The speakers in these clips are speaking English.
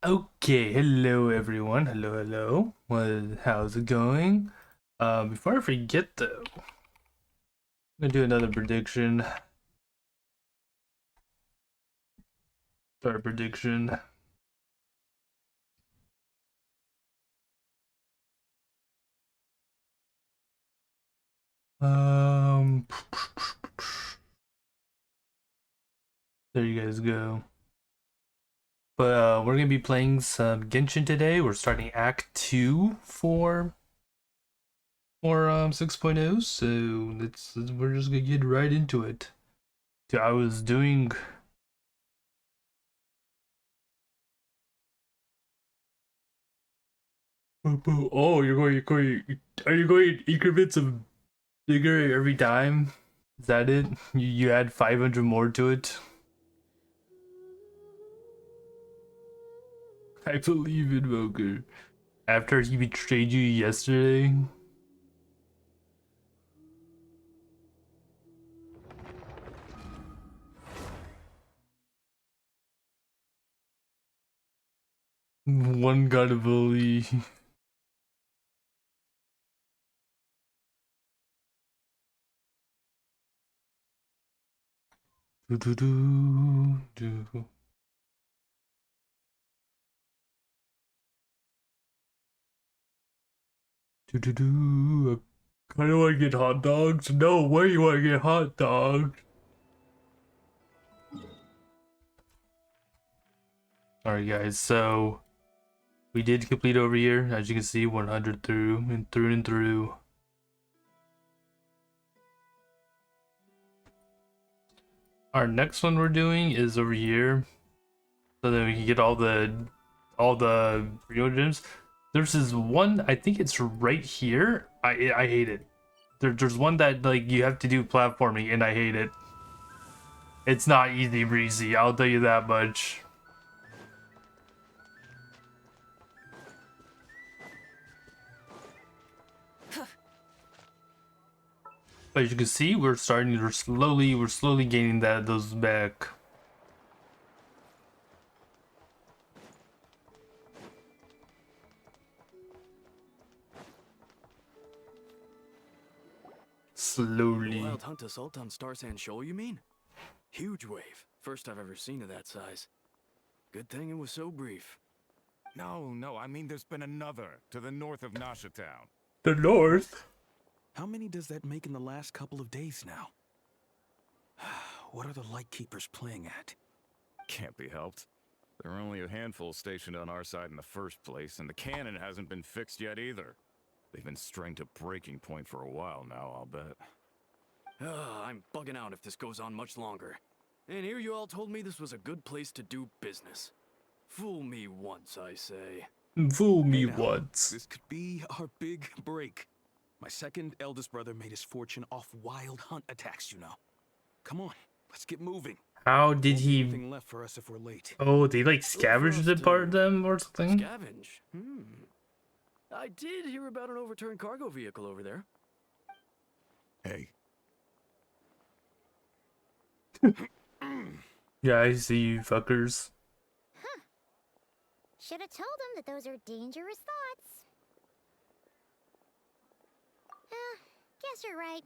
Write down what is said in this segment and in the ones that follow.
Okay, hello everyone. Hello. How's it going? Before I forget though, I'm gonna do another prediction. Start prediction. Um, there you guys go. But we're gonna be playing some Genshin today. We're starting Act 2 for 6.0, so we're just gonna get right into it. I was doing. Oh, are you going increments of bigger every time? Is that it? You add 500 more to it? I believe in Moker. After he betrayed you yesterday? One gotta believe. Do, do, do, do. Do, do, do. I kinda wanna get hot dogs. No way you wanna get hot dogs. Alright guys, so we did complete over here. As you can see, 100 through and through and through. Our next one we're doing is over here, so that we can get all the real gems. There's this one, I think it's right here. I hate it. There's one that like you have to do platforming, and I hate it. It's not easy breezy, I'll tell you that much. But as you can see, we're slowly gaining those back. Slowly. Wild hunt assault on Star Sand Shoal, you mean? Huge wave. First I've ever seen of that size. Good thing it was so brief. No, I mean there's been another to the north of Nasha Town. The north. How many does that make in the last couple of days now? What are the Lightkeepers playing at? Can't be helped. There are only a handful stationed on our side in the first place, and the cannon hasn't been fixed yet either. They've been strained to breaking point for a while now, I'll bet. I'm bugging out if this goes on much longer. And here you all told me this was a good place to do business. Fool me once, I say. Fool me Hey now, once. This could be our big break. My second eldest brother made his fortune off wild hunt attacks, you know. Come on, let's get moving. How did Won't be he? anything left for us if we're late. Oh, they like Good for scavenged us the part of to them or something? Scavenge? I did hear about an overturned cargo vehicle over there. Hey. Yeah, I see you fuckers. Should have told him that those are dangerous thoughts. Guess you're right.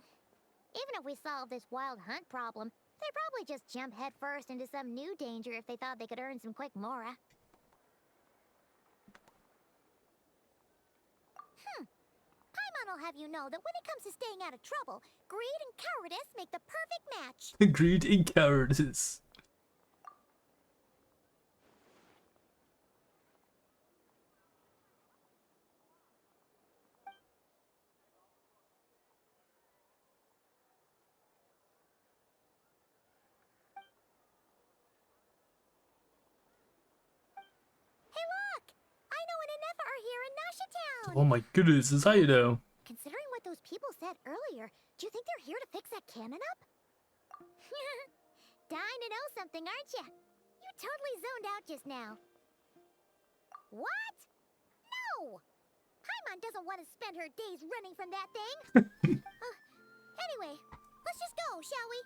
Even if we solve this wild hunt problem, they'd probably just jump headfirst into some new danger if they thought they could earn some quick mora. Paimon will have you know that when it comes to staying out of trouble, greed and cowardice make the perfect match. Greed and cowardice. Hey look! I know and Anefa are here in Nasha Town! Oh my goodness, it's how you know. Considering what those people said earlier, do you think they're here to fix that cannon up? Dying to know something, aren't you? You totally zoned out just now. What? No! Paimon doesn't want to spend her days running from that thing. Anyway, let's just go, shall we?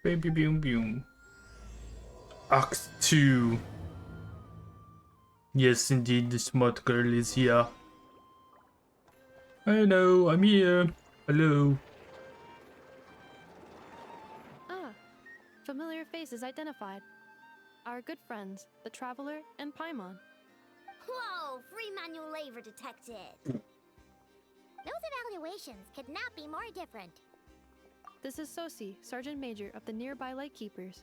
Boom, boom, boom, boom. Ox 2. Yes, indeed, the smart girl is here. I know, I'm here. Hello. Ah, familiar faces identified. Our good friends, the Traveler and Paimon. Whoa, free manual labor detected. Those evaluations could not be more different. This is Sosi, Sergeant Major of the nearby Lightkeepers.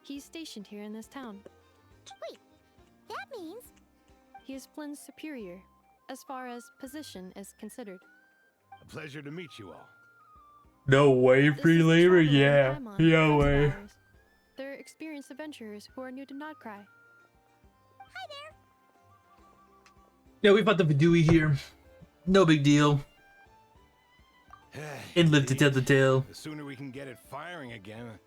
He's stationed here in this town. Wait, that means He is Flynn's superior, as far as position is considered. A pleasure to meet you all. No way, This free is the labor? Traveler and Yeah. Paimon, Yeah, friends of way. ours. They're experienced adventurers who are new to Nodcry. hi there. Yeah, we found the Vidui here. No big deal. And live to tell the tale. The sooner we can get it firing again,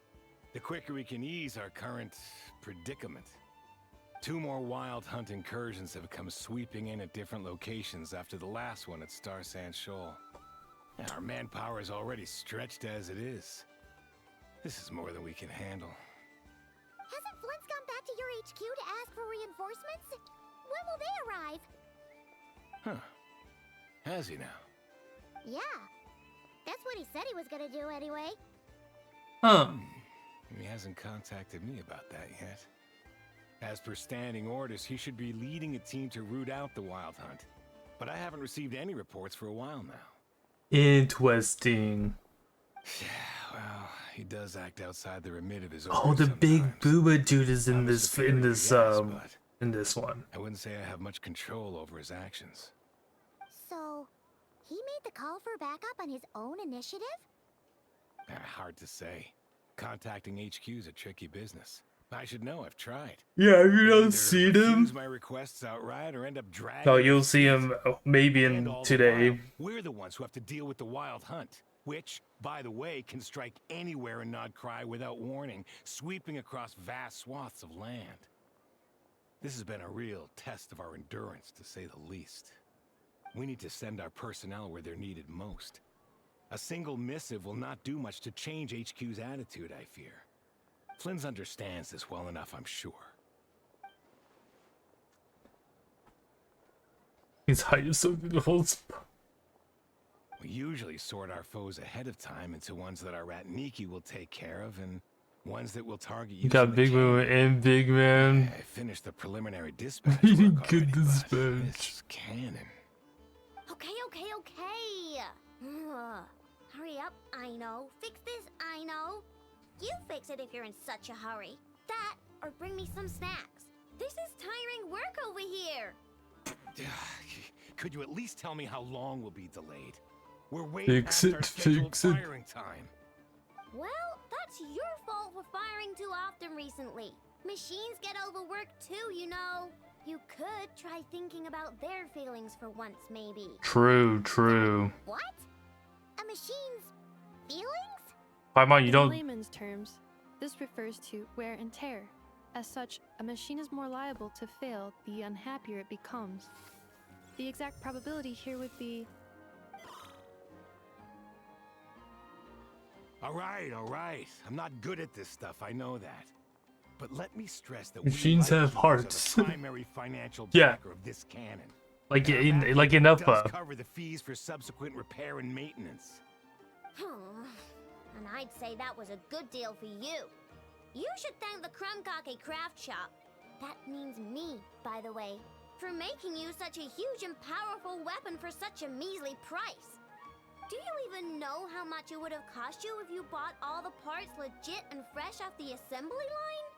the quicker we can ease our current predicament. 2 more wild hunt incursions have come sweeping in at different locations after the last one at Star Sand Shoal. Our manpower is already stretched as it is. This is more than we can handle. Hasn't Flint's gone back to your HQ to ask for reinforcements? When will they arrive? Huh. Has he now? Yeah. That's what he said he was gonna do anyway. Huh. He hasn't contacted me about that yet. As per standing orders, he should be leading a team to root out the wild hunt. But I haven't received any reports for a while now. Interesting. Yeah, well, he does act outside the remit of his Oh, orders the big sometimes. booba dude is I'm in a this superior, yes, but in this one. I wouldn't say I have much control over his actions. So, he made the call for backup on his own initiative? Hard to say. Contacting HQ is a tricky business. I should know, I've tried. Yeah, have you They not either seen refuse him? my requests outright or end up dragging Oh, me you'll to see feet. him maybe And in all the today. while, we're the ones who have to deal with the wild hunt, which, by the way, can strike anywhere in Nodcry without warning, sweeping across vast swaths of land. This has been a real test of our endurance, to say the least. We need to send our personnel where they're needed most. A single missive will not do much to change HQ's attitude, I fear. Flynn's understands this well enough, I'm sure. He's hiding something in the whole spot. We usually sort our foes ahead of time into ones that our rat Niki will take care of and ones that will target you. You got Big Man and Big Man. I finished the preliminary dispatch. Really work good already, but dispatch. This cannon. Okay. Ugh. Hurry up, I know. Fix this, I know. You fix it if you're in such a hurry. That, or bring me some snacks. This is tiring work over here. Could you at least tell me how long we'll be delayed? We're way Fix past it, our scheduled fix it. firing time. Well, that's your fault for firing too often recently. Machines get overworked too, you know. You could try thinking about their feelings for once, maybe. True. What? A machine's feelings? Paimon, you In don't. layman's terms, this refers to wear and tear. As such, a machine is more liable to fail the unhappier it becomes. The exact probability here would be... All right. I'm not good at this stuff, I know that. But let me stress that Machines we, have Lightkeepers, hearts. are the primary financial Yeah. backer of this cannon. Like Our in backup like enough. does cover the fees for subsequent repair and maintenance. And I'd say that was a good deal for you. You should thank the Krumkake craft shop. That means me, by the way, for making you such a huge and powerful weapon for such a measly price. Do you even know how much it would have cost you if you bought all the parts legit and fresh off the assembly line?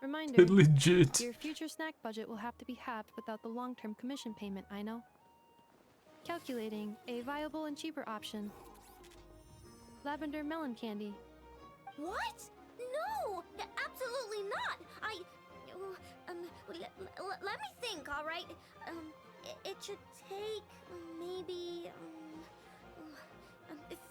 Reminder, Legit. your future snack budget will have to be halved without the long-term commission payment, I know. Calculating a viable and cheaper option. Lavender melon candy. What? No! Absolutely not! Let me think, alright? It should take maybe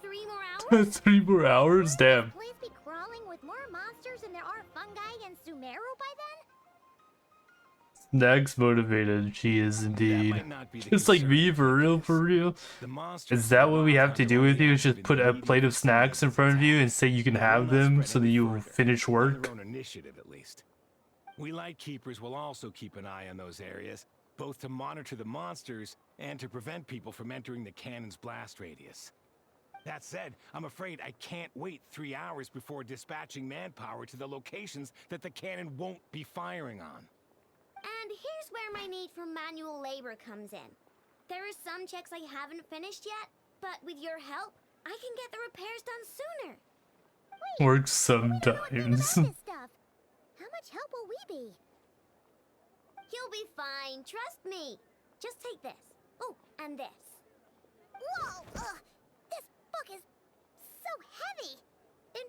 3 more hours? 3 more hours? Damn. Please be crawling with more monsters than there are fungi and Sumeru by then? Snacks motivated. She is That indeed. might not be the Just like concern me, with for real, this. for real. The monsters Is that from what we the have wild to hunt do are with you? only Is just active put in a the plate of immediate snacks in vicinity front of you town. and say you can They will have not them spread so that any you further. finish On work? their own initiative, at least. We Lightkeepers will also keep an eye on those areas, both to monitor the monsters and to prevent people from entering the cannon's blast radius. That said, I'm afraid I can't wait 3 hours before dispatching manpower to the locations that the cannon won't be firing on. And here's where my need for manual labor comes in. There are some checks I haven't finished yet, but with your help, I can get the repairs done sooner. Works We don't know a thing about sometimes. this stuff. How much help will we be? You'll be fine, trust me. Just take this. Oh, and this. Whoa! This book is so heavy. And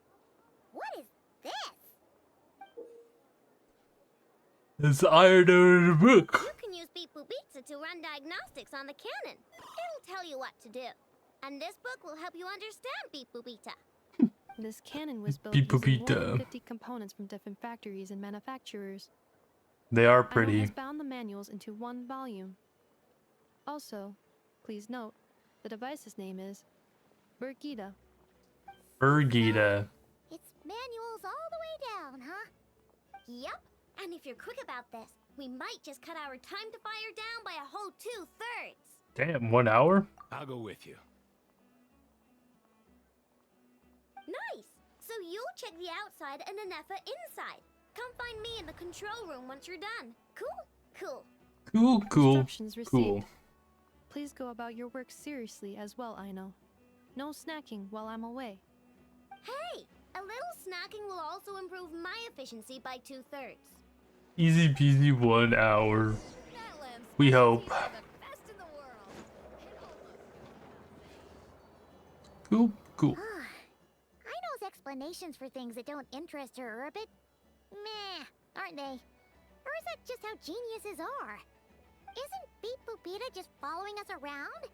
what is this? It's iron over the book. You can use Beep Boop Pizza to run diagnostics on the cannon. It'll tell you what to do. And this book will help you understand Beep Boop Pizza. This cannon was built Beep boop using more beep than da. 50 components from different factories and manufacturers. They are Alan pretty. has bound the manuals into one volume. Also, please note, the device's name is Birgitta. Birgitta. It's manuals all the way down, huh? Yep. And if you're quick about this, we might just cut our time to fire down by a whole 2/3. Damn, 1 hour? I'll go with you. Nice! So you'll check the outside and Anefa inside. Come find me in the control room once you're done. Cool? Cool. Cool, cool, Instructions received. cool. Please go about your work seriously as well, Aino. No snacking while I'm away. Hey! A little snacking will also improve my efficiency by 2/3. Easy peasy 1 hour. We hope. Cool, cool. I know's explanations for things that don't interest her are a bit meh, aren't they? Or is that just how geniuses are? Isn't Beep Boopita just following us around?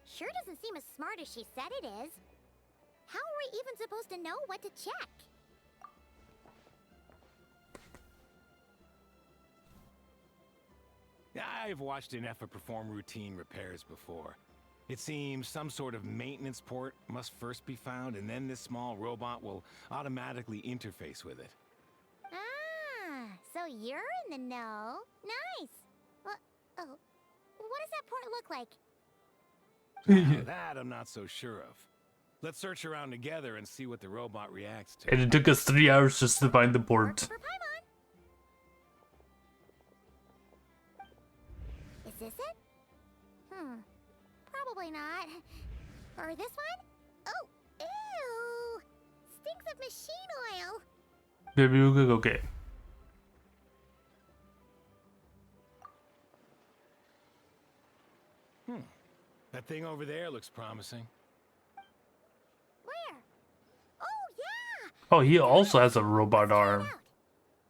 Sure doesn't seem as smart as she said it is. How are we even supposed to know what to check? I've watched Anefa perform routine repairs before. It seems some sort of maintenance port must first be found, and then this small robot will automatically interface with it. Ah, so you're in the know. Nice. Well, oh, what does that port look like? Now, that I'm not so sure of. Let's search around together and see what the robot reacts to. And it took us 3 hours just to find the port. For Paimon. Is this it? Probably not. Or this one? Oh, ew! Stinks of machine oil. Baby, okay. That thing over there looks promising. Where? Oh, yeah! Oh, he also has a robot arm.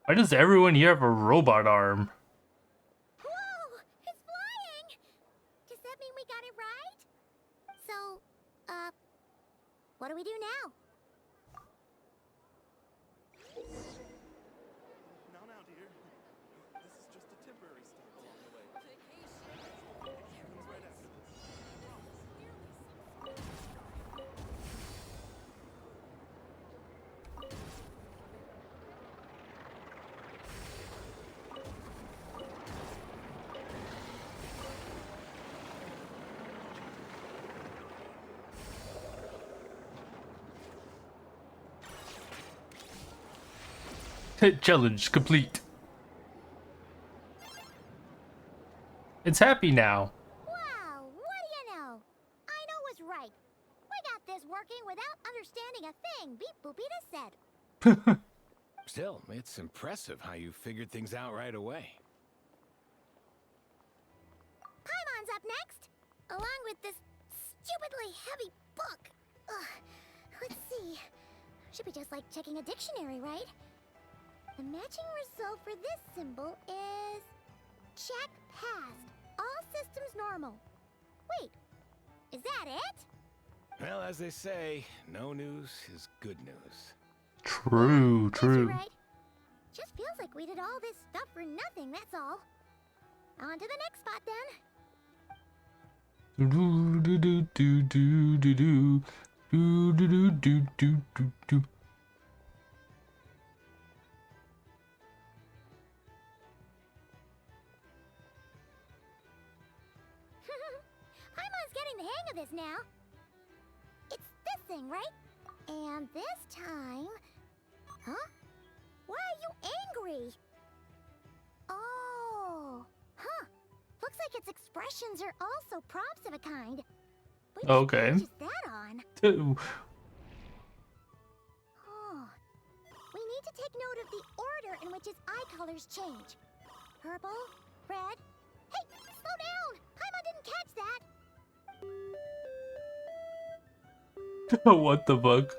Why does everyone here have a robot arm? Whoa! It's flying! Does that mean we got it right? So, what do we do now? Now, dear. This is just a temporary stop along the way. Comes right after this. Challenge complete. It's happy now. Wow, what do you know? Aino was right. We got this working without understanding a thing Beep Boopita said. Still, it's impressive how you figured things out right away. Paimon's up next, along with this stupidly heavy book. Ugh, let's see. Should be just like checking a dictionary, right? The matching result for this symbol is... check passed. All systems normal. Wait, is that it? Well, as they say, no news is good news. True, Guess you're true. right. Just feels like we did all this stuff for nothing, that's all. On to the next spot then. Do do do do do do do do do do do do do. getting the hang of this now. It's this thing, right? And this time... Huh? Why are you angry? Oh, huh. Looks like its expressions are also prompts of a kind. Which Okay. page is that on? Ooh. Oh. We need to take note of the order in which his eye colors change. Purple, red... Hey, slow down! Paimon didn't catch that! What the fuck?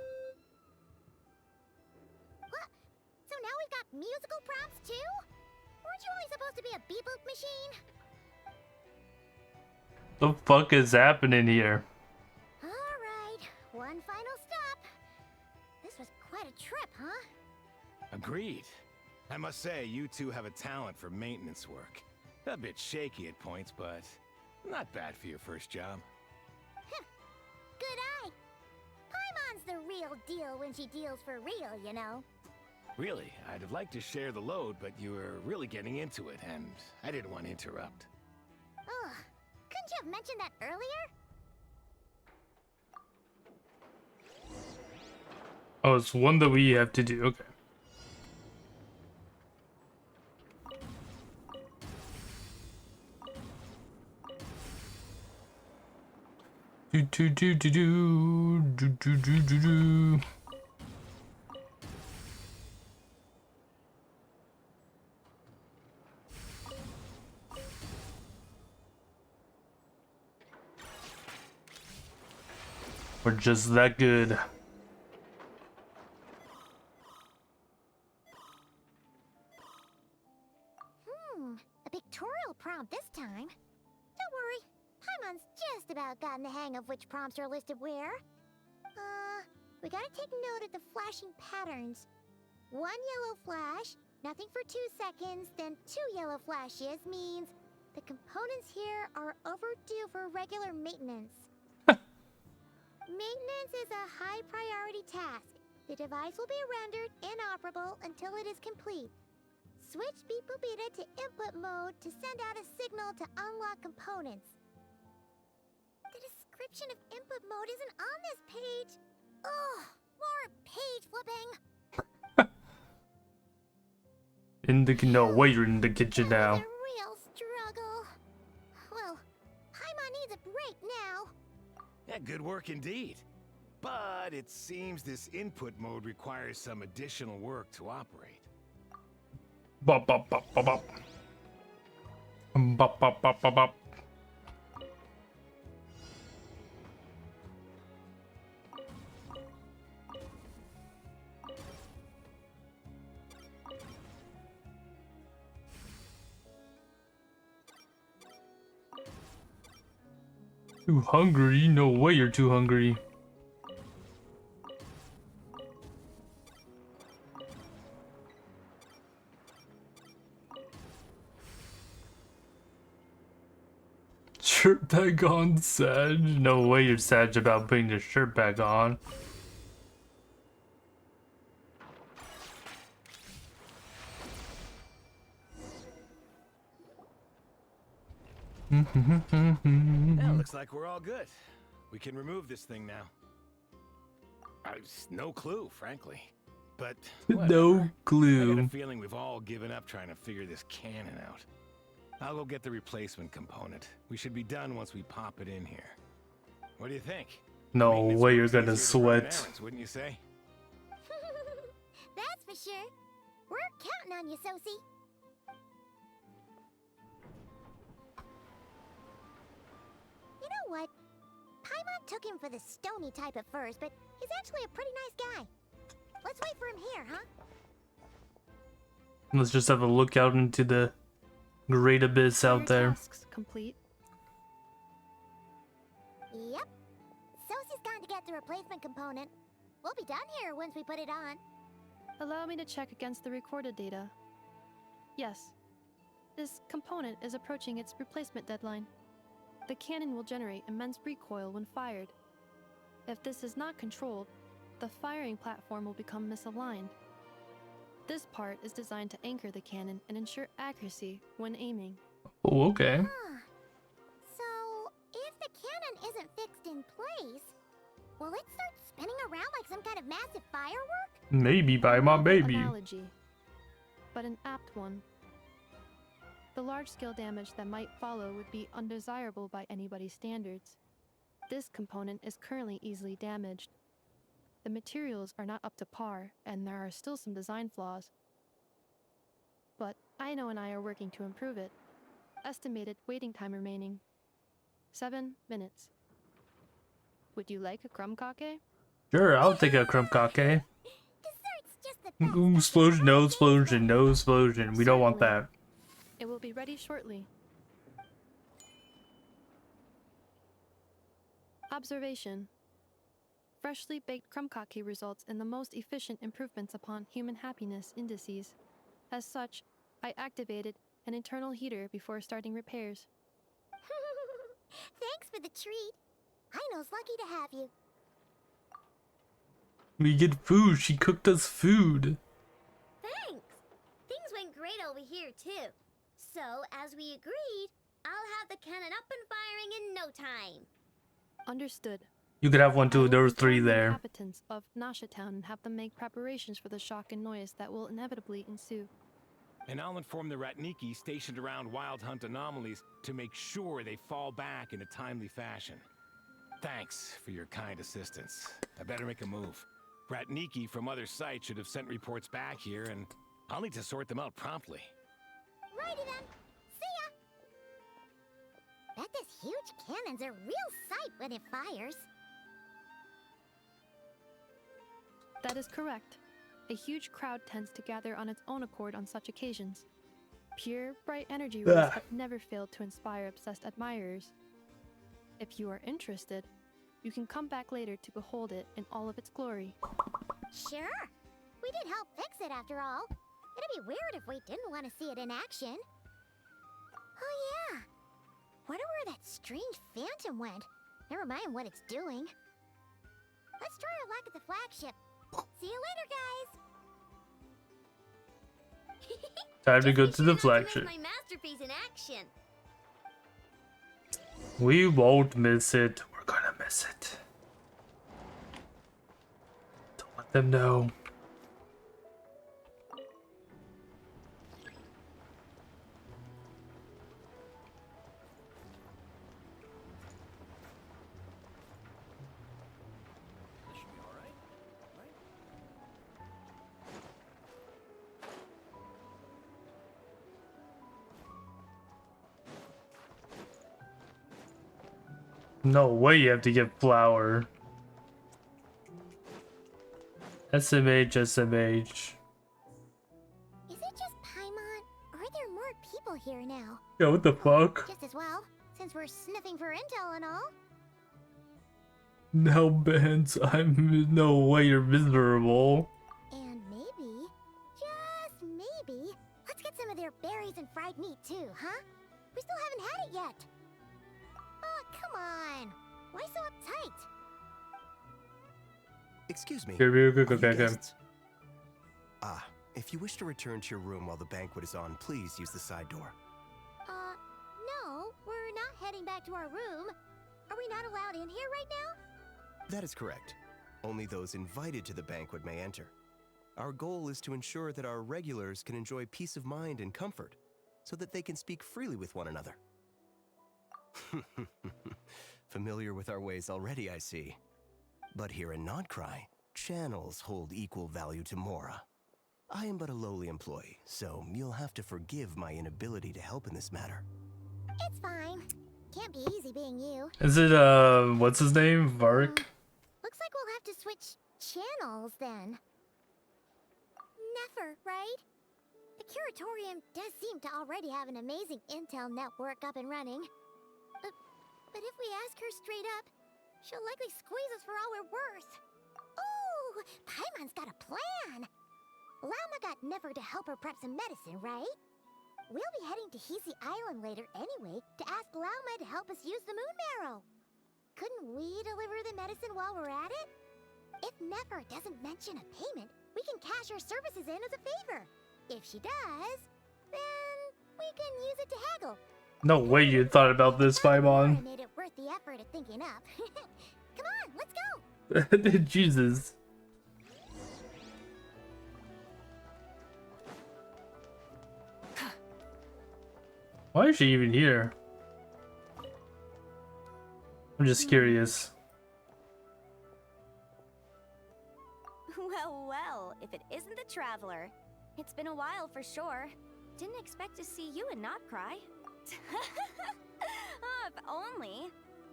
What? So now we've got musical prompts too? Weren't you only supposed to be a beep-boop machine? The fuck is happening here? Alright, one final stop. This was quite a trip, huh? Agreed. I must say, you two have a talent for maintenance work. A bit shaky at points, but not bad for your first job. Good eye. Paimon's the real deal when she deals for real, you know. Really, I'd have liked to share the load, but you were really getting into it, and I didn't want to interrupt. Ugh, couldn't you have mentioned that earlier? Oh, it's one that we have to do. Okay. Do. We're just that good. A pictorial prompt this time. Don't worry, Paimon's just about gotten the hang of which prompts are listed where. We gotta take note of the flashing patterns. One yellow flash, nothing for 2 seconds, then 2 yellow flashes means the components here are overdue for regular maintenance. Maintenance is a high priority task. The device will be rendered inoperable until it is complete. Switch Beep Boopita to input mode to send out a signal to unlock components. The description of input mode isn't on this page. Ugh, more page flipping. No, wait, you're in the kitchen That now. was a real struggle. Well, Paimon needs a break now. Yeah, good work indeed. But it seems this input mode requires some additional work to operate. Bop bop bop bop bop. Bop bop bop bop bop. Too hungry? No way you're too hungry. Shirt back on, Sag. No way you're sad about putting your shirt back on. Yeah, looks like we're all good. We can remove this thing now. No clue, frankly. But whatever. No I got a clue. feeling we've all given up trying to figure this cannon out. I'll go get the replacement component. We should be done once we pop it in here. What do you think? No Maintenance way you're work's gonna easier than running sweat. errands, wouldn't you say? That's for sure. We're counting on you, Sosie. You know what? Paimon took him for the stony type at first, but he's actually a pretty nice guy. Let's wait for him here, huh? Let's just have a look out into the great abyss out there. Tasks complete. Yep. Sosie's gone to get the replacement component. We'll be done here once we put it on. Allow me to check against the recorded data. Yes. This component is approaching its replacement deadline. The cannon will generate immense recoil when fired. If this is not controlled, the firing platform will become misaligned. This part is designed to anchor the cannon and ensure accuracy when aiming. Oh, okay. Huh. So, if the cannon isn't in place, will it start spinning around like some kind of massive firework? Maybe by A my novel baby. analogy, but an apt one. The large-scale damage that might follow would be undesirable by anybody's standards. This component is currently easily damaged. The materials are not up to par, and there are still some design flaws. But Aino and I are working to improve it. Estimated waiting time remaining: 7 minutes. Would you like a crumb cake? Sure, I'll take a crumb cake. Dessert's just the best. Ooh, explosion, no explosion, no explosion. We don't want Certainly. that. It will be ready shortly. Observation. Freshly baked crumb cake results in the most efficient improvements upon human happiness indices. As such, I activated an internal heater before starting repairs. Thanks for the treat. Aino's lucky to have you. We get food. She cooked us food. Thanks. Things went great over here, too. So, as we agreed, I'll have the cannon up and firing in no time. Understood. You could have one I too. will There was inform 3 the there. inhabitants of Nasha Town and have them make preparations for the shock and noise that will inevitably ensue. And I'll inform the Ratniki stationed around Wild Hunt anomalies to make sure they fall back in a timely fashion. Thanks for your kind assistance. I better make a move. Ratniki from other sites should have sent reports back here, and I'll need to sort them out promptly. Righty then. See ya. Bet this huge cannon's a real sight when it fires. That is correct. A huge crowd tends to gather on its own accord on such occasions. Pure, bright energy rays Ugh. have never failed to inspire obsessed admirers. If you are interested, you can come back later to behold it in all of its glory. Sure. We did help fix it after all. It'd be weird if we didn't want to see it in action. Oh yeah. Wonder where that strange phantom went. Never mind what it's doing. Let's try our luck at the flagship. See you later, guys. Time to go Just to be the sure not flagship. miss my masterpiece in action. We won't miss it. We're gonna miss it. Don't let them know. This should be all right, right? No way you have to get flour. SMH, SMH. Is it just Paimon, or are there more people here now? Yeah, what the fuck? Just as well, since we're sniffing for intel and all. No, Benz, I'm no way you're miserable. And maybe, just maybe, let's get some of their berries and fried meat too, huh? We still haven't had it yet. Oh, come on. Why so uptight? Excuse me. Okay, real quick, are you okay. guests? Ah, if you wish to return to your room while the banquet is on, please use the side door. No, we're not heading back to our room. Are we not allowed in here right now? That is correct. Only those invited to the banquet may enter. Our goal is to ensure that our regulars can enjoy peace of mind and comfort, so that they can speak freely with one another. Familiar with our ways already, I see. But here in Nodcry, channels hold equal value to Mora. I am but a lowly employee, so you'll have to forgive my inability to help in this matter. It's fine. Can't be easy being you. Is it, what's his name? Vark? Looks like we'll have to switch channels then. Never, right? The Curatorium does seem to already have an amazing intel network up and running. But if we ask her straight up, she'll likely squeeze us for all we're worth. Oh, Paimon's got a plan. Lauma got Never to help her prep some medicine, right? We'll be heading to Hisi Island later anyway to ask Lauma to help us use the moon marrow. Couldn't we deliver the medicine while we're at it? If Never doesn't mention a payment, we can cash our services in as a favor. If she does, then we can use it to haggle. No way you thought about this, Laura Paimon. made it worth appreciate the effort of thinking up. Come on, let's go! Jesus. Why is she even here? I'm just curious. Well, well, if it isn't the Traveler. It's been a while for sure. Didn't expect to see you in Notcry. Oh, if only.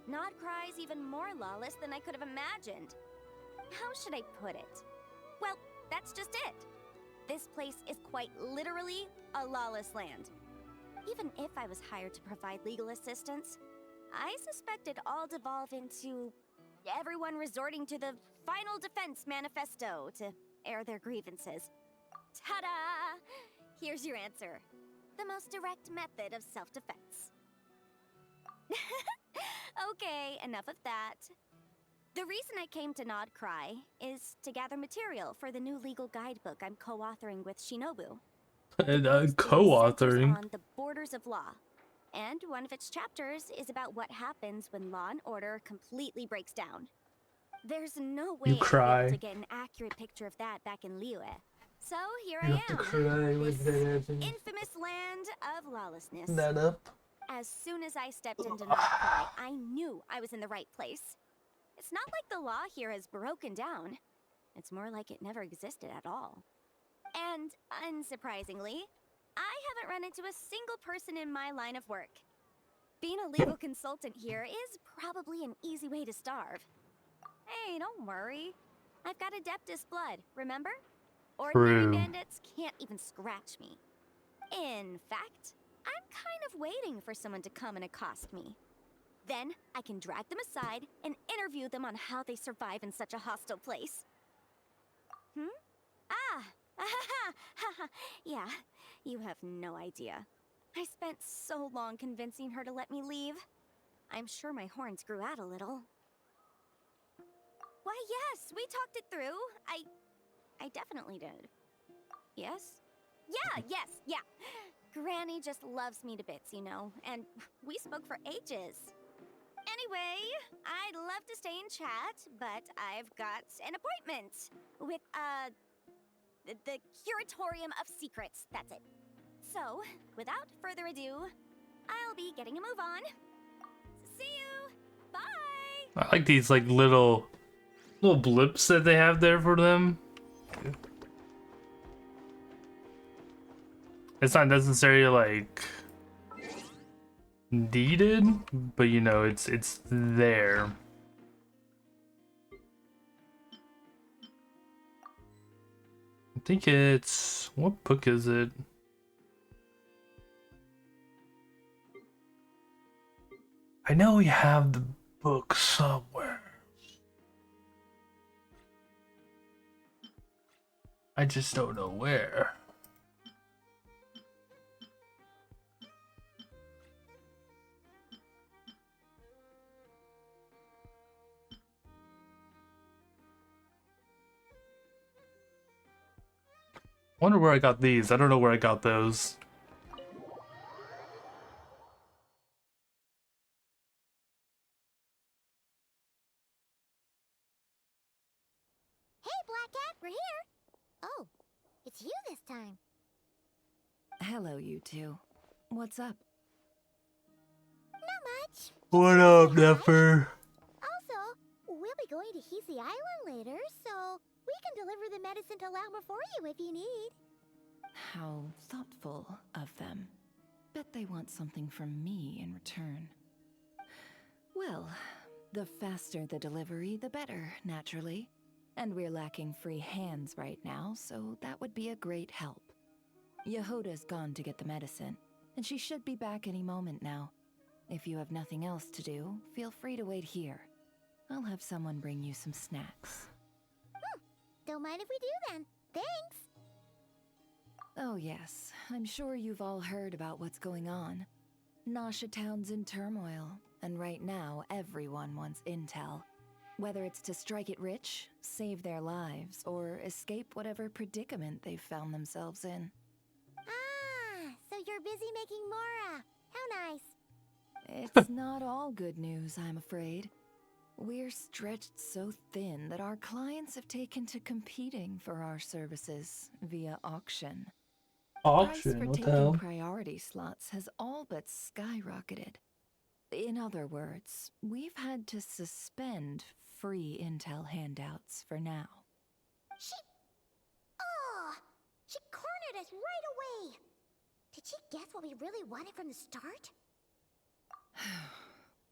Notcry's even more lawless than I could have imagined. How should I put it? Well, that's just it. This place is quite literally a lawless land. Even if I was hired to provide legal assistance, I suspect it'd all devolve into everyone resorting to the Final Defense Manifesto to air their grievances. Ta-da! Here's your answer. The most direct method of self-defense. Okay, enough of that. The reason I came to Nodcry is to gather material for the new legal guidebook I'm co-authoring with Shinobu. And The post co-authoring. centers on the borders of law, and one of its chapters is about what happens when law and order completely breaks down. There's no way You I'd be cry. able to get an accurate picture of that back in Liyue. So here You I have to am, cry with this that. infamous land of lawlessness. That up. As soon as I stepped into Notcry, I knew I was in the right place. It's not like the law here has broken down. It's more like it never existed at all. And, unsurprisingly, I haven't run into a single person in my line of work. Being a legal consultant here is probably an easy way to starve. Hey, don't worry. I've got Adeptus blood, remember? Ordinary True. bandits can't even scratch me. In fact, I'm kind of waiting for someone to come and accost me. Then I can drag them aside and interview them on how they survive in such a hostile place. Ah! Yeah, you have no idea. I spent so long convincing her to let me leave. I'm sure my horns grew out a little. Why, yes, we talked it through. I definitely did. Yes? Yeah. Granny just loves me to bits, you know, and we spoke for ages. Anyway, I'd love to stay in chat, but I've got an appointment with, the Curatorium of Secrets, that's it. So, without further ado, I'll be getting a move on. See you! Bye! I like these like little blips that they have there for them. It's not necessarily like needed, but you know, it's there. I think it's, what book is it? I know we have the book somewhere. I just don't know where. Wonder where I got these. I don't know where I got those. Hey, Black Cat, we're here! Oh, it's you this time. Hello, you two. What's up? Not much. What up, Nepper? Also, we'll be going to Hisi Island later, so we can deliver the medicine to Lauma for you if you need. How thoughtful of them. Bet they want something from me in return. Well, the faster the delivery, the better, naturally. And we're lacking free hands right now, so that would be a great help. Yehoda's gone to get the medicine, and she should be back any moment now. If you have nothing else to do, feel free to wait here. I'll have someone bring you some snacks. Don't mind if we do then. Thanks! Oh yes, I'm sure you've all heard about what's going on. Nasha Town's in turmoil, and right now everyone wants intel. Whether it's to strike it rich, save their lives, or escape whatever predicament they've found themselves in. Ah, so you're busy making Mora. How nice. It's not all good news, I'm afraid. We're stretched so thin that our clients have taken to competing for our services via auction. Price Auction? for What the taking hell? priority slots has all but skyrocketed. In other words, we've had to suspend free intel handouts for now. She cornered us right away. Did she guess what we really wanted from the start?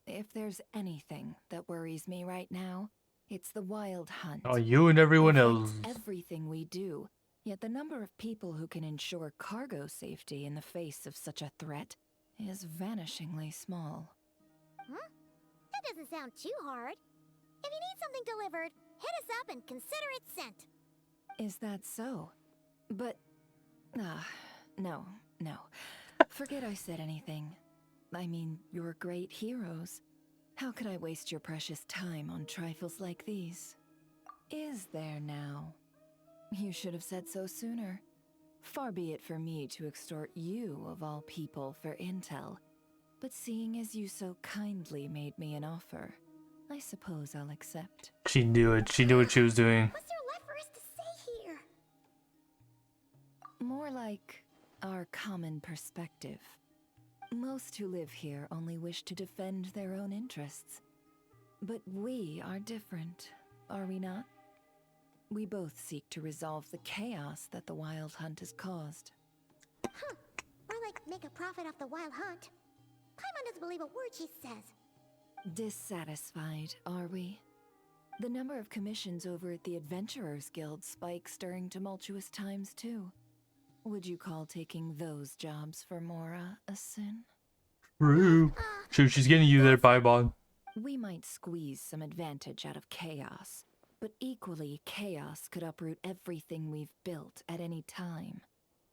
If there's anything that worries me right now, it's the wild hunt. Oh, you and everyone It else. affects everything we do, yet the number of people who can ensure cargo safety in the face of such a threat is vanishingly small. That doesn't sound too hard. If you need something delivered, hit us up and consider it sent. Is that so? But... no. Forget I said anything. I mean, you're great heroes. How could I waste your precious time on trifles like these? Is there now? You should have said so sooner. Far be it for me to extort you, of all people, for intel. But seeing as you so kindly made me an offer, I suppose I'll accept. She knew it. She knew what she was doing. What's there left for us to say here? More like our common perspective. Most who live here only wish to defend their own interests. But we are different, are we not? We both seek to resolve the chaos that the Wild Hunt has caused. Or like make a profit off the wild hunt. Paimon doesn't believe a word she says. Dissatisfied, are we? The number of commissions over at the Adventurers Guild spikes during tumultuous times, too. Would you call taking those jobs for Mora a sin? True. Shoot, she's getting you there, Paimon. We might squeeze some advantage out of chaos, but equally, chaos could uproot everything we've built at any time.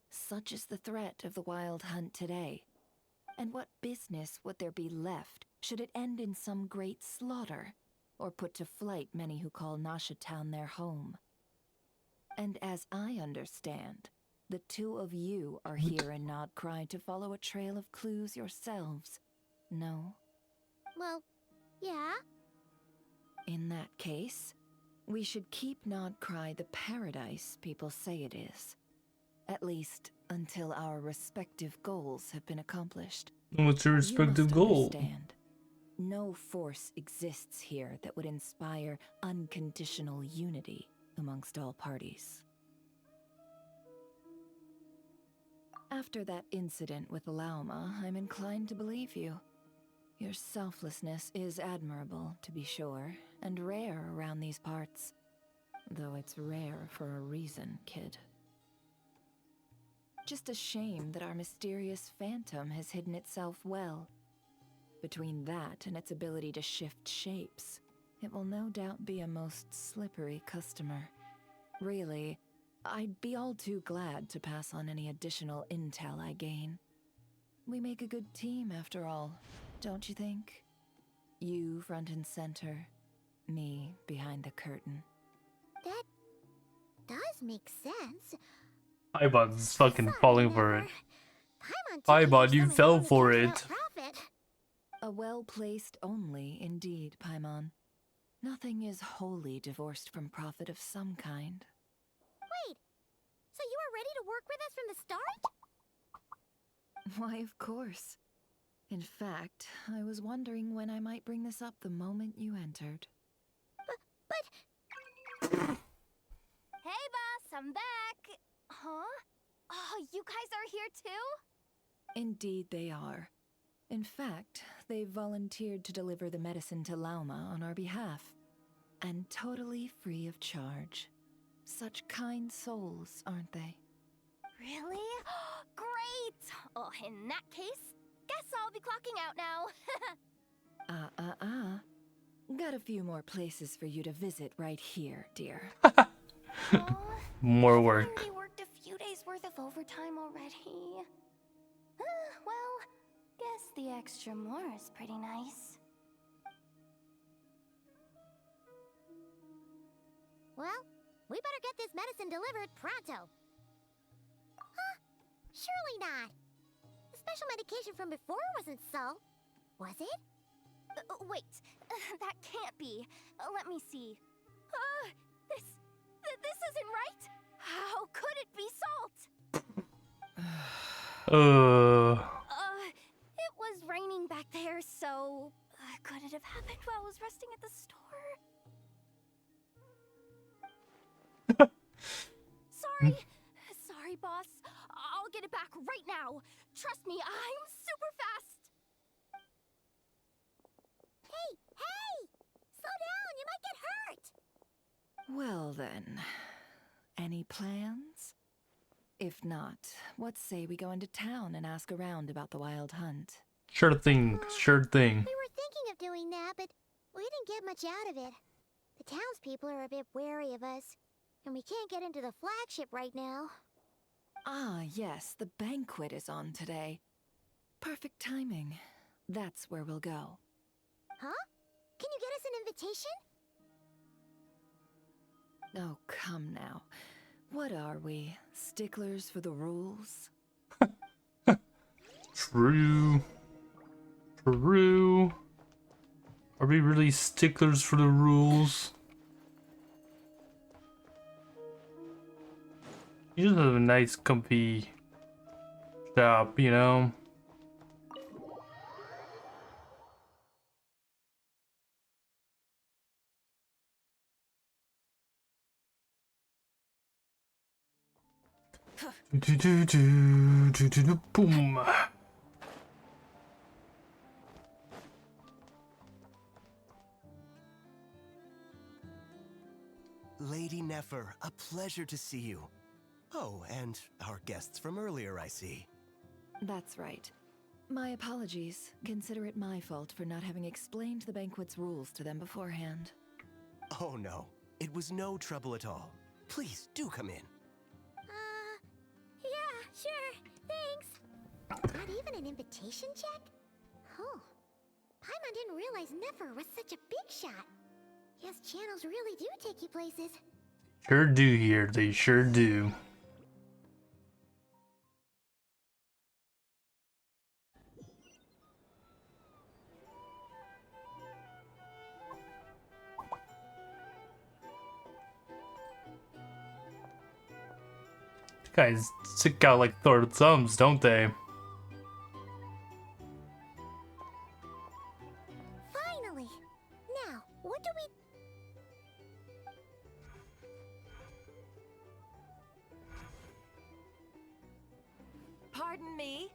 Such is the threat of the Wild Hunt today. And what business would there be left should it end in some great slaughter, or put to flight many who call Nasha Town their home? And as I understand, the two of you are here in Nodcry to follow a trail of clues yourselves, no? Well, yeah. In that case, we should keep Nodcry the paradise people say it is. At least, until our respective goals have been accomplished. What's your respective goal? Understand, no force exists here that would inspire unconditional unity amongst all parties. After that incident with Lauma, I'm inclined to believe you. Your selflessness is admirable, to be sure, and rare around these parts. Though it's rare for a reason, kid. Just a shame that our mysterious phantom has hidden itself well. Between that and its ability to shift shapes, it will no doubt be a most slippery customer. Really, I'd be all too glad to pass on any additional intel I gain. We make a good team, after all, don't you think? You front and center, me behind the curtain. That does make sense. Paimon's fucking falling for it. Paimon, Paimon, you fell for it. A well-placed only, indeed, Paimon. Nothing is wholly divorced from profit of some kind. Wait, so you were ready to work with us from the start? Why, of course. In fact, I was wondering when I might bring this up the moment you entered. But... Hey, boss, I'm back! Huh? Oh, you guys are here too? Indeed they are. In fact, they've volunteered to deliver the medicine to Lauma on our behalf. And totally free of charge. Such kind souls, aren't they? Really? Great! Oh, in that case, guess I'll be clocking out now. Got a few more places for you to visit right here, dear. More work. We worked a few days worth of overtime already. Well, guess the extra more is pretty nice. Well, we better get this medicine delivered pronto. Huh? Surely not. The special medication from before wasn't so. Was it? Wait, that can't be. Let me see. This isn't right. How could it be salt? It was raining back there, so could it have happened while I was resting at the store? Sorry, boss. I'll get it back right now. Trust me, I'm super fast. Hey! Slow down, you might get hurt! Well then, any plans? If not, what say we go into town and ask around about the wild hunt? Sure thing, sure thing. We were thinking of doing that, but we didn't get much out of it. The townspeople are a bit wary of us, and we can't get into the flagship right now. Ah, yes, the banquet is on today. Perfect timing. That's where we'll go. Huh? Can you get us an invitation? Oh, come now. What are we? Sticklers for the rules? True. True. Are we really sticklers for the rules? You just have a nice, comfy shop, you know? Boom. Lady Nefer, a pleasure to see you. Oh, and our guests from earlier, I see. That's right. My apologies. Consider it my fault for not having explained the banquet's rules to them beforehand. Oh no, it was no trouble at all. Please, do come in. Yeah, sure, thanks. Not even an invitation check? Oh. Paimon didn't realize Nefer was such a big shot. Yes, channels really do take you places. Sure do here, they sure do. Guys stick out like Thor thumbs, don't they? Finally! Now, what do we... Pardon me?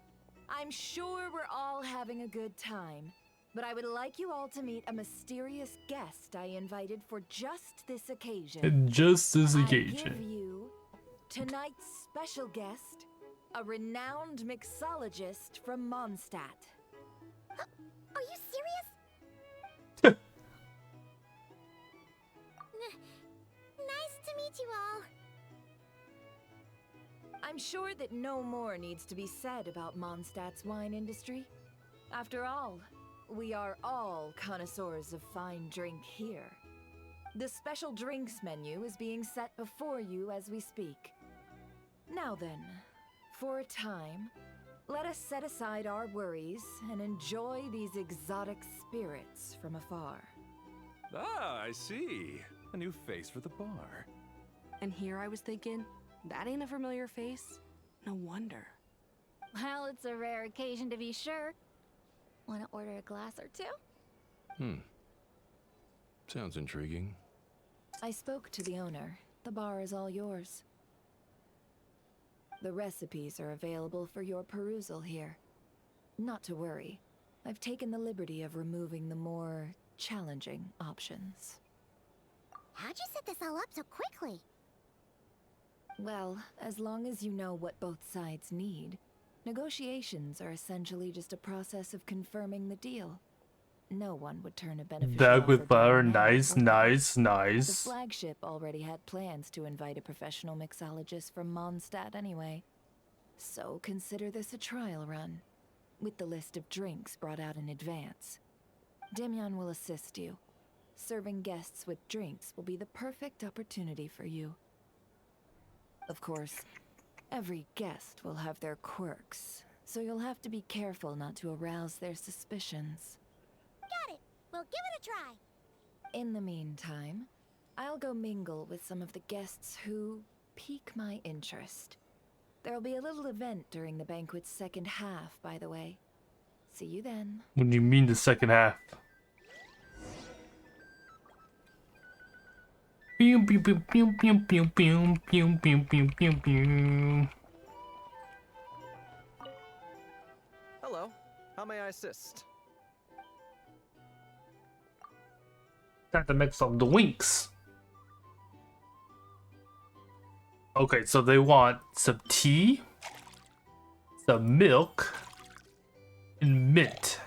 I'm sure we're all having a good time, but I would like you all to meet a mysterious guest I invited for just this occasion. And just this I occasion. give you tonight's special guest, a renowned mixologist from Mondstadt. Are you serious? Nice to meet you all. I'm sure that no more needs to be said about Mondstadt's wine industry. After all, we are all connoisseurs of fine drink here. The special drinks menu is being set before you as we speak. Now then, for a time, let us set aside our worries and enjoy these exotic spirits from afar. Ah, I see. A new face for the bar. And here I was thinking, that ain't a familiar face. No wonder. Well, it's a rare occasion to be sure. Want to order a glass or two? Sounds intriguing. I spoke to the owner. The bar is all yours. The recipes are available for your perusal here. Not to worry. I've taken the liberty of removing the more challenging options. How'd you set this all up so quickly? Well, as long as you know what both sides need, negotiations are essentially just a process of confirming the deal. No one would turn a beneficial That offer with flour, down now, nice, would they? nice, The nice. flagship already had plans to invite a professional mixologist from Mondstadt anyway. So consider this a trial run, with the list of drinks brought out in advance. Demyon will assist you. Serving guests with drinks will be the perfect opportunity for you. Of course, every guest will have their quirks, so you'll have to be careful not to arouse their suspicions. Got it. We'll give it a try. In the meantime, I'll go mingle with some of the guests who pique my interest. There'll be a little event during the banquet's second half, by the way. See you then. What do you mean the second half? Pew pew pew pew pew pew pew pew pew pew pew pew. Hello. How may I assist? Time to make some drinks. Okay, so they want some tea, some milk, and mint.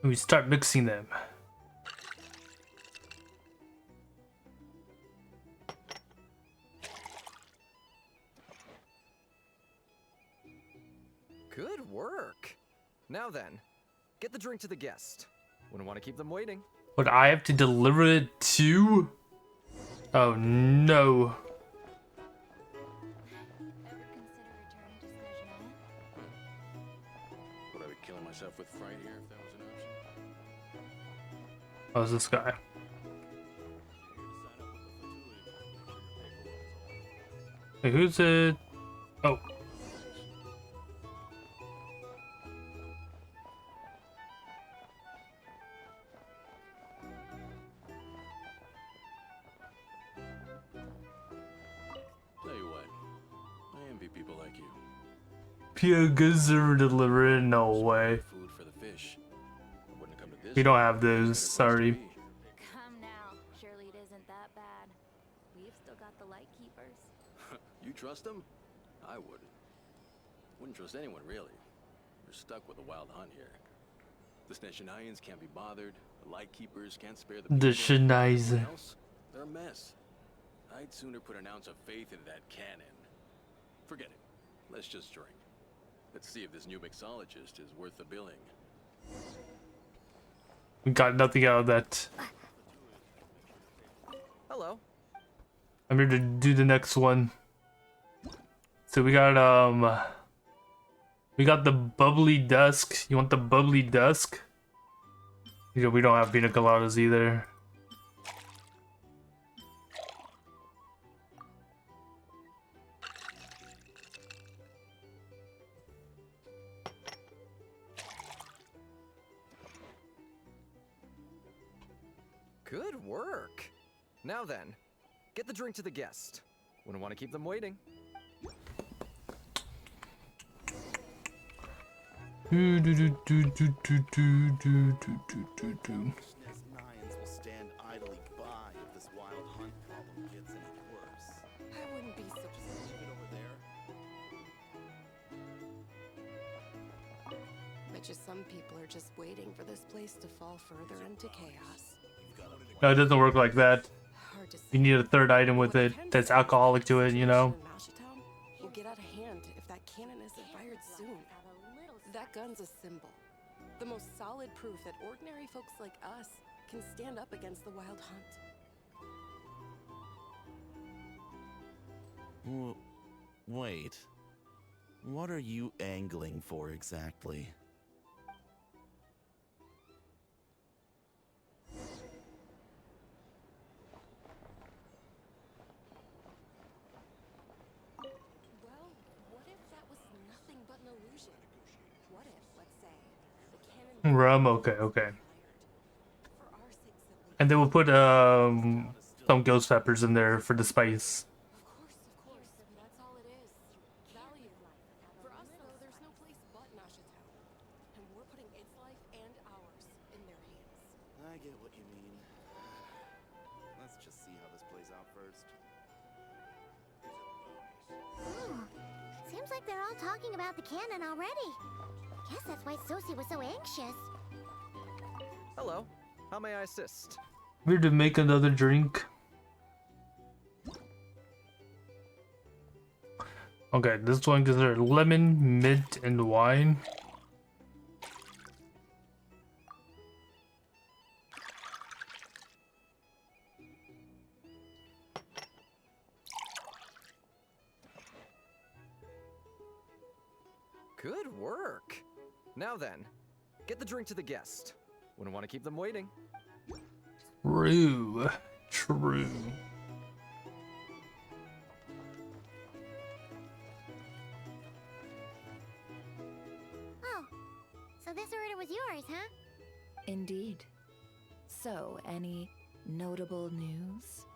And we start mixing them. Good work. Now then, get the drink to the guest. Wouldn't want to keep them waiting. But I have to deliver it to? Oh no. Would I be killing myself with fright here if that was an option? How's this guy? Hey, who's it? Oh. Tell you what, I envy people like you. Pure Gizzard deliver it? No way. Food for the fish. I wouldn't come to this. We don't have those, sorry. Come now. Surely it isn't that bad. We've still got the light keepers. You trust them? I wouldn't. Wouldn't trust anyone, really. We're stuck with a wild hunt here. The Sneshanians can't be bothered. The light keepers can't spare the The people. Shenais. Everyone else, they're a mess. I'd sooner put an ounce of faith into that cannon. Forget it. Let's just drink. Let's see if this new mixologist is worth the billing. We got nothing out of that. Hello. I'm here to do the next one. So we got the bubbly dusk. You want the bubbly dusk? You know, we don't have pina coladas either. Good work. Now then, get the drink to the guest. Wouldn't want to keep them waiting. Do do do do do do do do do do do. Nines will stand idly by if this wild hunt problem gets any worse. I wouldn't be so Just leave it over there. Bet you some people are just waiting for this place to fall further into chaos. No, it doesn't work like that. Hard to You say. need a third item with What I it can that's say alcoholic is to it, the you know? situation in Mashitown will get out of hand if that cannon isn't fired soon. That gun's a symbol. The most solid proof that ordinary folks like us can stand up against the wild hunt. Wait. What are you angling for exactly? Well, what if that was nothing but an illusion? What if, let's say, the cannon Rum, okay, okay. for our sakes at least. And then we'll put some ghost peppers in there for the spice. Of course, that's all it is. Value. For us, though, there's no place but Mashitown. And we're putting its life and ours in their hands. I get what you mean. Let's just see how this plays out first. Ooh, seems like they're all talking about the cannon already. Guess that's why Sosie was so anxious. Hello. How may I assist? We're to make another drink. Okay, this one gives her lemon, mint, and wine. Good work. Now then, get the drink to the guest. Wouldn't want to keep them waiting. True. True. Oh, so this order was yours, huh? Indeed. So, any notable news?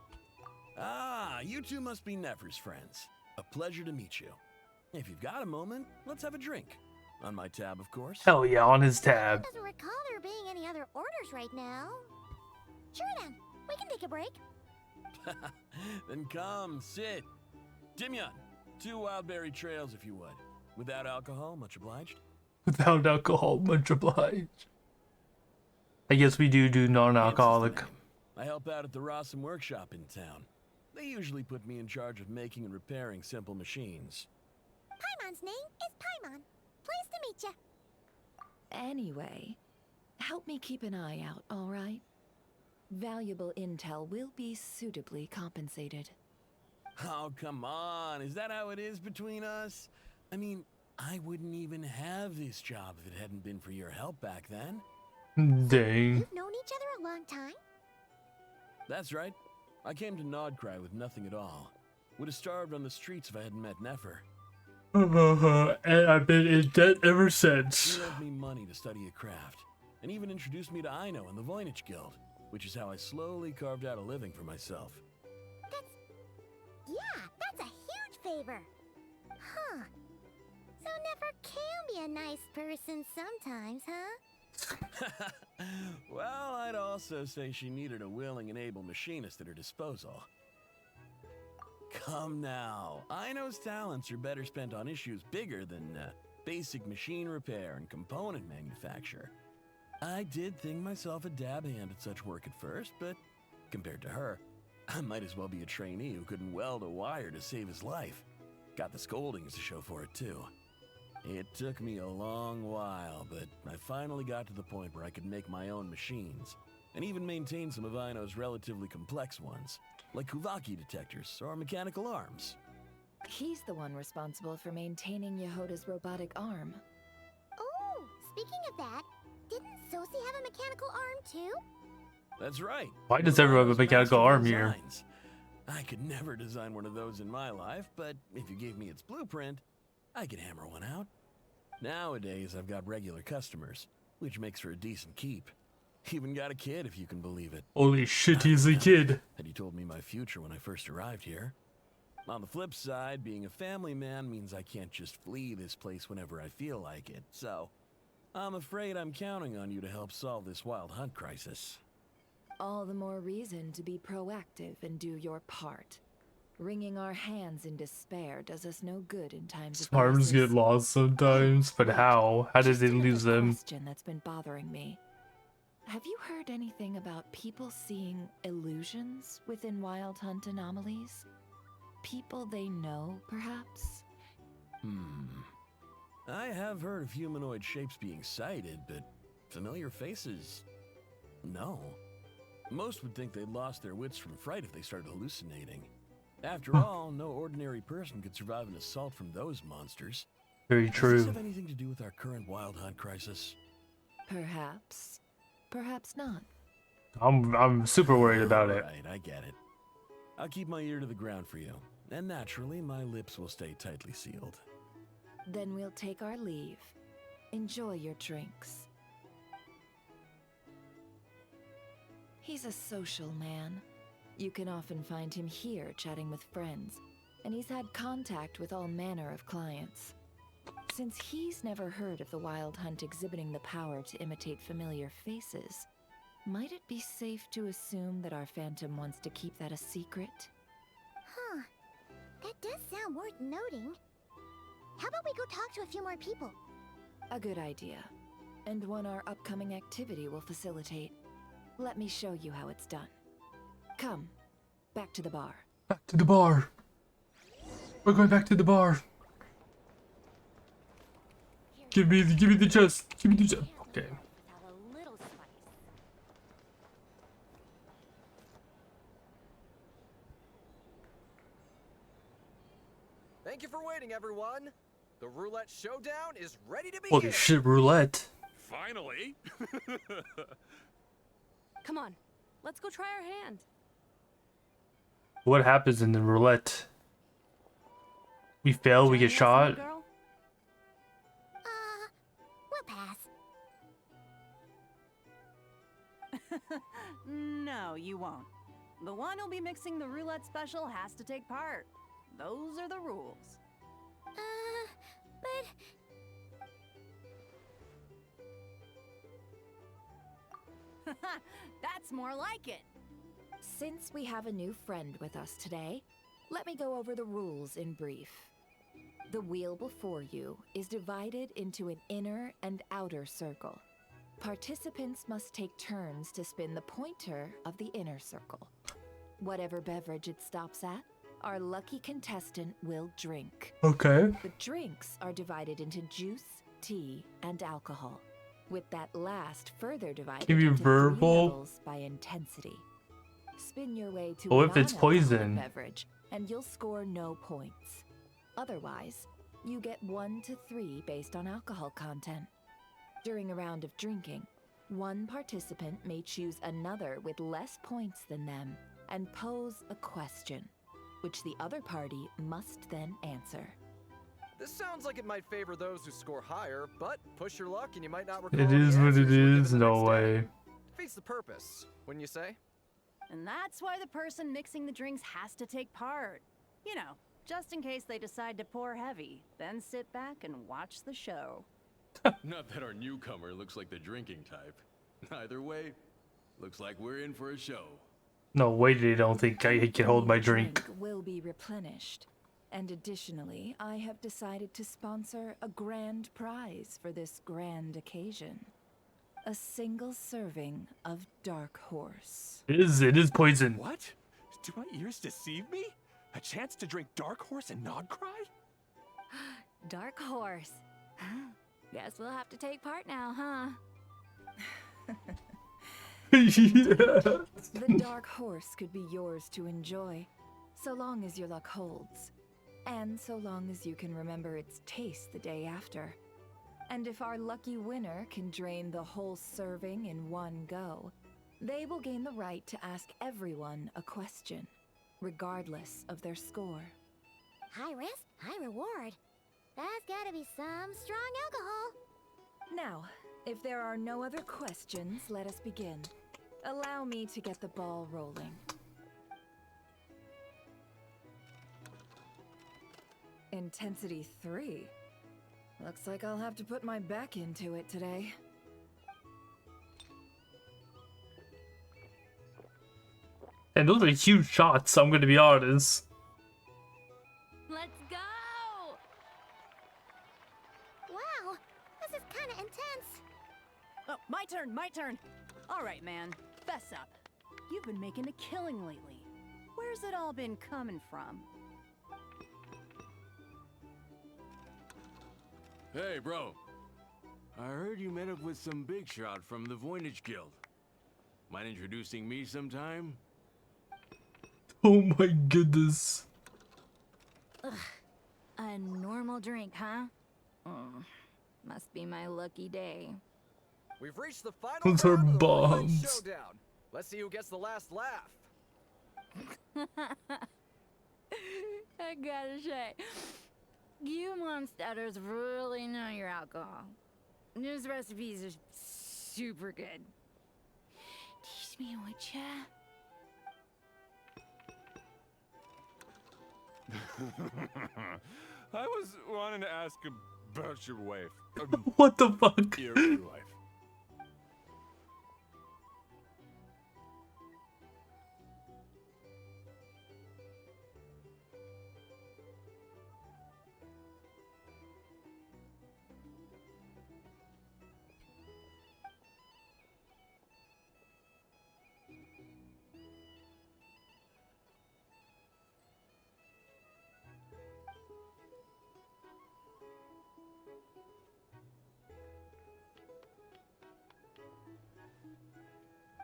Ah, you two must be Nefer's friends. A pleasure to meet you. If you've got a moment, let's have a drink. On my tab, of course. Hell yeah, on his tab. Doesn't recall there being any other orders right now. Sure then, we can take a break. Then come, sit. Dimyon, 2 wildberry trails if you would. Without alcohol, much obliged. Without alcohol, much obliged. I guess we do non-alcoholic. I help out at the Rossum workshop in town. They usually put me in charge of making and repairing simple machines. Paimon's name is Paimon. Pleased to meet you. Anyway, help me keep an eye out, all right? Valuable intel will be suitably compensated. Oh, come on. Is that how it is between us? I mean, I wouldn't even have this job if it hadn't been for your help back then. Dang. You've known each other a long time? That's right. I came to Nodcry with nothing at all. Would have starved on the streets if I hadn't met Nefer. And I've been in debt ever since. He lent me money to study a craft, and even introduced me to Aino and the Voynich Guild, which is how I slowly carved out a living for myself. That's a huge favor. Huh. So Nefer can be a nice person sometimes, huh? Well, I'd also say she needed a willing and able machinist at her disposal. Come now, Aino's talents are better spent on issues bigger than basic machine repair and component manufacture. I did think myself a dab hand at such work at first, but compared to her, I might as well be a trainee who couldn't weld a wire to save his life. Got the scoldings to show for it too. It took me a long while, but I finally got to the point where I could make my own machines, and even maintain some of Aino's relatively complex ones, like Kuvaki detectors or mechanical arms. He's the one responsible for maintaining Yehoda's robotic arm. Oh, speaking of that, didn't Sosi have a mechanical arm too? That's right. Why does everyone have a mechanical arm here? Designs. I could never design one of those in my life, but if you gave me its blueprint, I could hammer one out. Nowadays, I've got regular customers, which makes for a decent keep. Even got a kid, if you can believe it. Holy shit, he's a kid. Had you told me my future when I first arrived here. On the flip side, being a family man means I can't just flee this place whenever I feel like it, so I'm afraid I'm counting on you to help solve this wild hunt crisis. All the more reason to be proactive and do your part. Wringing our hands in despair does us no good in times of Arms crisis. get lost sometimes, but how? How did they lose them? Question that's been bothering me. Have you heard anything about people seeing illusions within Wild Hunt anomalies? People they know, perhaps? I have heard of humanoid shapes being sighted, but familiar faces? No. Most would think they'd lost their wits from fright if they started hallucinating. After all, no ordinary person could survive an assault from those monsters. Very Does true. this have anything to do with our current wild hunt crisis? Perhaps. Perhaps not. I'm super worried about it. Right, I get it. I'll keep my ear to the ground for you, and naturally, my lips will stay tightly sealed. Then we'll take our leave. Enjoy your drinks. He's a social man. You can often find him here chatting with friends, and he's had contact with all manner of clients. Since he's never heard of the Wild Hunt exhibiting the power to imitate familiar faces, might it be safe to assume that our Phantom wants to keep that a secret? Huh. That does sound worth noting. How about we go talk to a few more people? A good idea. And one our upcoming activity will facilitate. Let me show you how it's done. Come, back to the bar. Back to the bar. We're going back to the bar. Give me the chest. Give me the chest. Okay. Thank you for waiting, everyone. The roulette showdown is ready to begin. Holy shit, roulette. Finally! Come on, let's go try our hand. What happens in the roulette? We fail, we get Joining us, shot. little girl? We'll pass. No, you won't. The one who'll be mixing the roulette special has to take part. Those are the rules. But That's more like it. Since we have a new friend with us today, let me go over the rules in brief. The wheel before you is divided into an inner and outer circle. Participants must take turns to spin the pointer of the inner circle. Whatever beverage it stops at, our lucky contestant will drink. Okay. The drinks are divided into juice, tea, and alcohol, with that last further divided Give you into verbal. 3 levels by intensity. Spin your way to Oh, a if it's non-alcoholic poison. beverage, and you'll score no points. Otherwise, you get 1 to 3 based on alcohol content. During a round of drinking, one participant may choose another with less points than them and pose a question, which the other party must then answer. This sounds like it might favor those who score higher, but push your luck and you might not recall It the is what answers it you were given is, the no next day. way. Defeats the purpose, wouldn't you say? And that's why the person mixing the drinks has to take part. You know, just in case they decide to pour heavy, then sit back and watch the show. Not that our newcomer looks like the drinking type. Either way, looks like we're in for a show. No way they don't think I can hold my drink. Will be replenished. And additionally, I have decided to sponsor a grand prize for this grand occasion. A single serving of Dark Horse. It is poison. What? Do my ears deceive me? A chance to drink Dark Horse and Nod Cry? Dark Horse. Guess we'll have to take part now, huh? The Dark Horse could be yours to enjoy, so long as your luck holds. And so long as you can remember its taste the day after. And if our lucky winner can drain the whole serving in one go, they will gain the right to ask everyone a question, regardless of their score. high risk, high reward. That's gotta be some strong alcohol. Now, if there are no other questions, let us begin. Allow me to get the ball rolling. Intensity 3. Looks like I'll have to put my back into it today. And those are huge shots, I'm gonna be honest. Let's go! Wow, this is kinda intense. Oh, my turn. All right, man, fess up. You've been making a killing lately. Where's it all been coming from? Hey, bro. I heard you met up with some big shot from the Voynich Guild. Mind introducing me sometime? Oh my goodness. Ugh, a normal drink, huh? Must be my lucky day. We've reached the final Those are round of the roulette bombs. showdown. Let's see who gets the last laugh. I gotta say, you monsters really know your alcohol. These recipes are super good. Teach me, would ya? I was wanting to ask about your wife. What the fuck? Your wife.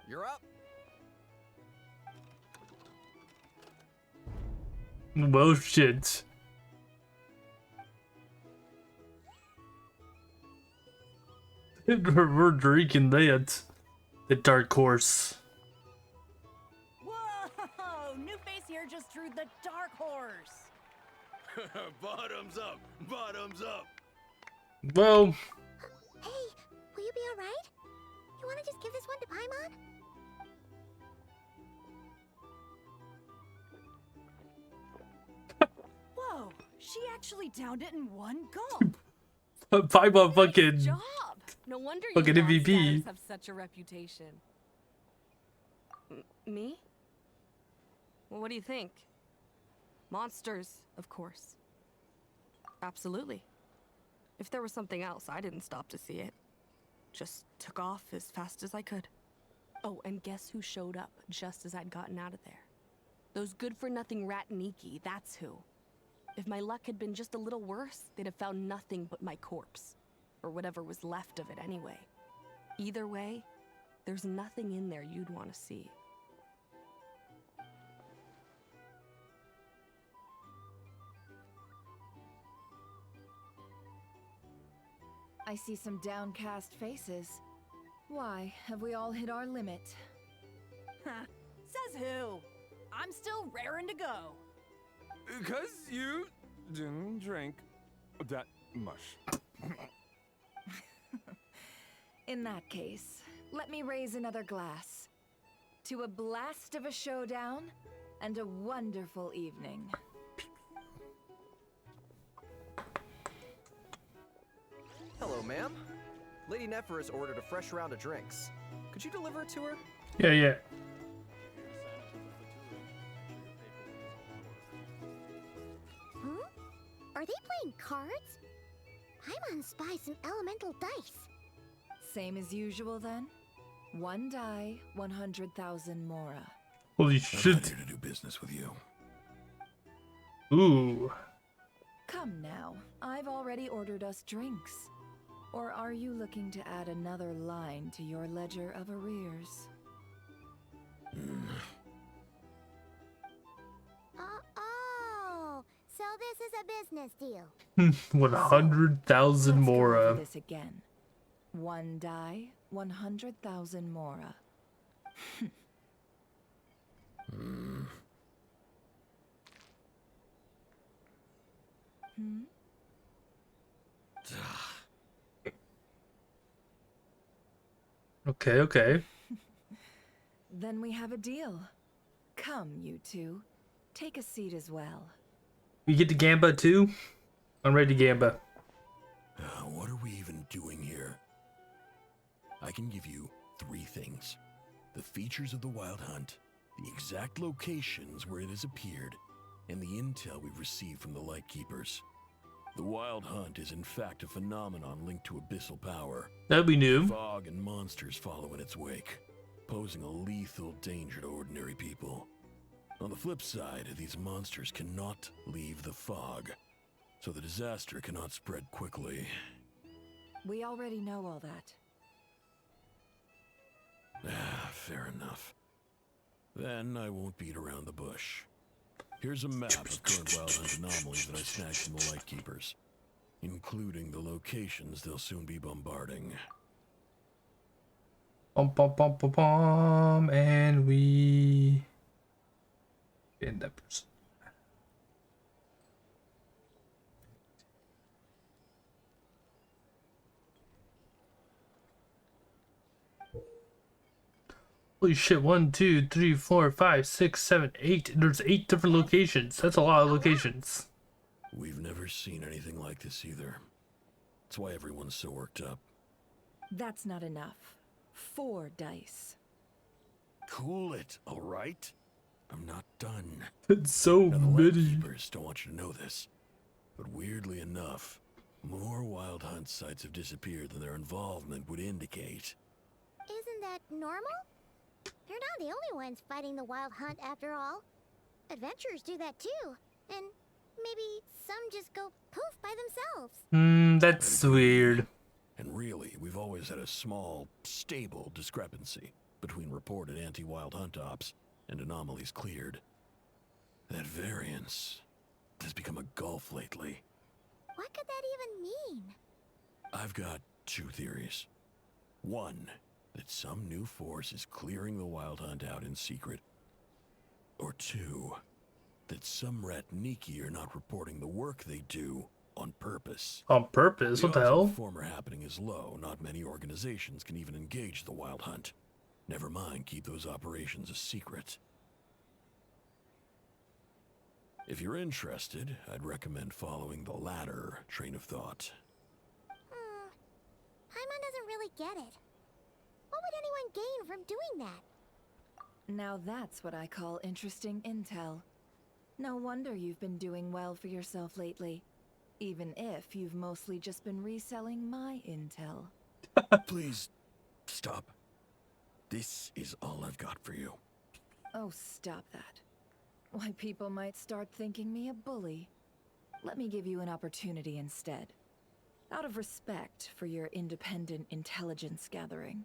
You're up. Well, shit. We're drinking that. The dark horse. Whoa! New face here just drew the dark horse. Bottoms up! Bottoms up! Well, Hey, will you be alright? You wanna just give this one to Paimon? Whoa! She actually downed it in one gulp. Paimon fucking Job. No wonder fucking you MVP. monsters have such a reputation. Me? Well, what do you think? Monsters, of course. Absolutely. If there was something else, I didn't stop to see it. Just took off as fast as I could. Oh, and guess who showed up just as I'd gotten out of there? Those good-for-nothing Ratiniki, that's who. If my luck had been just a little worse, they'd have found nothing but my corpse. Or whatever was left of it anyway. Either way, there's nothing in there you'd want to see. I see some downcast faces. Why, have we all hit our limit? Says who? I'm still raring to go. Because you didn't drink that much. In that case, let me raise another glass. To a blast of a showdown and a wonderful evening. Hello, ma'am. Lady Nefer has ordered a fresh round of drinks. Could you deliver it to her? yeah. Huh? Are they playing cards? Paimon spies some elemental dice. Same as usual then? One die, 100,000 Mora. Holy I'm shit. not here to do business with you. Ooh. Come now, I've already ordered us drinks. Or are you looking to add another line to your ledger of arrears? Oh, so this is a business deal. 100,000 Let's go over Mora. this again. One die, 100,000 Mora. Hmm? Okay. Then we have a deal. Come, you two. Take a seat as well. We get to Gamba too? I'm ready to Gamba. What are we even doing here? I can give you 3 things. The features of the Wild Hunt, the exact locations where it has appeared, and the intel we've received from the Lightkeepers. The Wild Hunt is in fact a phenomenon linked to abyssal power. That we knew. Fog and monsters follow in its wake, posing a lethal danger to ordinary people. On the flip side, these monsters cannot leave the fog, so the disaster cannot spread quickly. We already know all that. Fair enough. Then I won't beat around the bush. Here's a map of current Wild Hunt anomalies that I snagged from the Lightkeepers, including the locations they'll soon be bombarding. And we in that person. Holy shit, 1, 2, 3, 4, 5, 6, 7, 8. There's 8 different locations. That's a lot of locations. We've never seen anything like this either. That's why everyone's so worked up. That's not enough. 4 dice. Cool it, all right? I'm not done. It's so Now, the many. Lightkeepers don't want you to know this, but weirdly enough, more Wild Hunt sites have disappeared than their involvement would indicate. Isn't that normal? They're not the only ones fighting the Wild Hunt after all. Adventurers do that too. And maybe some just go poof by themselves. That's weird. And really, we've always had a small, stable discrepancy between reported anti-Wild Hunt ops and anomalies cleared. That variance has become a gulf lately. What could that even mean? I've got 2 theories. 1, that some new force is clearing the Wild Hunt out in secret. Or 2, that some Ratniki are not reporting the work they do on purpose. On purpose? What the odds of hell? the former happening is low. Not many organizations can even engage the Wild Hunt. Never mind keep those operations a secret. If you're interested, I'd recommend following the latter train of thought. Paimon doesn't really get it. What would anyone gain from doing that? Now that's what I call interesting intel. No wonder you've been doing well for yourself lately. Even if you've mostly just been reselling my intel. Please, stop. This is all I've got for you. Oh, stop that. Why, people might start thinking me a bully. Let me give you an opportunity instead. Out of respect for your independent intelligence gathering.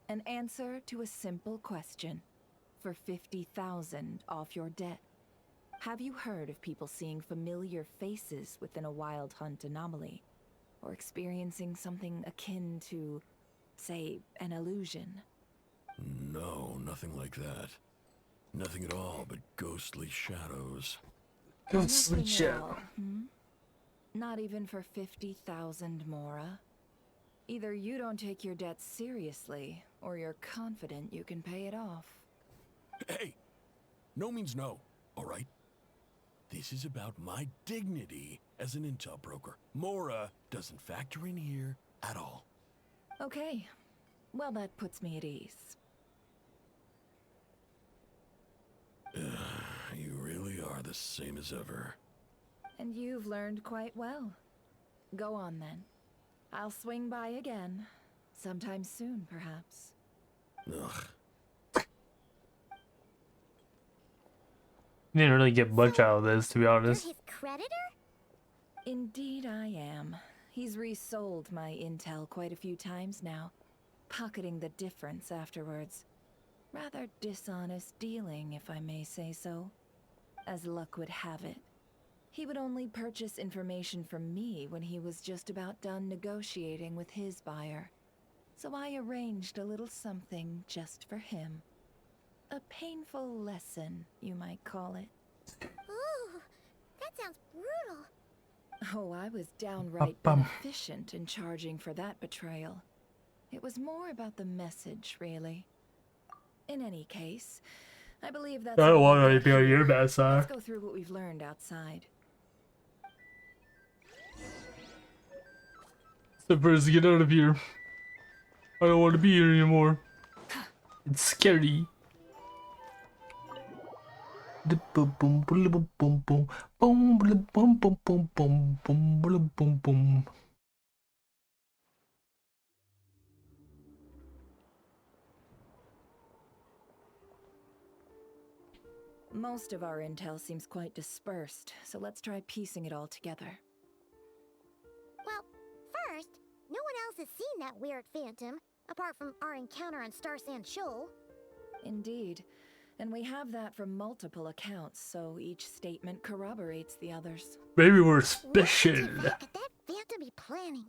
An answer to a simple question. For 50,000 off your debt. Have you heard of people seeing familiar faces within a Wild Hunt anomaly? Or experiencing something akin to, say, an illusion? No, nothing like that. Nothing at all but ghostly shadows. Ghostly Nothing at shadow. all, hmm? Not even for 50,000 Mora? Either you don't take your debt seriously, or you're confident you can pay it off. Hey! No means no, alright? This is about my dignity as an intel broker. Mora doesn't factor in here at all. Okay. Well, that puts me at ease. You really are the same as ever. And you've learned quite well. Go on then. I'll swing by again. Sometime soon, perhaps. Ugh. You didn't really get much out of this, to be You're honest. his creditor? Indeed I am. He's resold my intel quite a few times now, pocketing the difference afterwards. Rather dishonest dealing, if I may say so. As luck would have it, he would only purchase information from me when he was just about done negotiating with his buyer. So I arranged a little something just for him. A painful lesson, you might call it. Ooh, that sounds brutal. Oh, I was downright inefficient in charging for that betrayal. It was more about the message, really. In any case, I believe that's I don't all want we've got anything on here. your bad side. Let's go through what we've learned outside. So first, get out of here. I don't want to be here anymore. It's scary. Boom boom boom boom boom boom boom boom boom boom boom boom boom boom boom. Most of our intel seems quite dispersed, so let's try piecing it all together. Well, first, no one else has seen that weird phantom, apart from our encounter on Star Sand Shoal. Indeed. And we have that from multiple accounts, so each statement corroborates the others. Maybe we're What special. could that phantom be planning?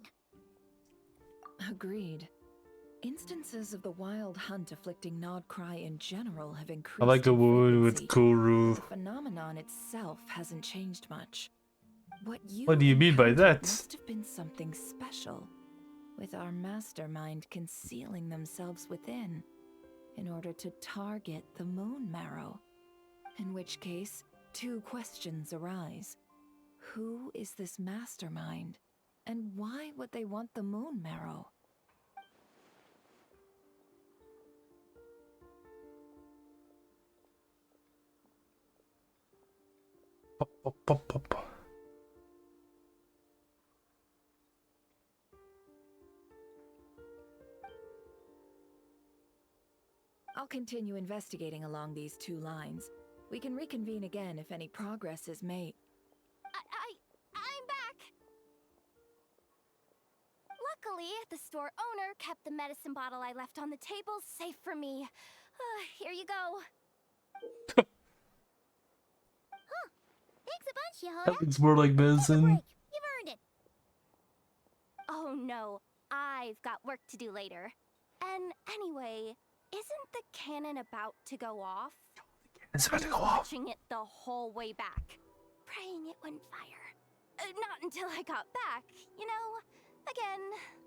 Agreed. Instances of the Wild Hunt afflicting Nodcry in general have increased. I like the in woman frequency. with Kuru. The phenomenon itself hasn't changed much. What do you mean by encountered that? Must have been something special, with our mastermind concealing themselves within, in order to target the Moon Marrow. In which case, two questions arise. Who is this mastermind? And why would they want the Moon Marrow? Pop, pop, pop, pop. I'll continue investigating along these two lines. We can reconvene again if any progress is made. I'm back! Luckily, the store owner kept the medicine bottle I left on the table safe for me. Here you go. Thanks a bunch, Yehoda. That looks more like Take a medicine. break. You've earned it. Oh no, I've got work to do later. And anyway, isn't the cannon about to go off? It's about to go I was off. watching it the whole way back, praying it wouldn't fire. Not until I got back, you know? Again,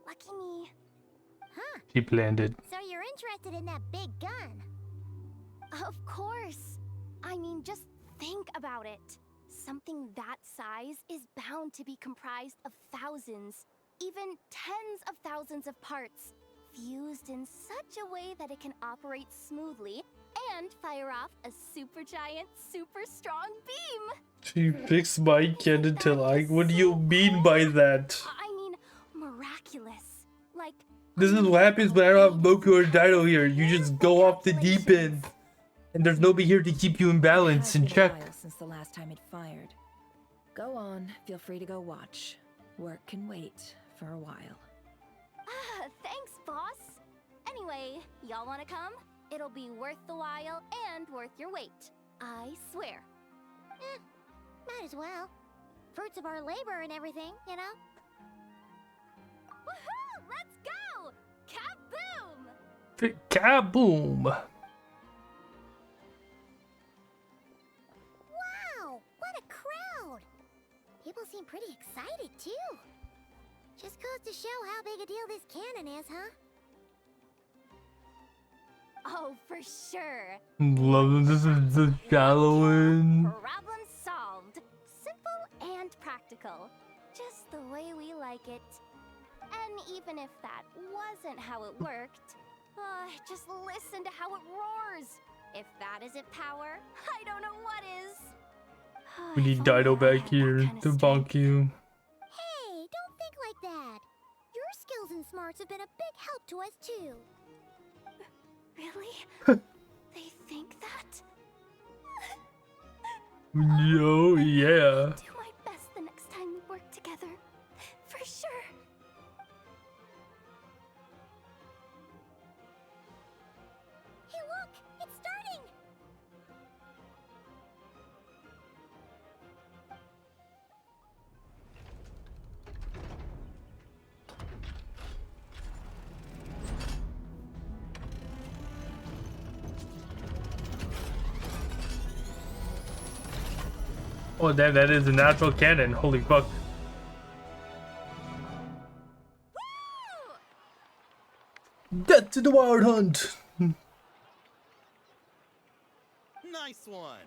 lucky me. Huh. She landed. So you're interested in that big gun? Of course. I mean, just think about it. Something that size is bound to be comprised of thousands, even tens of thousands of parts, fused in such a way that it can operate smoothly and fire off a supergiant, super strong beam. She fixed my cannon to like. What do you mean by that? I mean, miraculous. Like, This is what happens when I don't have Moku or Dino here. You just go off the deep end. And there's nobody here to keep you in balance and check. It has been a while since the last time it fired. Go on, feel free to go watch. Work can wait for a while. Thanks, boss. Anyway, y'all wanna come? It'll be worth the while and worth your wait. I swear. Might as well. Fruits of our labor and everything, you know? Woohoo! Let's go! Kaboom! Kaboom! Wow! What a crowd! People seem pretty excited, too. Just goes to show how big a deal this cannon is, huh? Oh, for sure. Love this is the shallow end. Problem solved. Simple and practical. Just the way we like it. And even if that wasn't how it worked, just listen to how it roars. If that isn't power, I don't know what is. We need Dido back here to bonk you. Hey, don't think like that. Your skills and smarts have been a big help to us, too. Really? They think that? Yo, yeah. Do my best the next time we work together. For sure. Hey, look! It's starting! Oh damn, that is a natural cannon. Holy fuck. Death to the wild hunt! Nice one.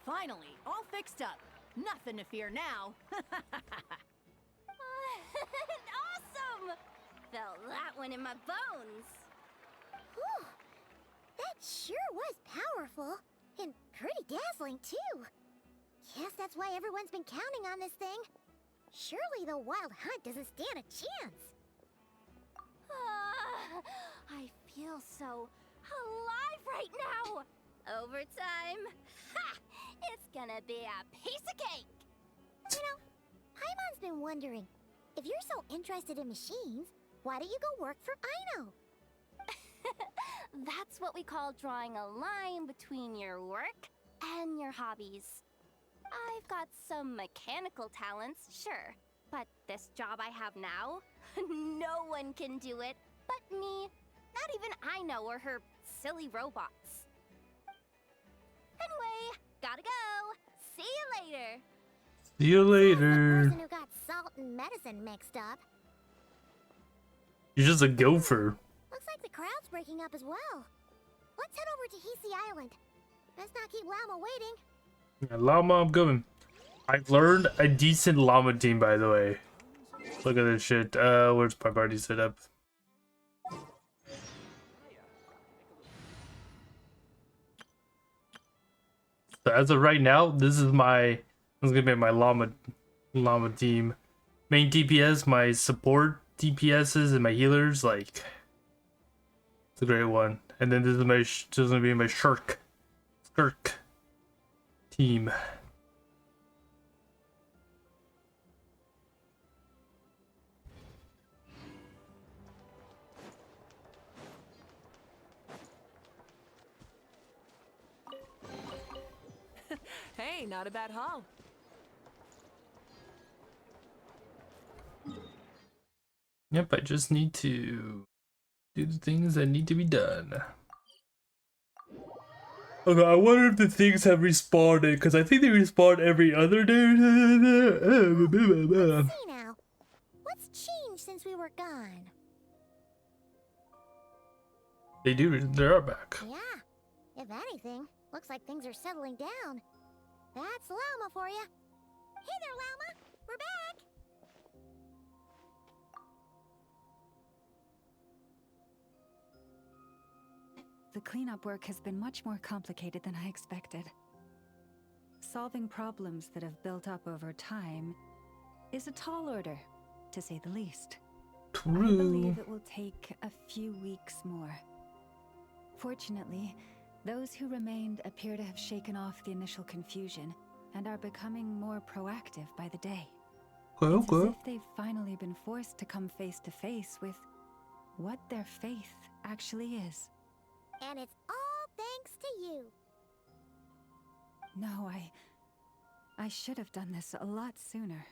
Finally, all fixed up. Nothing to fear now. Awesome! Felt that one in my bones. Whew. That sure was powerful. And pretty dazzling, too. Guess that's why everyone's been counting on this thing. Surely the wild hunt doesn't stand a chance. I feel so alive right now. Overtime. Ha! It's gonna be a piece of cake. You know, Paimon's been wondering, if you're so interested in machines, why don't you go work for Aino? That's what we call drawing a line between your work and your hobbies. I've got some mechanical talents, sure, but this job I have now, no one can do it but me. Not even Aino or her silly robots. Anyway, gotta go. See you later. See you The later. person who got salt and medicine mixed up. You're just a gopher. Looks like the crowd's breaking up as well. Let's head over to Hisi Island. Best not keep Llama waiting. Yeah, llama, I'm coming. I've learned a decent llama team, by the way. Look at this shit. Where's my party set up? So as of right now, this is gonna be my llama team. Main DPS, my support DPSs, and my healers. Like, it's a great one. And then this is gonna be my shirk team. Hey, not a bad haul. Yep, I just need to do the things that need to be done. Okay, I wonder if the things have respawned, because I think they respawn every other day. Let's see now. What's changed since we were gone? They are back. Yeah. If anything, looks like things are settling down. That's Llama for you. Hey there, Llama. We're back. The cleanup work has been much more complicated than I expected. Solving problems that have built up over time is a tall order, to say the least. I believe it will take a few weeks more. Fortunately, those who remained appear to have shaken off the initial confusion and are becoming more proactive by the day. It's as if they've finally been forced to come face to face with what their faith actually is. And it's all thanks to you. No, I should have done this a lot sooner.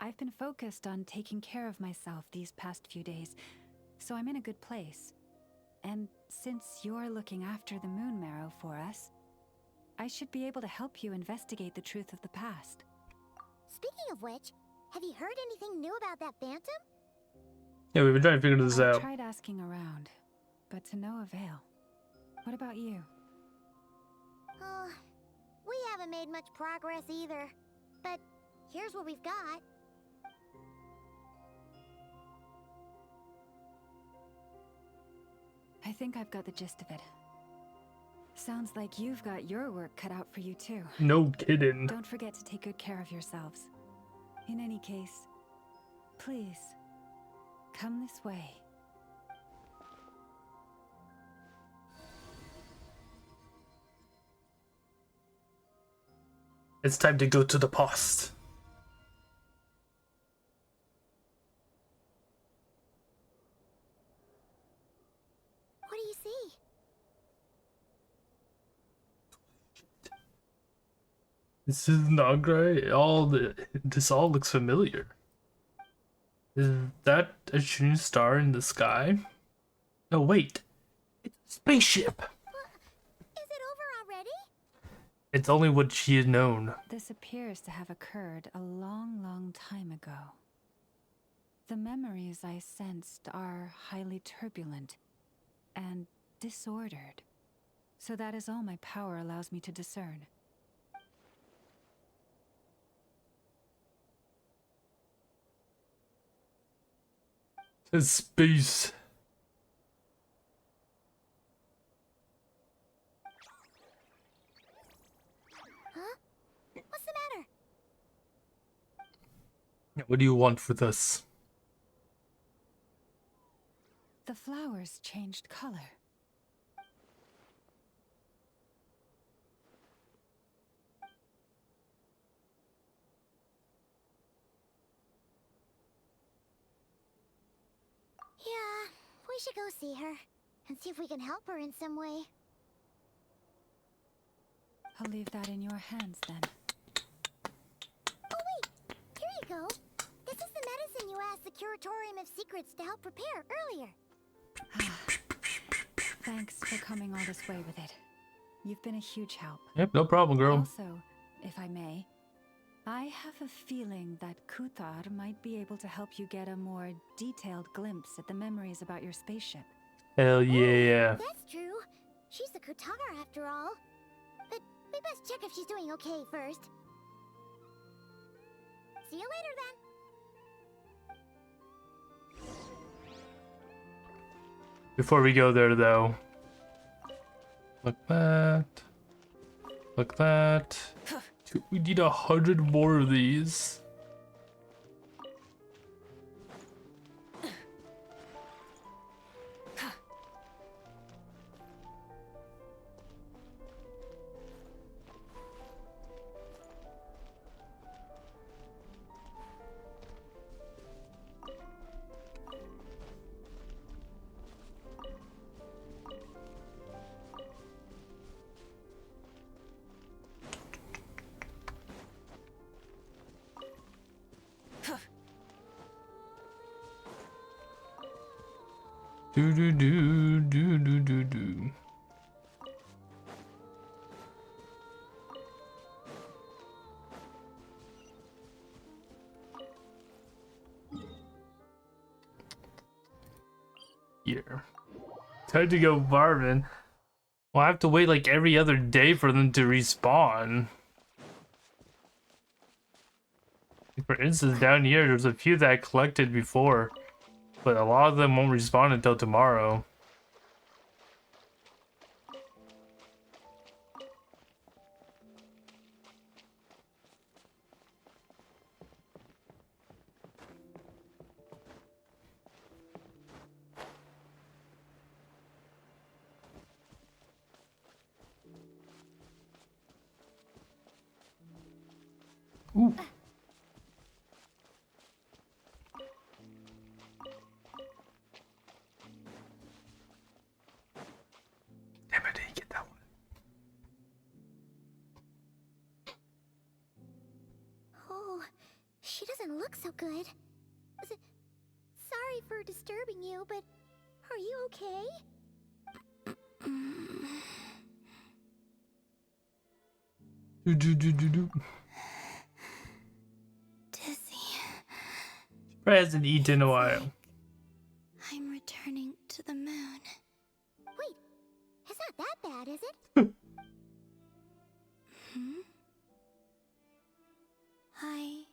I've been focused on taking care of myself these past few days, so I'm in a good place. And since you're looking after the Moon Marrow for us, I should be able to help you investigate the truth of the past. Speaking of which, have you heard anything new about that phantom? Yeah, we've been trying to figure this out. I've tried asking around, but to no avail. What about you? Oh, we haven't made much progress either. But here's what we've got. I think I've got the gist of it. Sounds like you've got your work cut out for you too. No kidding. Don't forget to take good care of yourselves. In any case, please, come this way. It's time to go to the post. What do you see? This is not great. This all looks familiar. Is that a shooting star in the sky? No, wait. It's a spaceship. Is it over already? It's only what she has known. This appears to have occurred a long, long time ago. The memories I sensed are highly turbulent and disordered. So that is all my power allows me to discern. It's space. Huh? What's the matter? What do you want with us? The flowers changed color. Yeah, we should go see her and see if we can help her in some way. I'll leave that in your hands then. Oh wait, here you go. This is the medicine you asked the Curatorium of Secrets to help prepare earlier. Thanks for coming all this way with it. You've been a huge help. Yep, no problem, girl. Also, if I may, I have a feeling that Kuthar might be able to help you get a more detailed glimpse at the memories about your spaceship. Hell yeah. That's true. She's the Kutar after all. But we best check if she's doing okay first. See you later then. Before we go there, though. Look that. Look that. We need 100 more of these. Do do do do do do do. Here. Time to go, Marvin. Well, I have to wait like every other day for them to respawn. For instance, down here, there's a few that I collected before, but a lot of them won't respawn until tomorrow. Ooh. Damn, I didn't get that one. Oh, she doesn't look so good. Sorry for disturbing you, but are you okay? Do do do do do. Dizzy. Hasn't eaten in a while. I'm returning to the moon. Wait, it's not that bad, is it? I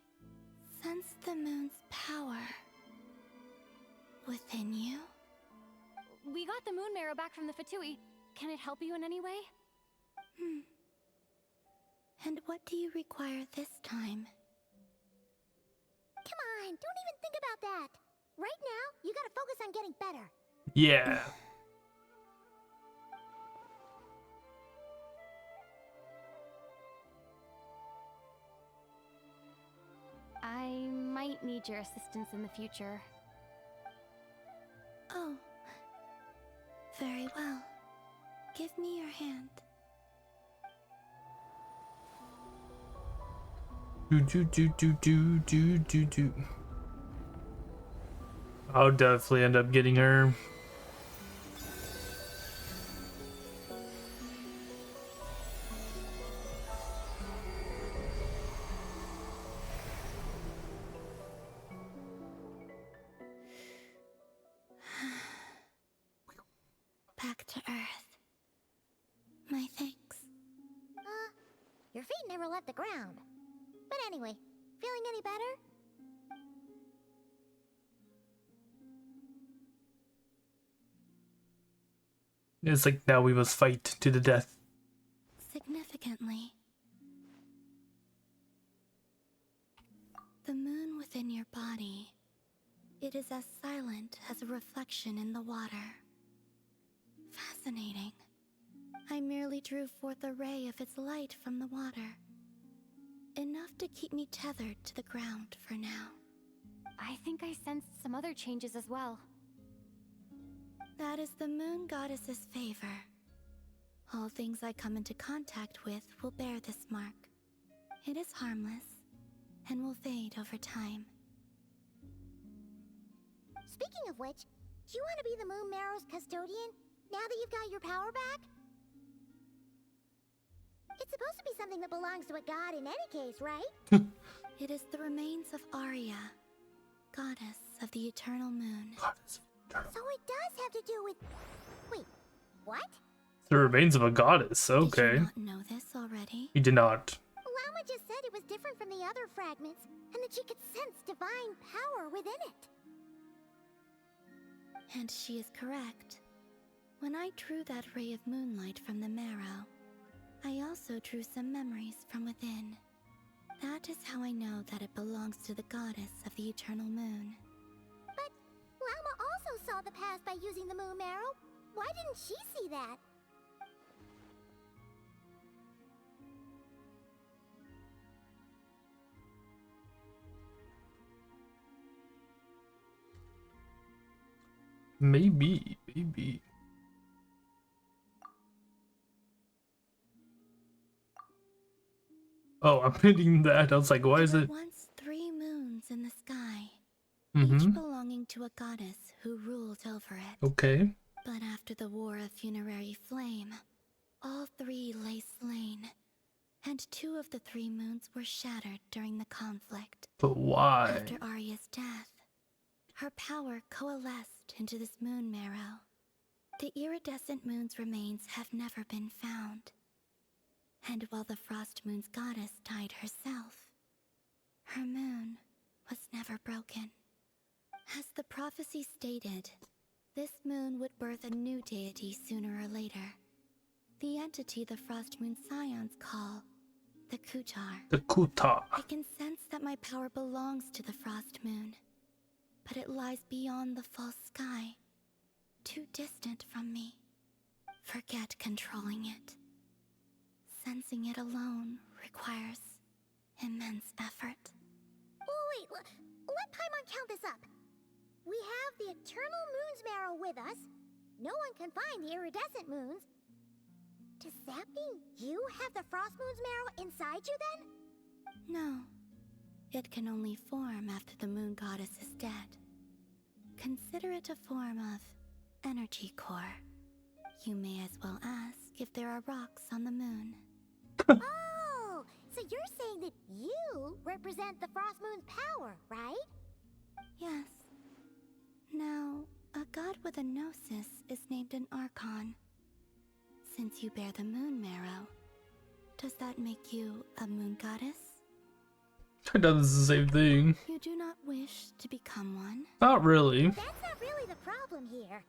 sense the moon's power within you. We got the moon marrow back from the Fatui. Can it help you in any way? And what do you require this time? Come on, don't even think about that. Right now, you gotta focus on getting better. Yeah. I might need your assistance in the future. Oh. Very well. Give me your hand. Do do do do do do do do. I'll definitely end up getting her. Back to Earth. My thanks. Your feet never left the ground. But anyway, feeling any better? It's like now we must fight to the death. Significantly. The moon within your body. It is as silent as a reflection in the water. Fascinating. I merely drew forth a ray of its light from the water. Enough to keep me tethered to the ground for now. I think I sensed some other changes as well. That is the moon goddess's favor. All things I come into contact with will bear this mark. It is harmless and will fade over time. Speaking of which, do you want to be the Moon Marrow's custodian now that you've got your power back? It's supposed to be something that belongs to a god in any case, right? It is the remains of Arya, goddess of the eternal moon. So it does have to do with... Wait, what? The remains of a goddess. Okay. Did you not know this already? He did not. Llama just said it was different from the other fragments, and that she could sense divine power within it. And she is correct. When I drew that ray of moonlight from the marrow, I also drew some memories from within. That is how I know that it belongs to the goddess of the eternal moon. But Llama also saw the past by using the moon marrow. Why didn't she see that? Maybe. Oh, I'm hitting that. I was like, why is it? There were once 3 moons in the sky. Mm-hmm. belonging to a goddess who ruled over it. Okay. But after the War of Funerary Flame, all 3 lay slain, and 2 of the 3 moons were shattered during the conflict. But why? After Arya's death, her power coalesced into this moon marrow. The iridescent moon's remains have never been found. And while the Frost Moon's goddess died herself, her moon was never broken. As the prophecy stated, this moon would birth a new deity sooner or later. The entity the Frost Moon Scions call the Kutar. The Kuta. I can sense that my power belongs to the Frost Moon, but it lies beyond the false sky, too distant from me. Forget controlling it. Sensing it alone requires immense effort. Oh wait, let Paimon count this up. We have the Eternal Moon's Marrow with us. No one can find the iridescent moons. Does that mean you have the Frost Moon's Marrow inside you then? No. It can only form after the moon goddess is dead. Consider it a form of energy core. You may as well ask if there are rocks on the moon. Oh, so you're saying that you represent the Frost Moon's power, right? Yes. Now, a god with a gnosis is named an Archon. Since you bear the moon marrow, does that make you a moon goddess? I know this is the same thing. You do not wish to become one? Not really. That's not really the problem here.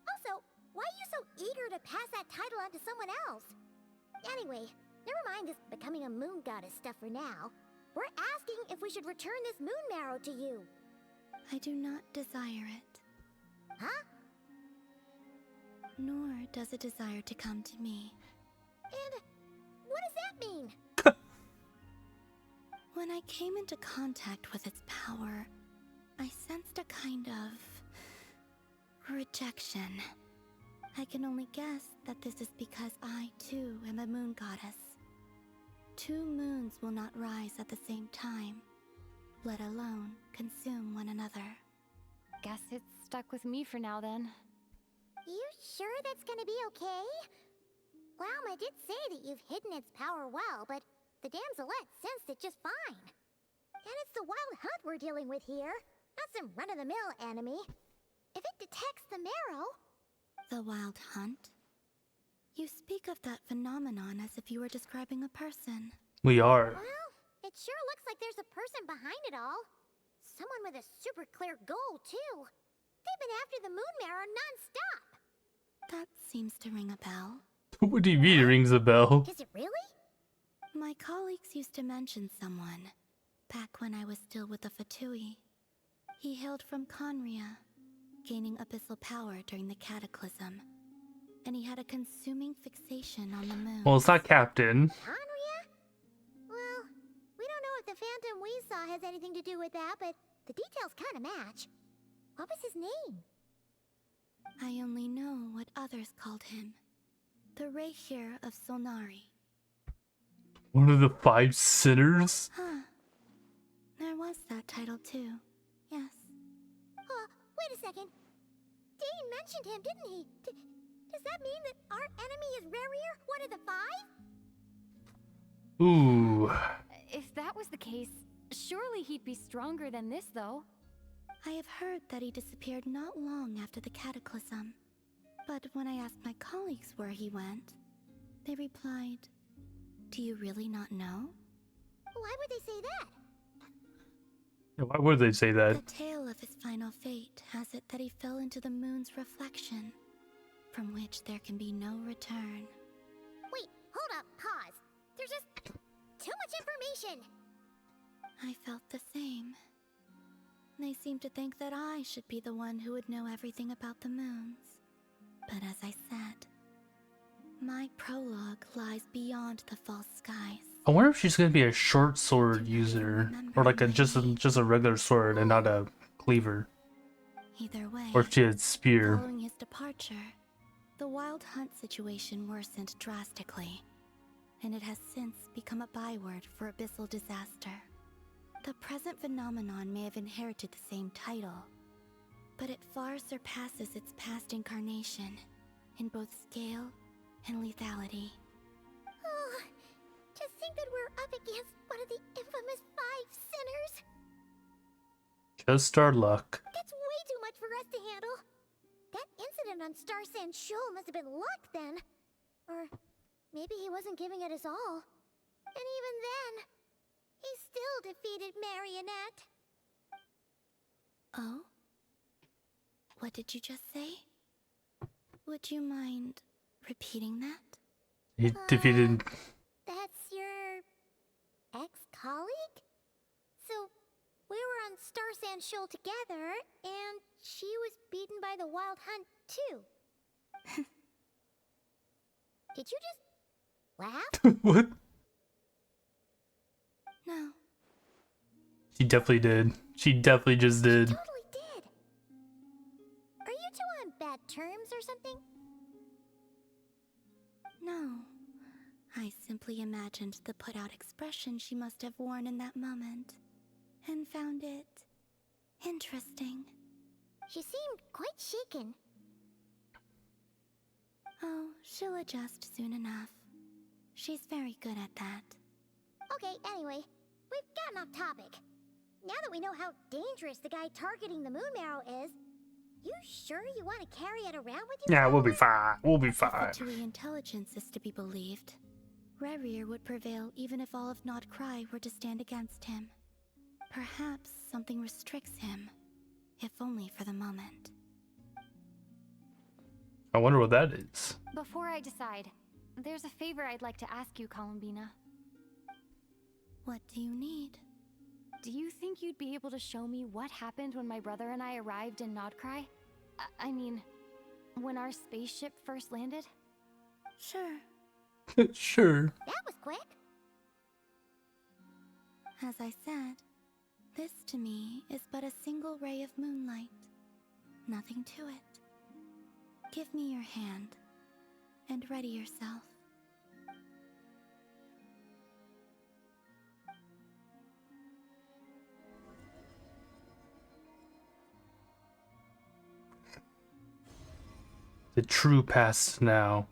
Also, why are you so eager to pass that title on to someone else? Anyway, never mind this becoming a moon goddess stuff for now. We're asking if we should return this moon marrow to you. I do not desire it. Huh? Nor does it desire to come to me. And what does that mean? When I came into contact with its power, I sensed a kind of rejection. I can only guess that this is because I, too, am a moon goddess. 2 moons will not rise at the same time, let alone consume one another. Guess it's stuck with me for now then. You sure that's gonna be okay? Glauma did say that you've hidden its power well, but the damselette sensed it just fine. And it's the wild hunt we're dealing with here, not some run-of-the-mill enemy. If it detects the marrow... The wild hunt? You speak of that phenomenon as if you were describing a person. We are. Well, it sure looks like there's a person behind it all. Someone with a super clear goal, too. They've been after the moon marrow non-stop. That seems to ring a bell. What do you mean it rings a bell? Is it really? My colleagues used to mention someone, back when I was still with the Fatui. He hailed from Conria, gaining abyssal power during the Cataclysm. And he had a consuming fixation on the moon. Well, it's not Captain. Conria? Well, we don't know if the phantom we saw has anything to do with that, but the details kind of match. What was his name? I only know what others called him. The Rainier of Solnari. One of the 5 sinners? Huh. There was that title too. Yes. Wait a second. Dane mentioned him, didn't he? Does that mean that our enemy is Rainier, one of the 5? Ooh. If that was the case, surely he'd be stronger than this, though. I have heard that he disappeared not long after the Cataclysm. But when I asked my colleagues where he went, they replied, "Do you really not know?" Why would they say that? Yeah, why would they say that? The tale of his final fate has it that he fell into the moon's reflection, from which there can be no return. Wait, hold up, pause. There's just too much information. I felt the same. They seemed to think that I should be the one who would know everything about the moons. But as I said, my prologue lies beyond the false skies. I wonder if she's gonna be a short sword user, or like just a regular sword and not a cleaver. Either way, Or if she had spear. following his departure, the wild hunt situation worsened drastically, and it has since become a byword for abyssal disaster. The present phenomenon may have inherited the same title, but it far surpasses its past incarnation in both scale and lethality. Oh, to think that we're up against one of the infamous 5 sinners! Just our luck. That's way too much for us to handle. That incident on Star Sand Shoal must have been luck then. Or maybe he wasn't giving it his all. And even then, he still defeated Marionette. Oh? What did you just say? Would you mind repeating that? He defeated. That's your ex-colleague? So, we were on Star Sand Shoal together, and she was beaten by the Wild Hunt, too. Did you just laugh? What? No. She definitely did. She definitely just did. Totally did. Are you two on bad terms or something? No. I simply imagined the put-out expression she must have worn in that moment, and found it interesting. She seemed quite shaken. Oh, she'll adjust soon enough. She's very good at that. Okay, anyway, we've gotten off topic. Now that we know how dangerous the guy targeting the moon marrow is, you sure you want to carry it around with you? Yeah, we'll be fine. We'll be fine. If the Tui intelligence is to be believed, Rainier would prevail even if all of Nod Cry were to stand against him. Perhaps something restricts him, if only for the moment. I wonder what that is. Before I decide, there's a favor I'd like to ask you, Columbina. What do you need? Do you think you'd be able to show me what happened when my brother and I arrived in Nodcry? I mean, when our spaceship first landed? Sure. Sure. That was quick. As I said, this to me is but a single ray of moonlight. Nothing to it. Give me your hand, and ready yourself. The true past now.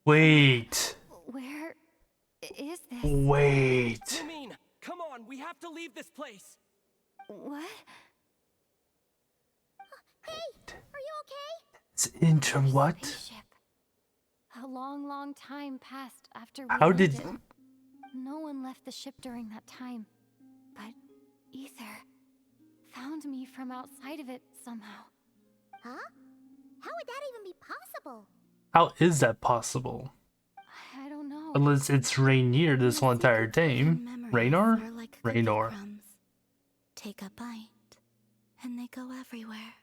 Wait. Where is this? Wait. You mean, come on, we have to leave this place. What? Hey, are you okay? It's into what? Spaceship. A long, long time passed after we How did? landed. No one left the ship during that time, but Ether found me from outside of it somehow. Huh? How would that even be possible? How is that possible? I don't know. Unless it's Rainier this whole entire time. Rainier? Like Rainier. crumbs. Take a bite, and they go everywhere.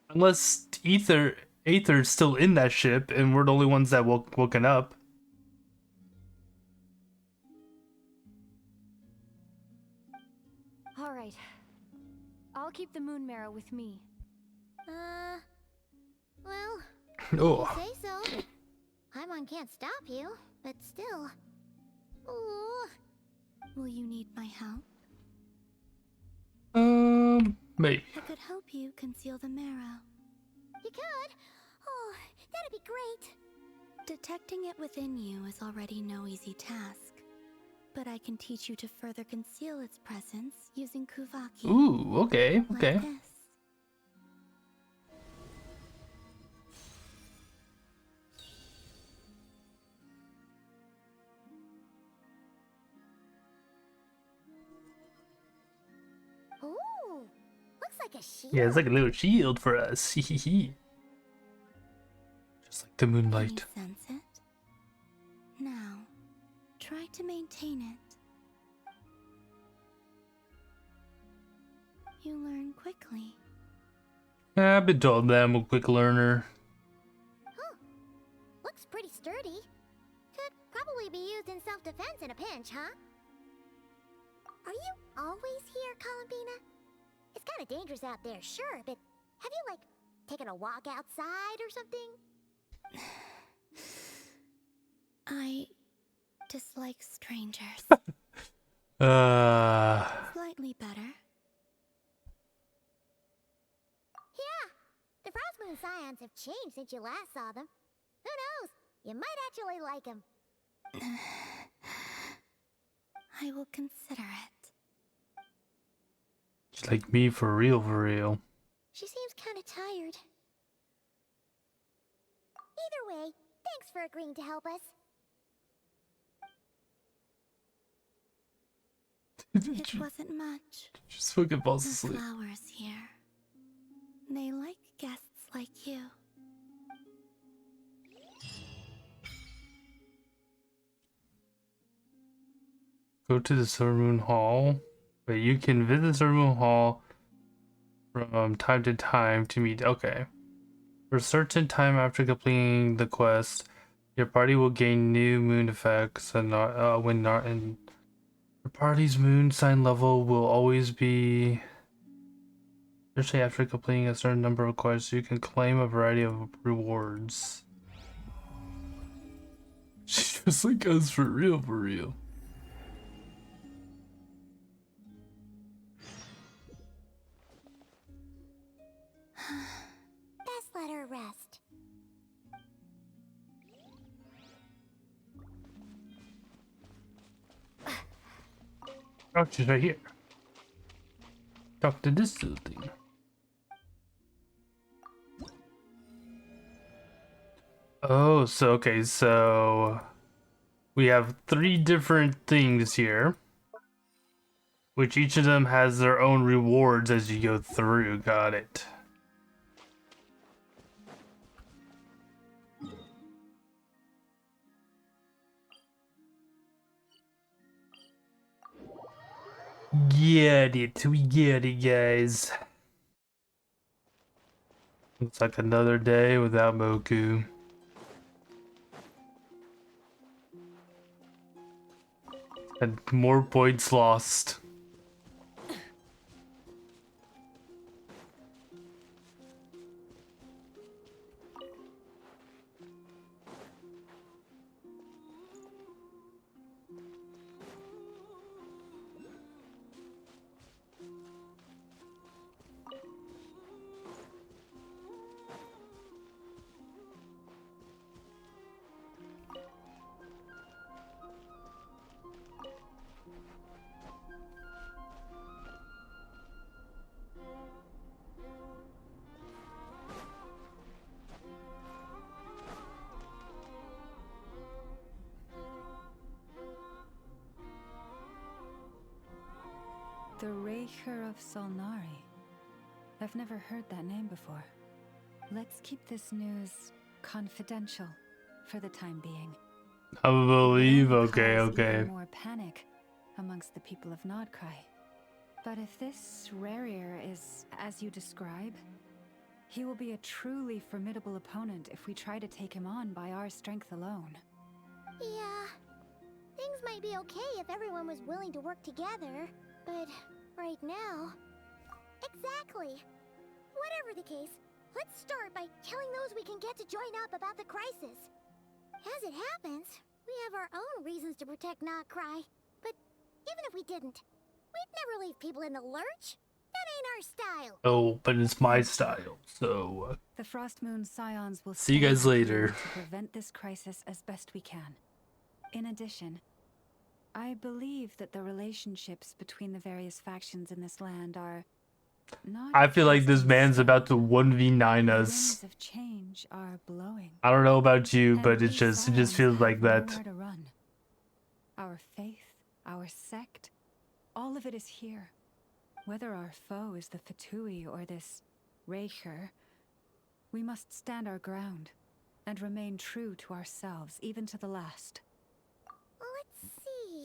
Unless Aether's still in that ship, and we're the only ones that woken up. All right. I'll keep the moon marrow with me. Well, Oh. you say so. Paimon can't stop you, but still. Ooh. Will you need my help? Maybe. I could help you conceal the marrow. You could? Oh, that'd be great. Detecting it within you is already no easy task. But I can teach you to further conceal its presence using Kuvaki. Ooh, okay, okay. Like this. Ooh, looks like a shield. Yeah, it's like a little shield for us. Just like the moonlight. Can you sense it? Now, to maintain it. You learn quickly. I've been told that I'm a quick learner. Huh. Looks pretty sturdy. Could probably be used in self-defense in a pinch, huh? Are you always here, Columbina? It's kind of dangerous out there, sure, but have you, like, taken a walk outside or something? I dislike strangers. Slightly better. Yeah, the Frost Moon Scions have changed since you last saw them. Who knows? You might actually like them. I will consider it. She's like me for real, for real. She seems kind of tired. Either way, thanks for agreeing to help us. It wasn't much. Just fucking falls The asleep. flowers here. They like guests like you. Go to the Silver Moon Hall. But you can visit Silver Moon Hall from time to time to meet. Okay. For a certain time after completing the quest, your party will gain new moon effects, and your party's moon sign level will always be. Especially after completing a certain number of quests, you can claim a variety of rewards. She just like us for real, for real. Best let her rest. Oh, she's right here. Talk to this little thing. Oh, so okay, so we have 3 different things here, which each of them has their own rewards as you go through. Got it. Get it. We get it, guys. Looks like another day without Moku. And more points lost. The Rainier of Solnari. I've never heard that name before. Let's keep this news confidential for the time being. I believe. It will Okay, cause okay. even more panic amongst the people of Nodcry. But if this Rainier is as you describe, he will be a truly formidable opponent if we try to take him on by our strength alone. Yeah, things might be okay if everyone was willing to work together, but right now... Exactly! Whatever the case, let's start by telling those we can get to join up about the crisis. As it happens, we have our own reasons to protect Nodcry, but even if we didn't, we'd never leave people in the lurch. That ain't our style. Oh, but it's my style, so... The Frost Moon Scions will See you guys stand later. to prevent this crisis as best we can. In addition, I believe that the relationships between the various factions in this land are not I feel like this just man's about to 1v9 the us. winds of change are blowing. I don't know about you, And but we it just Scions feels have like that. nowhere to run. Our faith, our sect, all of it is here. Whether our foe is the Fatui or this Rainier, we must stand our ground and remain true to ourselves, even to the last. Let's see.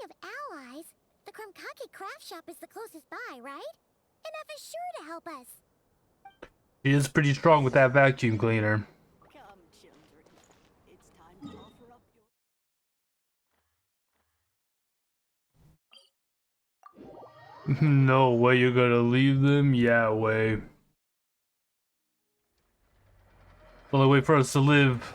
of allies, the Krumkake craft shop is the closest by, right? Enough is sure to help us. He is pretty strong with that vacuum cleaner. Come, children. It's time to offer up your... No way you're gonna leave them? Yeah, way. Only way for us to live.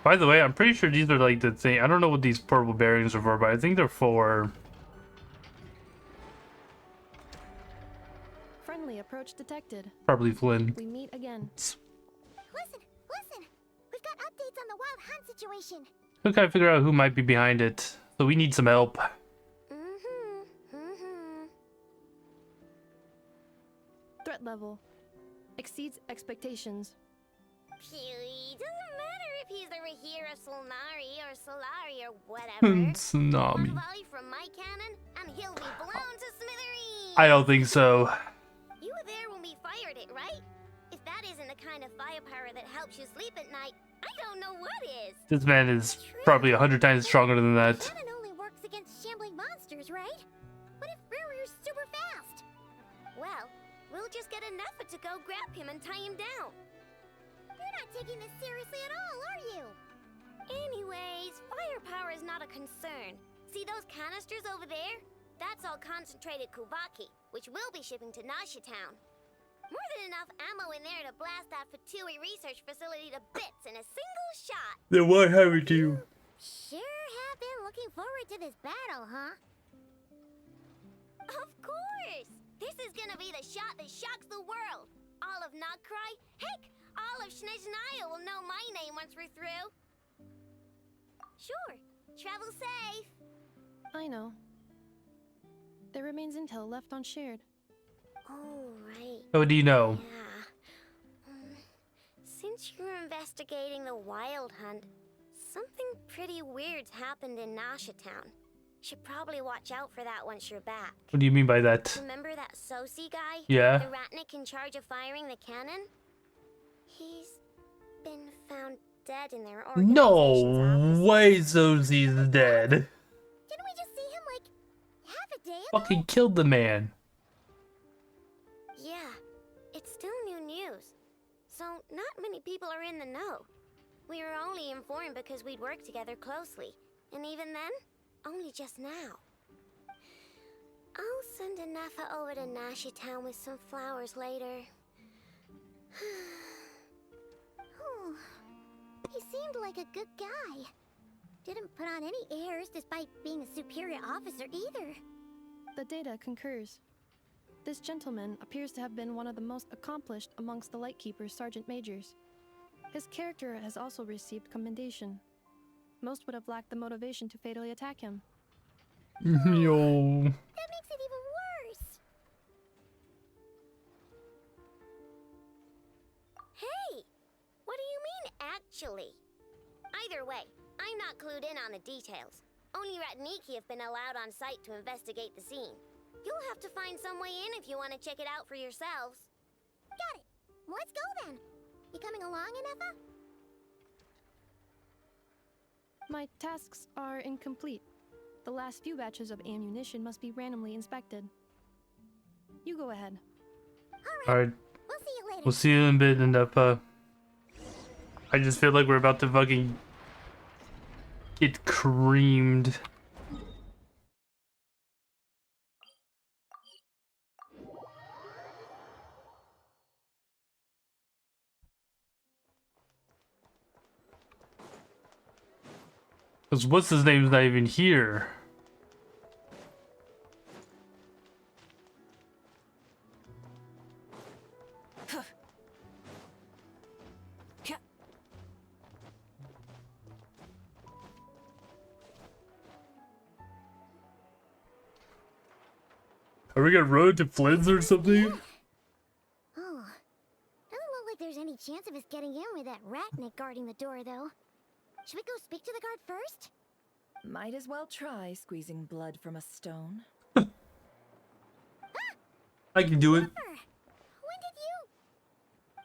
By the way, I'm pretty sure these are like the thing. I don't know what these purple bearings are for, but I think they're for... Friendly approach detected. Probably Flynn. We meet again. Listen! We've got updates on the wild hunt situation. We gotta figure out who might be behind it. So we need some help. Threat level exceeds expectations. Phew, doesn't matter if he's the Rainier Solnari or Solari or whatever. Tsunami. One volley from my cannon, and he'll be blown to smithereens. I don't think so. You were there when we fired it, right? If that isn't the kind of firepower that helps you sleep at night, I don't know what is. This man is probably 100 times stronger than that. The cannon only works against shambling monsters, right? What if Rainier's super fast? Well, we'll just get an effort to go grab him and tie him down. You're not taking this seriously at all, are you? Anyways, firepower is not a concern. See those canisters over there? That's all concentrated Kuvaki, which we'll be shipping to Nasha Town. More than enough ammo in there to blast that Fatui research facility to bits in a single shot. Then why haven't you? Sure have been looking forward to this battle, huh? Of course! This is gonna be the shot that shocks the world. All of Nogcry, heck, all of Snezhnaya will know my name once we're through. Sure, travel safe. I know. There remains intel left unshared. Oh, right. What do you know? Yeah. Since you're investigating the wild hunt, something pretty weird's happened in Nasha Town. Should probably watch out for that once you're back. What do you mean by that? Remember that Sosi guy? Yeah. The Ratnik in charge of firing the cannon? He's been found dead in their organization's No way Zosie's dead. Didn't we just see him like half a day ago? Fucking killed the man. Yeah, it's still new news. So not many people are in the know. We were only informed because we'd worked together closely. And even then, only just now. I'll send Anafa over to Nasha Town with some flowers later. Oh, he seemed like a good guy. Didn't put on any airs despite being a superior officer either. The data concurs. This gentleman appears to have been one of the most accomplished amongst the Lightkeeper's Sergeant Majors. His character has also received commendation. Most would have lacked the motivation to fatally attack him. Yo. That makes it even worse. Hey! What do you mean, actually? Either way, I'm not clued in on the details. Only Ratniki have been allowed on site to investigate the scene. You'll have to find some way in if you want to check it out for yourselves. Got it. Let's go then. You coming along, Anefa? My tasks are incomplete. The last few batches of ammunition must be randomly inspected. You go ahead. Alright. We'll see you later. We'll see you in a bit, and I just feel like we're about to fucking get creamed. Cause what's his name's not even here. Are we gonna run to Flynn's or something? Oh, doesn't look like there's any chance of us getting in with that Ratnik guarding the door, though. Should we go speak to the guard first? Might as well try squeezing blood from a stone. I can do it. When did you?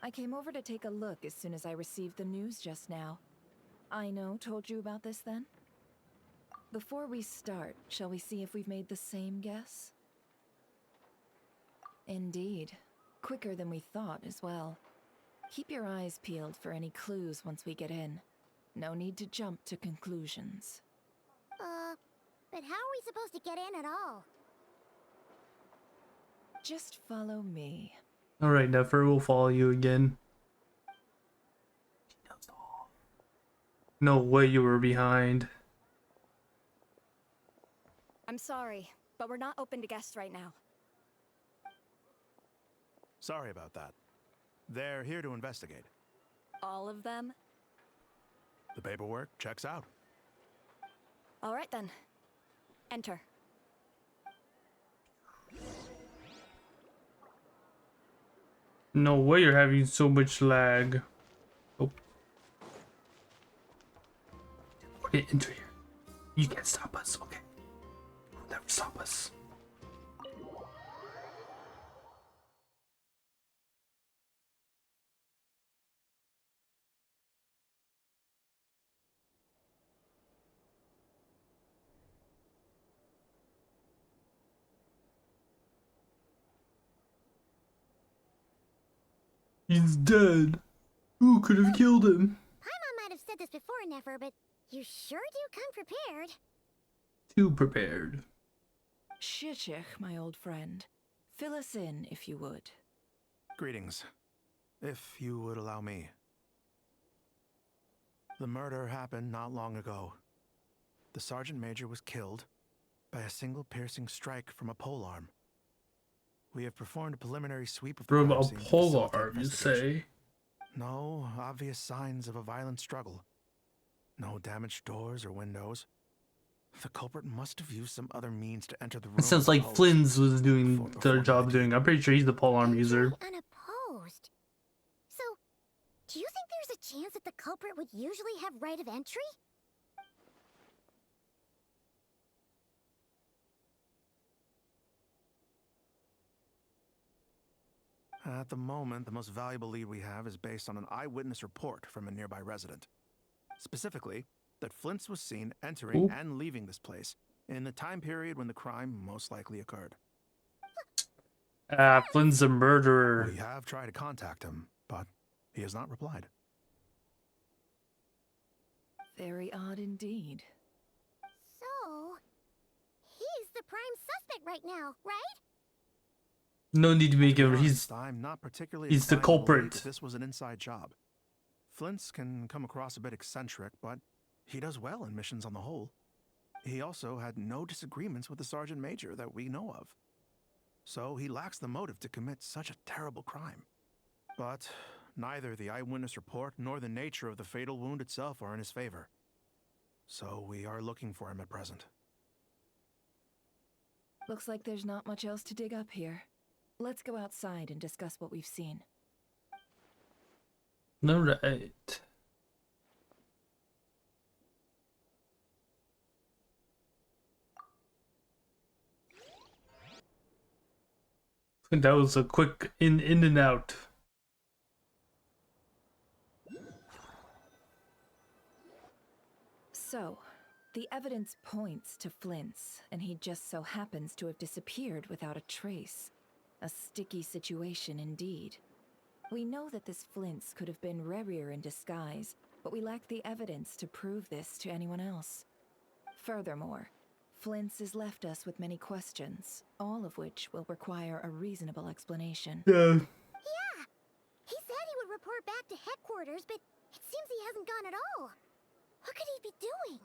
I came over to take a look as soon as I received the news just now. Aino told you about this then? Before we start, shall we see if we've made the same guess? Indeed. Quicker than we thought as well. Keep your eyes peeled for any clues once we get in. No need to jump to conclusions. But how are we supposed to get in at all? Just follow me. Alright, Nefer, we'll follow you again. No way you were behind. I'm sorry, but we're not open to guests right now. Sorry about that. They're here to investigate. All of them? The paperwork checks out. All right then. Enter. No way you're having so much lag. Oh. Okay, enter here. You can't stop us, okay? You'll never stop us. He's dead. Who could have killed him? Paimon might have said this before, Nefer, but you sure do come prepared. Too prepared. Shishich, my old friend. Fill us in, if you would. Greetings. If you would allow me. The murder happened not long ago. The Sergeant Major was killed by a single piercing strike from a polearm. We have performed a preliminary sweep of the From crime a scene to facilitate polearm, you investigation. say? No obvious signs of a violent struggle. No damaged doors or windows. The culprit must have used some other means to enter the room. It sounds like unopposed. Flynn's was doing their job doing. I'm pretty sure he's the polearm user. Unopposed. So, do you think there's a chance that the culprit would usually have right of entry? At the moment, the most valuable lead we have is based on an eyewitness report from a nearby resident. Specifically, that Flint's was seen entering and leaving this place in the time period when the crime most likely occurred. Flynn's a murderer. We have tried to contact him, but he has not replied. Very odd indeed. So, he's the prime suspect right now, right? No need to make him. I'm not particularly he's the inclined to believe culprit. that this was an inside job. Flint's can come across a bit eccentric, but he does well in missions on the whole. He also had no disagreements with the Sergeant Major that we know of. So he lacks the motive to commit such a terrible crime. But neither the eyewitness report nor the nature of the fatal wound itself are in his favor. So we are looking for him at present. Looks like there's not much else to dig up here. Let's go outside and discuss what we've seen. Alright. That was a quick in and out. So, the evidence points to Flint's, and he just so happens to have disappeared without a trace. A sticky situation indeed. We know that this Flint's could have been Rainier in disguise, but we lack the evidence to prove this to anyone else. Furthermore, Flint's has left us with many questions, all of which will require a reasonable explanation. Yeah. Yeah! He said he would report back to headquarters, but it seems he hasn't gone at all. What could he be doing?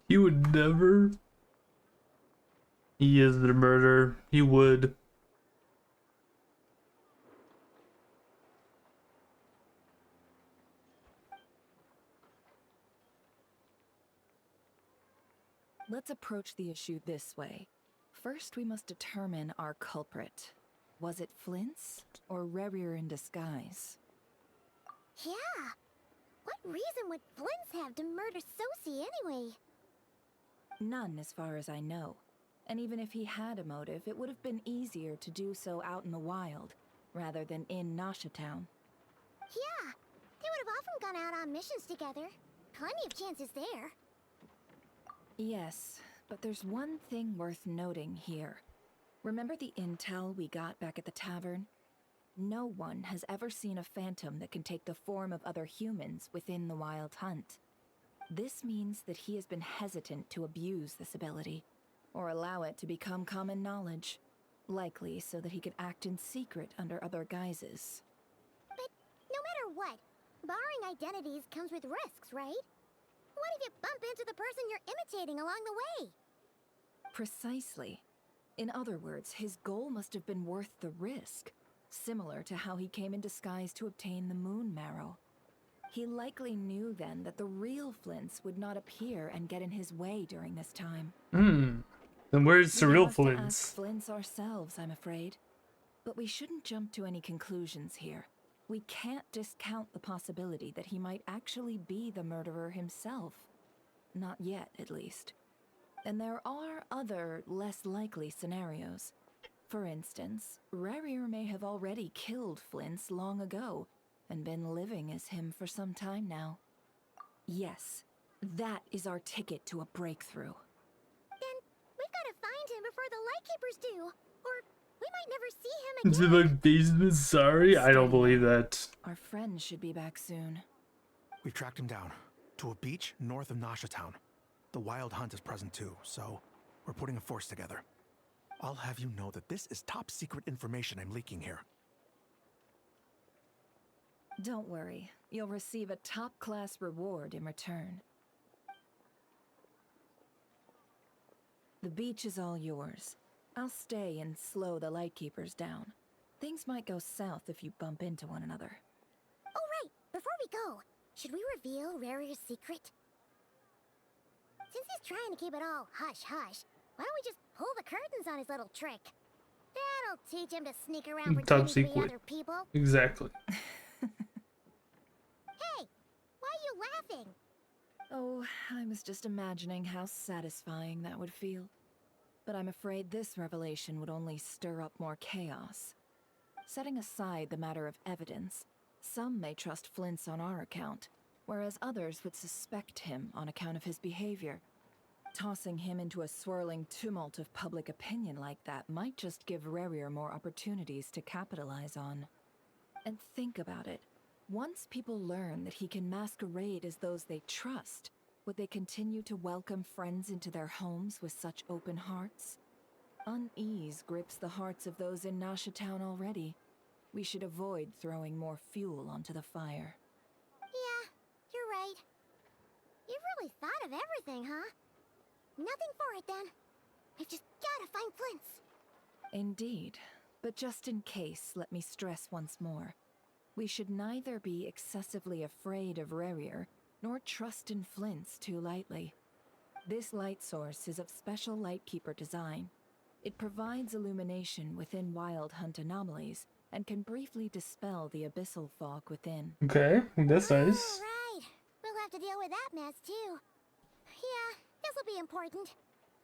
He would never. He is the murderer. He would. Let's approach the issue this way. First, we must determine our culprit. Was it Flint's or Rainier in disguise? Yeah. What reason would Flints have to murder Sosie anyway? None, as far as I know. And even if he had a motive, it would have been easier to do so out in the wild, rather than in Nasha Town. Yeah, they would have often gone out on missions together. Plenty of chances there. Yes, but there's one thing worth noting here. Remember the intel we got back at the tavern? No one has ever seen a phantom that can take the form of other humans within the Wild Hunt. This means that he has been hesitant to abuse this ability, or allow it to become common knowledge, likely so that he could act in secret under other guises. But no matter what, borrowing identities comes with risks, right? What if you bump into the person you're imitating along the way? Precisely. In other words, his goal must have been worth the risk, similar to how he came in disguise to obtain the moon marrow. He likely knew then that the real Flints would not appear and get in his way during this time. Then where's the real We'd have to Flints? ask Flints ourselves, I'm afraid. But we shouldn't jump to any conclusions here. We can't discount the possibility that he might actually be the murderer himself. Not yet, at least. And there are other, less likely scenarios. For instance, Rainier may have already killed Flints long ago, and been living as him for some time now. Yes, that is our ticket to a breakthrough. Then we've got to find him before the Lightkeepers do, or we might never see him Is again. it my basement? Sorry, I don't believe that. Our friend should be back soon. We've tracked him down to a beach north of Nasha Town. The Wild Hunt is present too, so we're putting a force together. I'll have you know that this is top secret information I'm leaking here. Don't worry, you'll receive a top-class reward in return. The beach is all yours. I'll stay and slow the Lightkeepers down. Things might go south if you bump into one another. Oh right, before we go, should we reveal Rainier's secret? Since he's trying to keep it all hush-hush, why don't we just pull the curtains on his little trick? That'll teach him to sneak around Top pretending to be secret. other people. Exactly. Hey, why are you laughing? Oh, I was just imagining how satisfying that would feel. But I'm afraid this revelation would only stir up more chaos. Setting aside the matter of evidence, some may trust Flints on our account, whereas others would suspect him on account of his behavior. Tossing him into a swirling tumult of public opinion like that might just give Rainier more opportunities to capitalize on. And think about it. Once people learn that he can masquerade as those they trust, would they continue to welcome friends into their homes with such open hearts? Unease grips the hearts of those in Nasha Town already. We should avoid throwing more fuel onto the fire. Yeah, you're right. You've really thought of everything, huh? Nothing for it then. I've just gotta find Flints. Indeed. But just in case, let me stress once more. We should neither be excessively afraid of Rainier, nor trust in Flints too lightly. This light source is of special Lightkeeper design. It provides illumination within Wild Hunt anomalies, and can briefly dispel the abyssal fog within. Okay, that's nice. Right. We'll have to deal with that mess too. Yeah, this'll be important.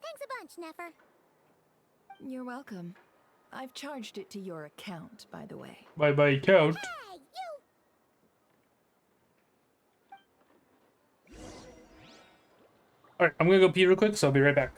Thanks a bunch, Nefer. You're welcome. I've charged it to your account, by the way. By my account. Hey, you! Alright, I'm gonna go pee real quick, so I'll be right back.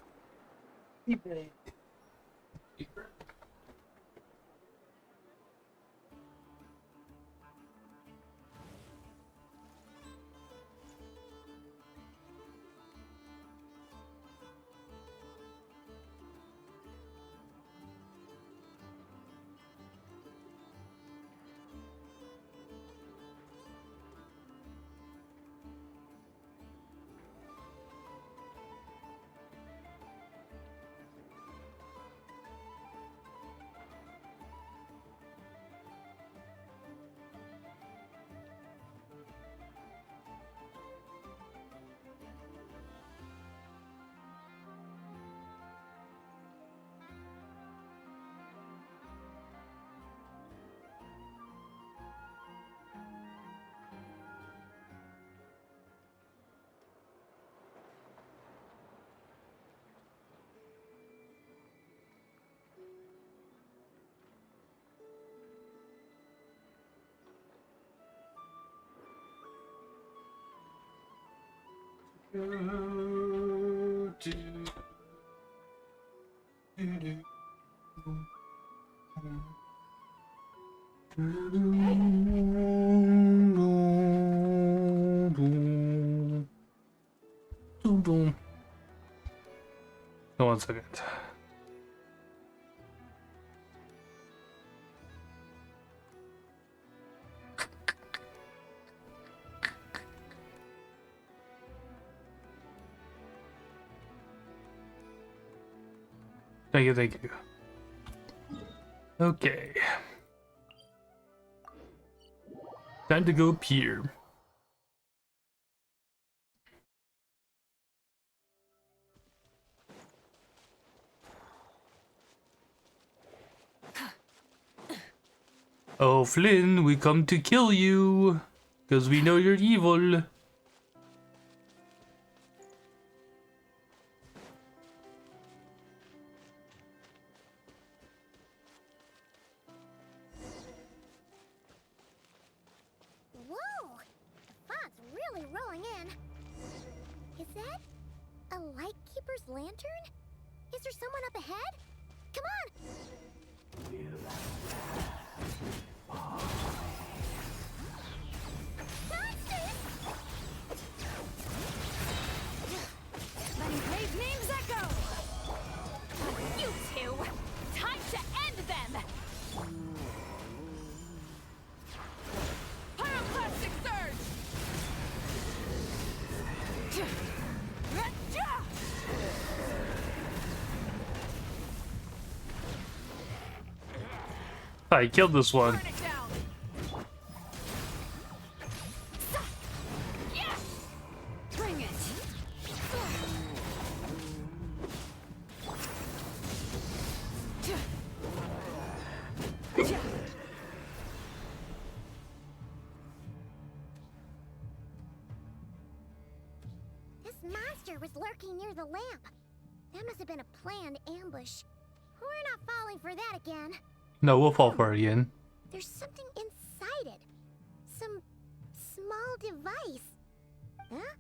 No, 1 second. Thank you, thank you. Okay. Time to go pier. Oh, Flynn, we come to kill you. Because we know you're evil. Whoa! The fog's really rolling in. Is that a lightkeeper's lantern? Is there someone up ahead? Come on! Monsters! Letting brave names echo! You two! Time to end them! Pyroclastic surge! I killed this one. Burn it down! Bring it! This monster was lurking near the lamp. That must have been a planned ambush. We're not falling for that again. No, we'll fall for it again. There's something inside it. Some small device. Huh?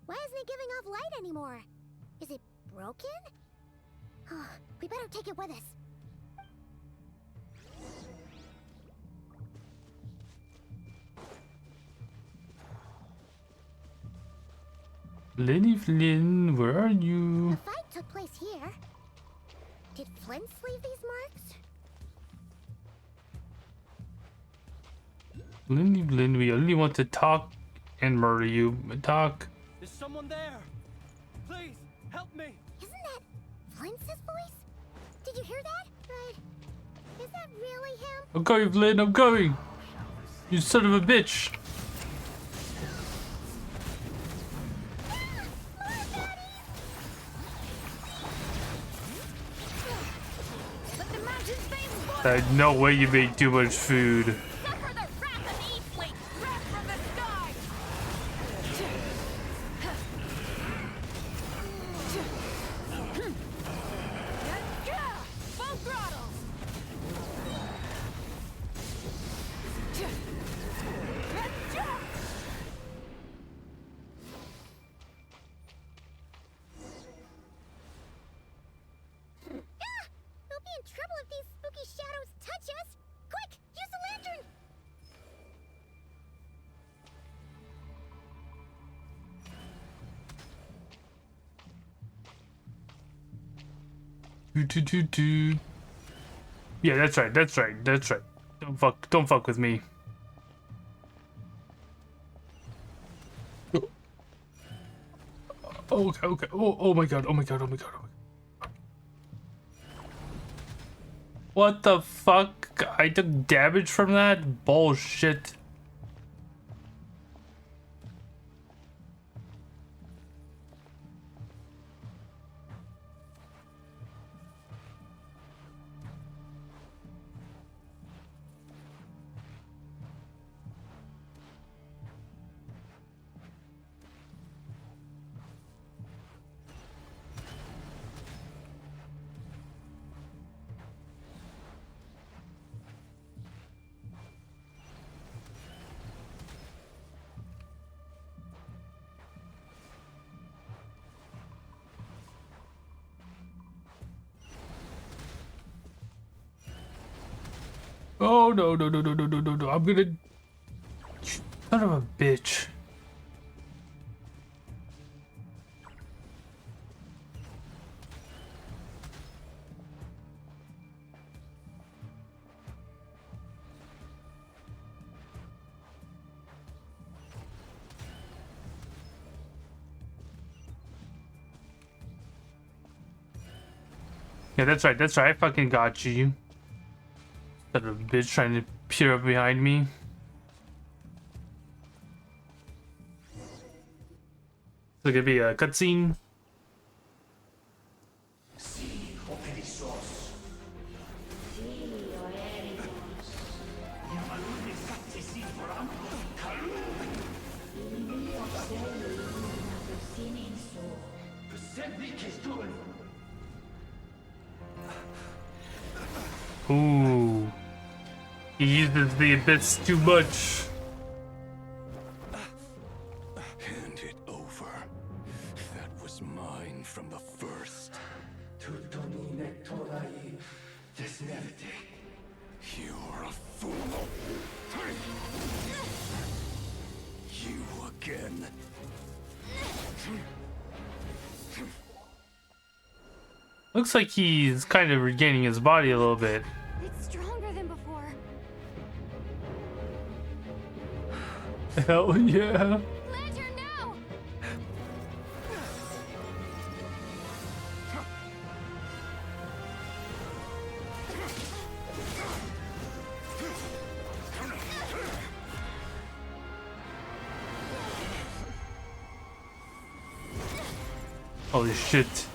Why isn't it giving off light anymore? Is it broken? Oh, we better take it with us. Lenny Flynn, where are you? The fight took place here. Did Flint leave these marks? Lenny Flynn, we only want to talk and murder you. Talk. Is someone there? Please, help me! Isn't that Flint's voice? Did you hear that? But is that really him? I'm going, Flynn, I'm going! You son of a bitch! There's no way you made too much food. Suffer the wrath of E-Fleet! Wrath from the sky! Full throttle! We'll be in trouble if these spooky shadows touch us! Quick, use the lantern! Do. Yeah, that's right, that's right, that's right. Don't fuck with me. Oh, okay, okay. Oh my god, oh my god, oh my god, oh my god. What the fuck? I took damage from that? Bullshit. Oh no no no no no no no no! I'm gonna. Son of a bitch. Yeah, that's right. That's right. I fucking got you. Son of a bitch trying to peer up behind me. So it could be a cutscene. Ooh. He uses the abyss too much. Hand it over. That was mine from the first. You're a fool. You again. Looks like he's kind of regaining his body a little bit. It's stronger than before. Hell yeah. Lantern, no! Holy shit.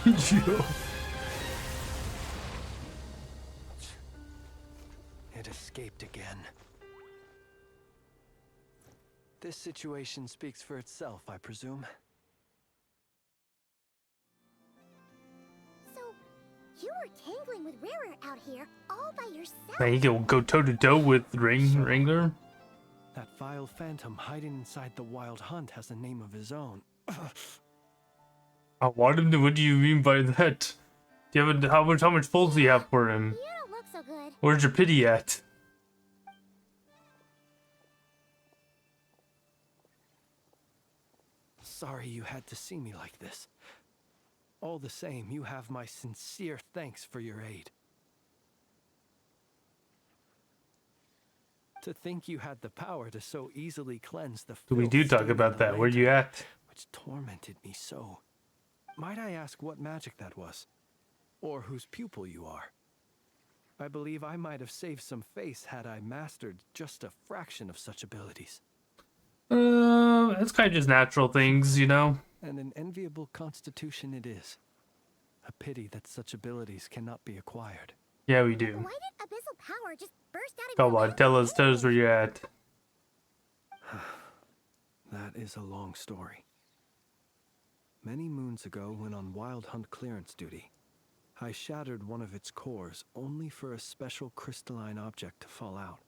Yo. It escaped again. This situation speaks for itself, I presume. So, you were tangling with Rarer out here all by yourself. Now he can go toe to toe with Wrangler. That vile phantom hiding inside the Wild Hunt has a name of his own. I want him to. What do you mean by that? Do you have how much pulls do you have for him? You don't look so good. Where's your pity at? Sorry you had to see me like this. All the same, you have my sincere thanks for your aid. To think you had the power to so easily cleanse the We filth do talk stained about in the that. Where you lantern, at? which tormented me so. Might I ask what magic that was? Or whose pupil you are? I believe I might have saved some face had I mastered just a fraction of such abilities. It's kind of just natural things, you know? And an enviable constitution it is. A pity that such abilities cannot be acquired. Yeah, we do. Why did abyssal power just burst out of Come your on, tell us where you're at. That is a long story. Many moons ago, when on Wild Hunt clearance duty, I shattered one of its cores only for a special crystalline object to fall out.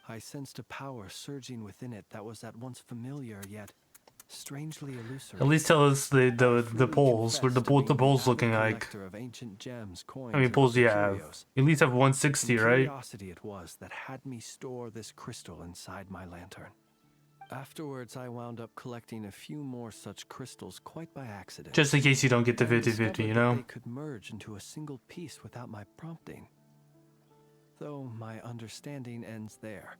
I sensed a power surging within it that was at once familiar yet strangely illusory. At least tell us the polls. What the polls looking like? Of ancient gems, coins, How many and polls do you other have? curios. You at least have 160, And right? Curiosity it was that had me store this crystal inside my lantern. Afterwards, I wound up collecting a few more such crystals quite by accident. Just in case you don't get to And 50-50, discovered you that know? they could merge into a single piece without my prompting. Though my understanding ends there.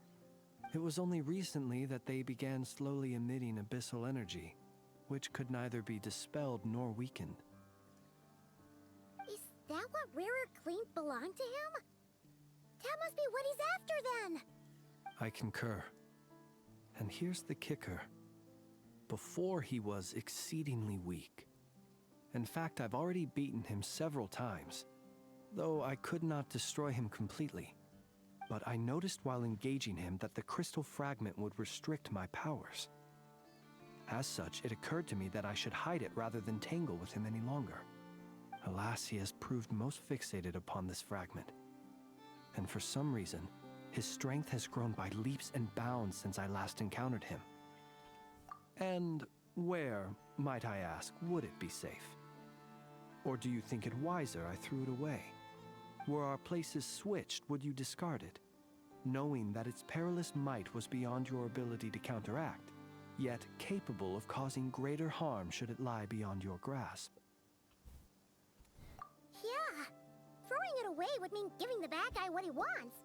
It was only recently that they began slowly emitting abyssal energy, which could neither be dispelled nor weakened. Is that what Rarer claimed belonged to him? That must be what he's after then. I concur. And here's the kicker. Before he was exceedingly weak. In fact, I've already beaten him several times, though I could not destroy him completely. But I noticed while engaging him that the crystal fragment would restrict my powers. As such, it occurred to me that I should hide it rather than tangle with him any longer. Alas, he has proved most fixated upon this fragment. And for some reason, his strength has grown by leaps and bounds since I last encountered him. And where, might I ask, would it be safe? Or do you think it wiser I threw it away? Were our places switched, would you discard it, knowing that its perilous might was beyond your ability to counteract, yet capable of causing greater harm should it lie beyond your grasp? Yeah, throwing it away would mean giving the bad guy what he wants.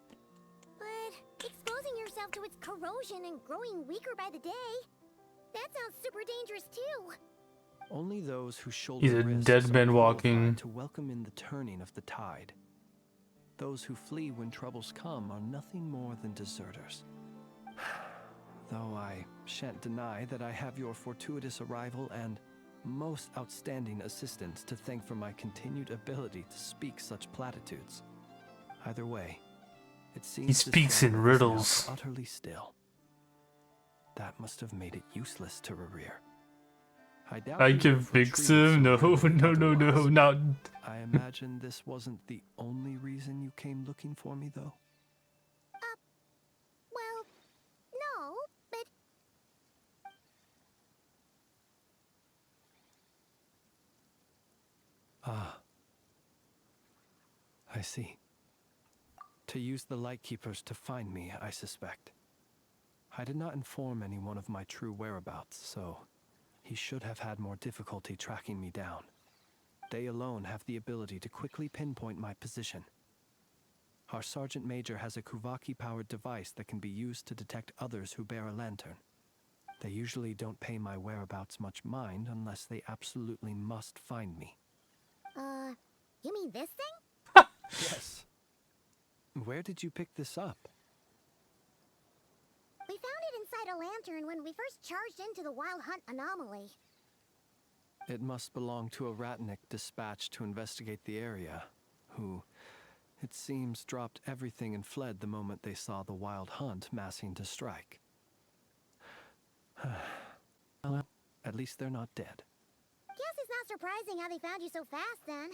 But exposing yourself to its corrosion and growing weaker by the day, that sounds super dangerous too. Only those who shoulder He's a risks dead are man walking. qualified to welcome in the turning of the tide. Those who flee when troubles come are nothing more than deserters. Though I shan't deny that I have your fortuitous arrival and most outstanding assistance to thank for my continued ability to speak such platitudes. Either way, it seems He speaks in riddles. utterly still. That must have made it useless to Rainier. I can fix him. No, not. I imagine this wasn't the only reason you came looking for me, though. Well, no, but Ah. I see. To use the Lightkeepers to find me, I suspect. I did not inform anyone of my true whereabouts, so he should have had more difficulty tracking me down. They alone have the ability to quickly pinpoint my position. Our Sergeant Major has a Kuvaki-powered device that can be used to detect others who bear a lantern. They usually don't pay my whereabouts much mind unless they absolutely must find me. You mean this thing? Yes. Where did you pick this up? We found it inside a lantern when we first charged into the Wild Hunt anomaly. It must belong to a Ratnik dispatched to investigate the area, who, it seems, dropped everything and fled the moment they saw the Wild Hunt massing to strike. Well, at least they're not dead. Guess it's not surprising how they found you so fast then.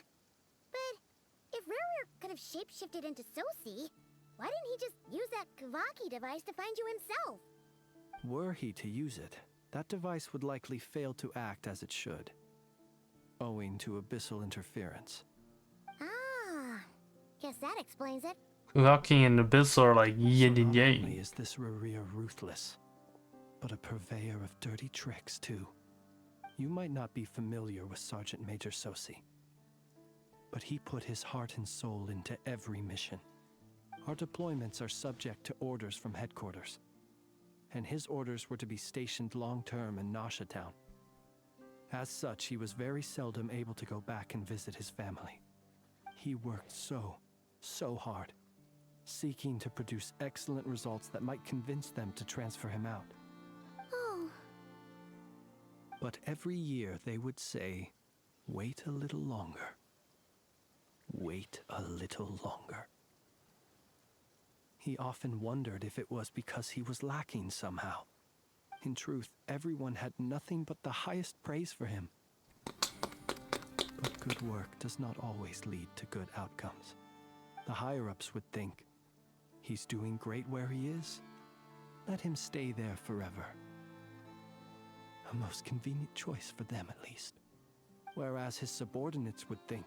But if Rainier could have shapeshifted into Sosi, why didn't he just use that Kavaki device to find you himself? Were he to use it, that device would likely fail to act as it should, owing to abyssal interference. Ah, guess that explains it. Kuvaki and Abyss are like yin and Not only yang. is this Rainier ruthless, but a purveyor of dirty tricks too. You might not be familiar with Sergeant Major Sosi, but he put his heart and soul into every mission. Our deployments are subject to orders from headquarters, and his orders were to be stationed long-term in Nasha Town. As such, he was very seldom able to go back and visit his family. He worked so hard, seeking to produce excellent results that might convince them to transfer him out. Oh. But every year they would say, "Wait a little longer. Wait a little longer." He often wondered if it was because he was lacking somehow. In truth, everyone had nothing but the highest praise for him. But good work does not always lead to good outcomes. The higher-ups would think, he's doing great where he is. Let him stay there forever. A most convenient choice for them, at least. Whereas his subordinates would think,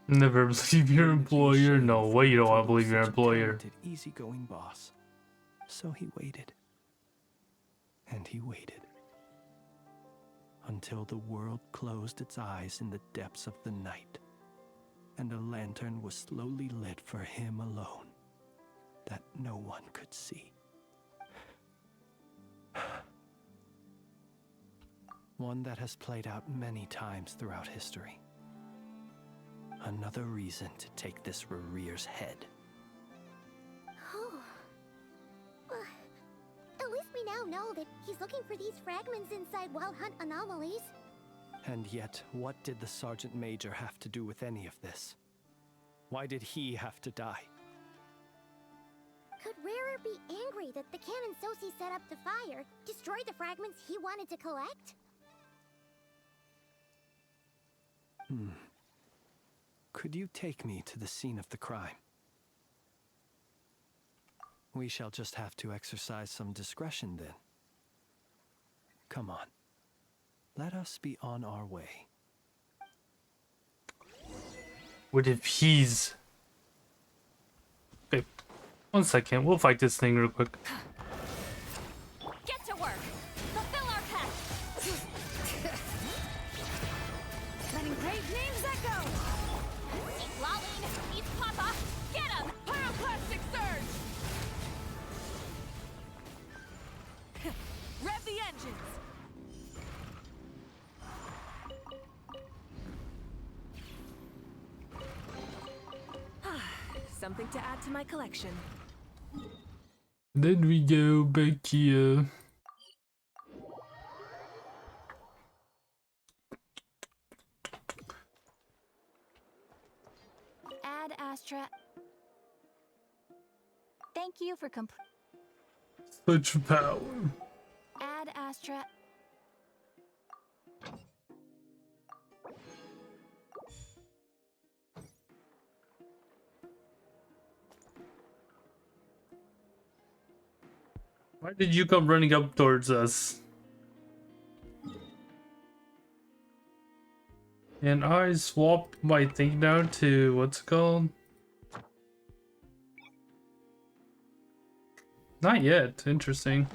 Never believe your employer. No way you don't want to believe your employer. easygoing boss. So he waited. And he waited. Until the world closed its eyes in the depths of the night, and a lantern was slowly lit for him alone, that no one could see. One that has played out many times throughout history. Another reason to take this Rainier's head. Oh. At least we now know that he's looking for these fragments inside Wild Hunt anomalies. And yet, what did the Sergeant Major have to do with any of this? Why did he have to die? Could Rainier be angry that the cannon Sosi set up to fire destroyed the fragments he wanted to collect? Could you take me to the scene of the crime? We shall just have to exercise some discretion then. Come on. Let us be on our way. What if he's... Okay, 1 second. We'll fight this thing real quick. Get to work! Fulfill our pact! Letting great names echo! Eat Laline! Eat Papa! Get him! Pyroclastic surge! Rev the engines! Something to add to my collection. Then we go back here. Add Astra. Thank you for Such power. Add Astra. Why did you come running up towards us? And I swapped my thing down to what's it called? Not yet. Interesting.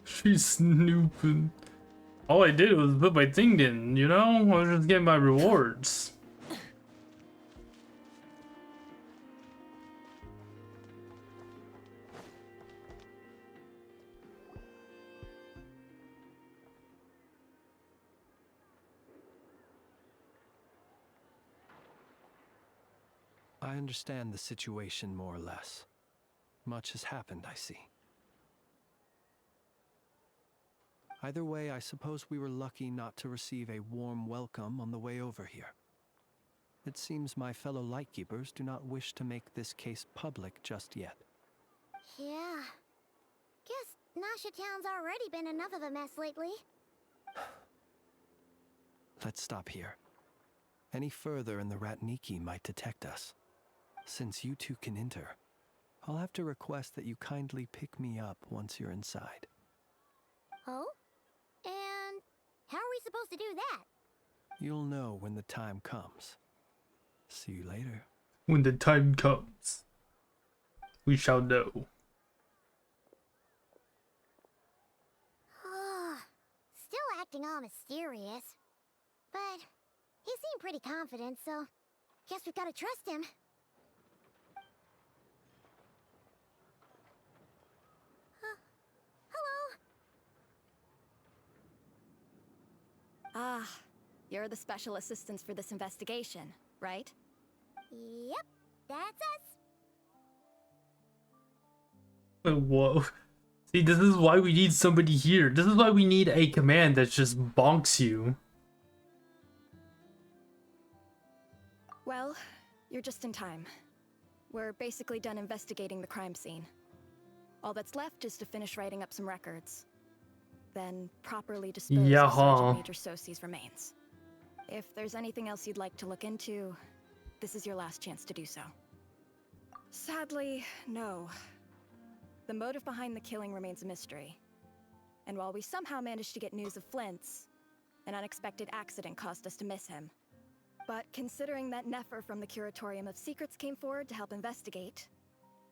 She's snooping. All I did was put my thing in, you know? I was just getting my rewards. I understand the situation more or less. Much has happened, I see. Either way, I suppose we were lucky not to receive a warm welcome on the way over here. It seems my fellow Lightkeepers do not wish to make this case public just yet. Yeah. Guess Nasha Town's already been enough of a mess lately. Let's stop here. Any further and the Ratniki might detect us. Since you two can enter, I'll have to request that you kindly pick me up once you're inside. Oh? And how are we supposed to do that? You'll know when the time comes. See you later. When the time comes, we shall know. Still acting all mysterious. But he seemed pretty confident, so guess we've got to trust him. Hello? Ah, you're the special assistants for this investigation, right? Yep, that's us. Whoa. See, this is why we need somebody here. This is why we need a command that just bonks you. Well, you're just in time. We're basically done investigating the crime scene. All that's left is to finish writing up some records. Then properly dispose of Sergeant Major Sosie's remains. If there's anything else you'd like to look into, this is your last chance to do so. Sadly, no. The motive behind the killing remains a mystery. And while we somehow managed to get news of Flint's, an unexpected accident caused us to miss him. But considering that Nefer from the Curatorium of Secrets came forward to help investigate,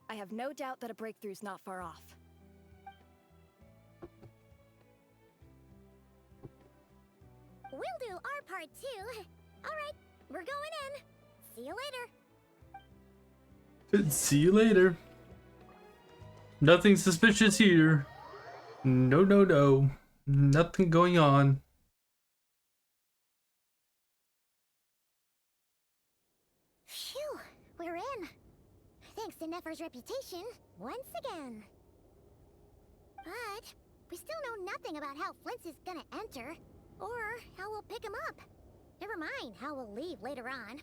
I have no doubt that a breakthrough's not far off. We'll do our part too. Alright, we're going in. See you later. See you later. Nothing suspicious here. No, no, no. Nothing going on. Phew, we're in. Thanks to Nefer's reputation, once again. But we still know nothing about how Flint's is gonna enter, or how we'll pick him up. Never mind how we'll leave later on.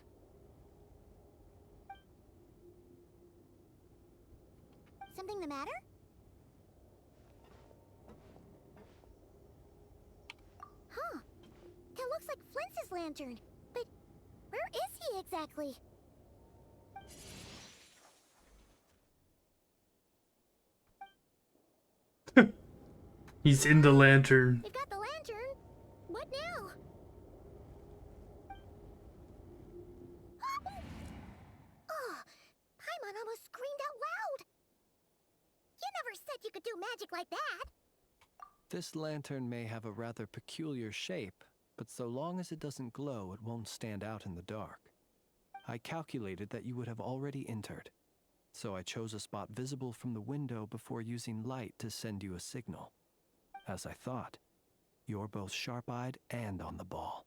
Something the matter? Huh. That looks like Flint's lantern. But where is exactly? He's in the lantern. You've got the lantern. What now? Oh, Paimon almost screamed out loud. You never said you could do magic like that. This lantern may have a rather peculiar shape, but so long as it doesn't glow, it won't stand out in the dark. I calculated that you would have already entered, so I chose a spot visible from the window before using light to send you a signal. As I thought, you're both sharp-eyed and on the ball.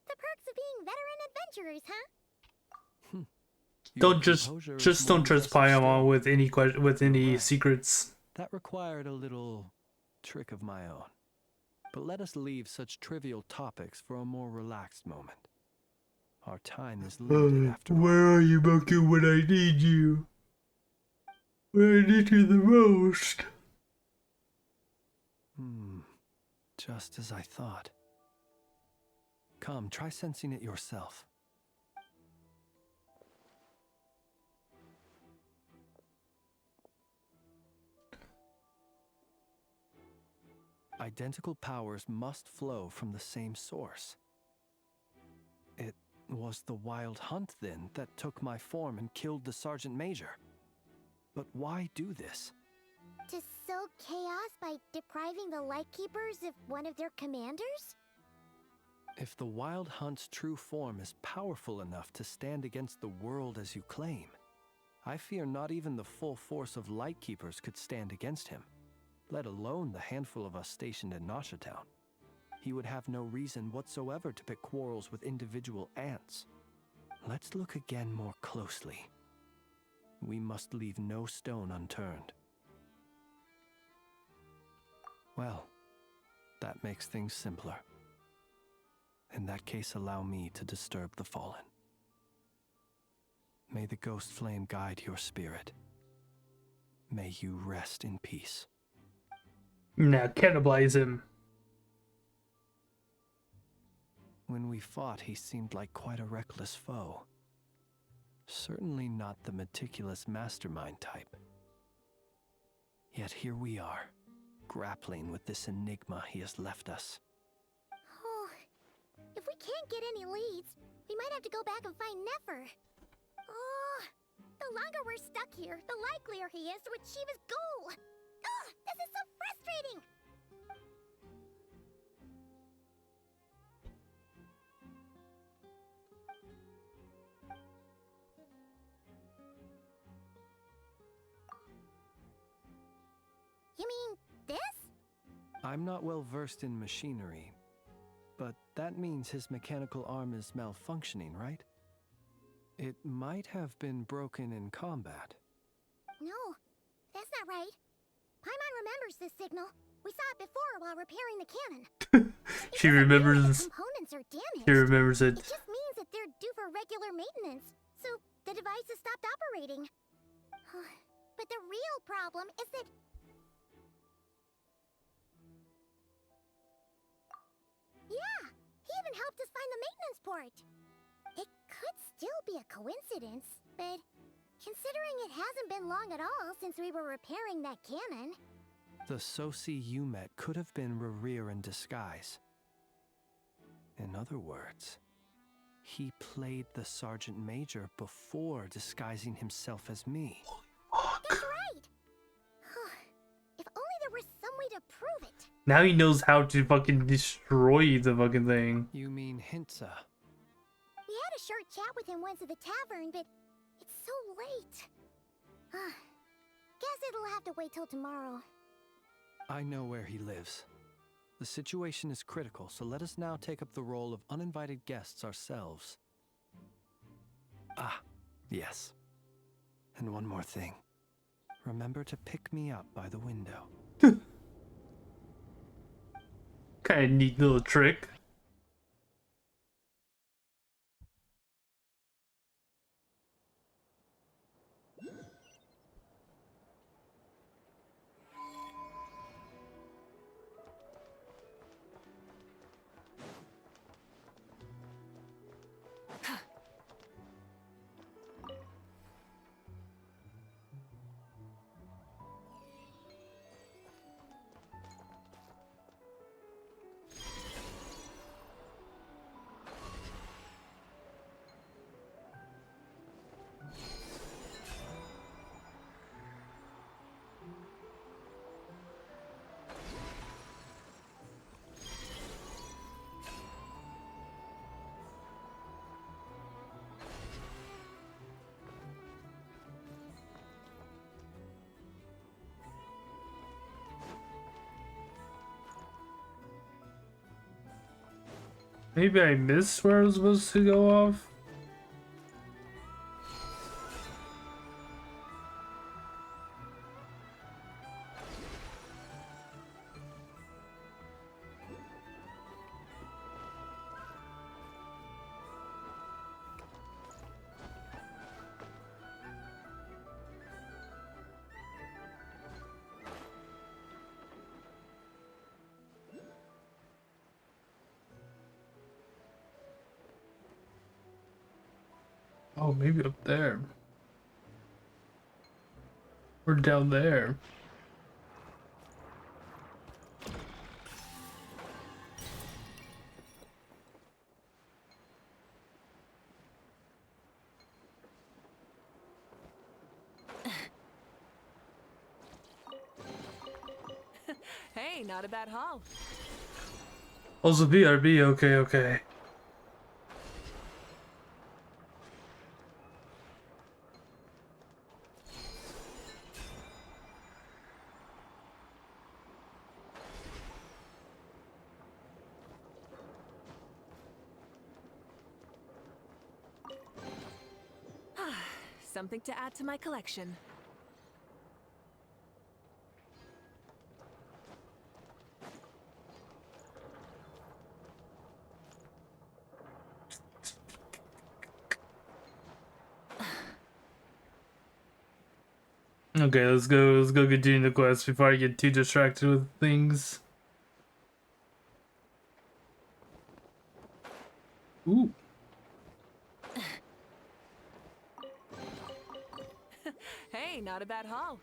The perks of being veteran adventurers, huh? Don't Your just composure is don't more trust impressive Paimon still. with any with any right. secrets. That required a little trick of my own. But let us leave such trivial topics for a more relaxed moment. Our time is limited after all. Where are you, Moku, when I need you? When I need you the most. Just as I thought. Come, try sensing it yourself. Identical powers must flow from the same source. It was the Wild Hunt, then, that took my form and killed the Sergeant Major. But why do this? To sow chaos by depriving the Lightkeepers of one of their commanders? If the Wild Hunt's true form is powerful enough to stand against the world as you claim, I fear not even the full force of Lightkeepers could stand against him, let alone the handful of us stationed in Nasha Town. He would have no reason whatsoever to pick quarrels with individual ants. Let's look again more closely. We must leave no stone unturned. Well, that makes things simpler. In that case, allow me to disturb the fallen. May the ghost flame guide your spirit. May you rest in peace. Now cannibalize him. When we fought, he seemed like quite a reckless foe. Certainly not the meticulous mastermind type. Yet here we are, grappling with this enigma he has left us. Oh, if we can't get any leads, we might have to go back and find Nefer. Oh, the longer we're stuck here, the likelier he is to achieve his goal. Oh, this is so frustrating. You mean this? I'm not well versed in machinery, but that means his mechanical arm is malfunctioning, right? It might have been broken in combat. No, that's not right. Paimon remembers this signal. We saw it before while repairing the cannon. She remembers. Components are damaged. She remembers it. It just means that they're due for regular maintenance, so the device has stopped operating. But the real problem is that... Yeah, he even helped us find the maintenance port. It could still be a coincidence, but considering it hasn't been long at all since we were repairing that cannon... The Soci you met could have been Rainier in disguise. In other words, he played the Sergeant Major before disguising himself as me. That's right! If only there were some way to prove it. Now he knows how to fucking destroy the fucking thing. You mean Hintsa? We had a short chat with him once at the tavern, but it's so late. Guess it'll have to wait till tomorrow. I know where he lives. The situation is critical, so let us now take up the role of uninvited guests ourselves. Ah, yes. And one more thing. Remember to pick me up by the window. Kind of neat little trick. Maybe I missed where I was supposed to go off. Oh, maybe up there. Or down there. Hey, not a bad haul. Also BRB, okay, okay. Something to add to my collection. Okay, let's go get doing the quest before I get too distracted with things. Ooh. Hey, not a bad haul.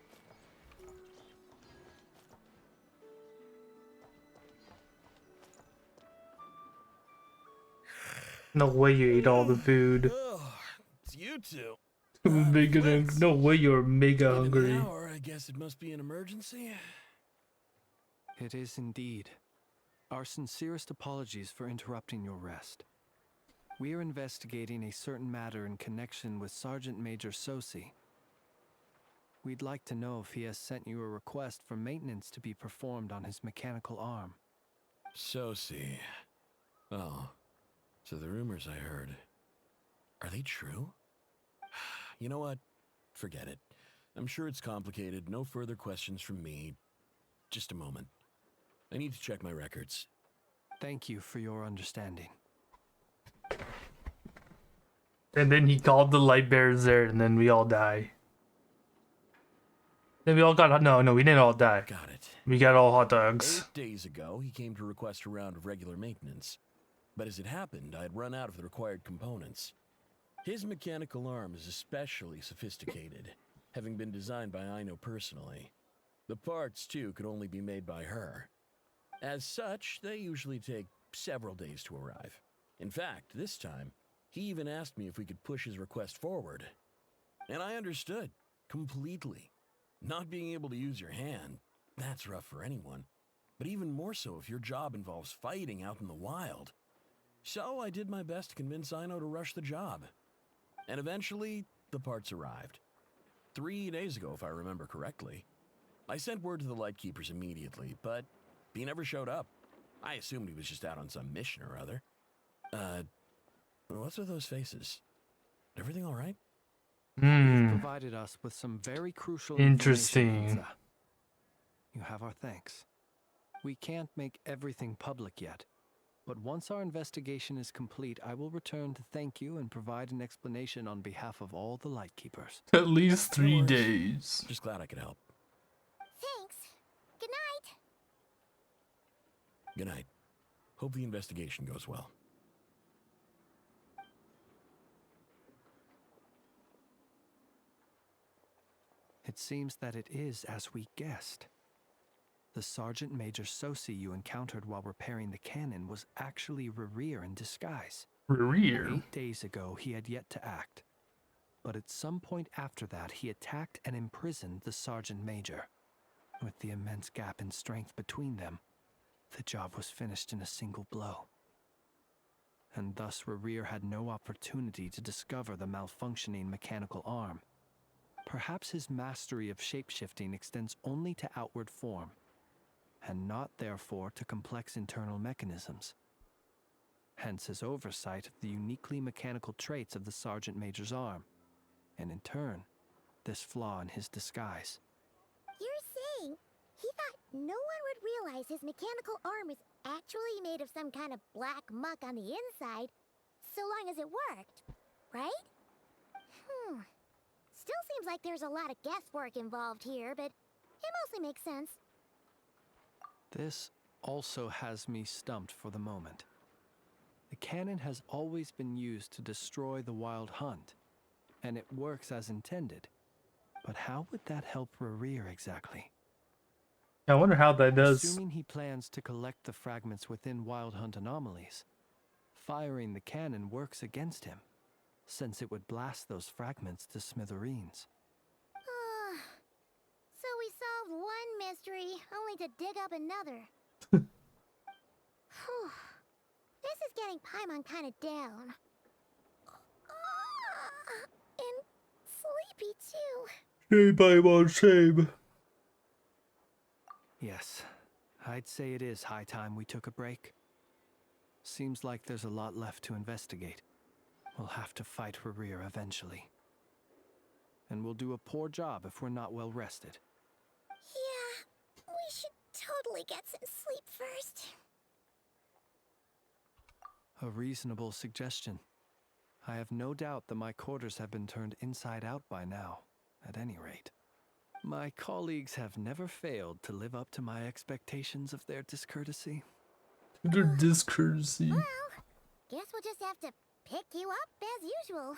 No way you ate all the food. Oh, it's you two. No way you're mega Even hungry. the hour, I guess it must be an emergency. It is indeed. Our sincerest apologies for interrupting your rest. We are investigating a certain matter in connection with Sergeant Major Sosi. We'd like to know if he has sent you a request for maintenance to be performed on his mechanical arm. Sosi. Oh, so the rumors I heard, are they true? You know what? Forget it. I'm sure it's complicated. No further questions from me. Just a moment. I need to check my records. Thank you for your understanding. And then he called the light bearers there, and then we all die. Then we all got no, we didn't all die. Got it. We got all hot dogs. 8 days ago, he came to request a round of regular maintenance. But as it happened, I had run out of the required components. His mechanical arm is especially sophisticated, having been designed by Aino personally. The parts, too, could only be made by her. As such, they usually take several days to arrive. In fact, this time, he even asked me if we could push his request forward. And I understood, completely. Not being able to use your hand, that's rough for anyone. But even more so if your job involves fighting out in the wild. So I did my best to convince Aino to rush the job. And eventually, the parts arrived. 3 days ago, if I remember correctly. I sent word to the Lightkeepers immediately, but he never showed up. I assumed he was just out on some mission or other. What's with those faces? Everything all right? You've provided us with some very crucial Interesting. information, Hansa. You have our thanks. We can't make everything public yet, but once our investigation is complete, I will return to thank you and provide an explanation on behalf of all the Lightkeepers. At least 3 No worries. days. Just glad I could help. Thanks. Good night. Good night. Hope the investigation goes well. It seems that it is as we guessed. The Sergeant Major Sosi you encountered while repairing the cannon was actually Rainier in disguise. Rainier? 8 days ago, he had yet to act. But at some point after that, he attacked and imprisoned the Sergeant Major. With the immense gap in strength between them, the job was finished in a single blow. And thus Rainier had no opportunity to discover the malfunctioning mechanical arm. Perhaps his mastery of shapeshifting extends only to outward form, and not therefore to complex internal mechanisms. hence his oversight of the uniquely mechanical traits of the Sergeant Major's arm, and in turn, this flaw in his disguise. You're saying he thought no one would realize his mechanical arm was actually made of some kind of black muck on the inside, so long as it worked, right? Still seems like there's a lot of guesswork involved here, but it mostly makes sense. This also has me stumped for the moment. The cannon has always been used to destroy the Wild Hunt, and it works as intended. But how would that help Rainier exactly? I wonder how that does. Assuming he plans to collect the fragments within Wild Hunt anomalies, firing the cannon works against him, since it would blast those fragments to smithereens. So we solved one mystery, only to dig up another. Whew. This is getting Paimon kind of down. And sleepy too. Shame, Paimon, shame. Yes, I'd say it is high time we took a break. Seems like there's a lot left to investigate. We'll have to fight Rainier eventually. And we'll do a poor job if we're not well rested. Yeah, we should totally get some sleep first. A reasonable suggestion. I have no doubt that my quarters have been turned inside out by now, at any rate. My colleagues have never failed to live up to my expectations of their discourtesy. Their discourtesy. Well, guess we'll just have to pick you up as usual.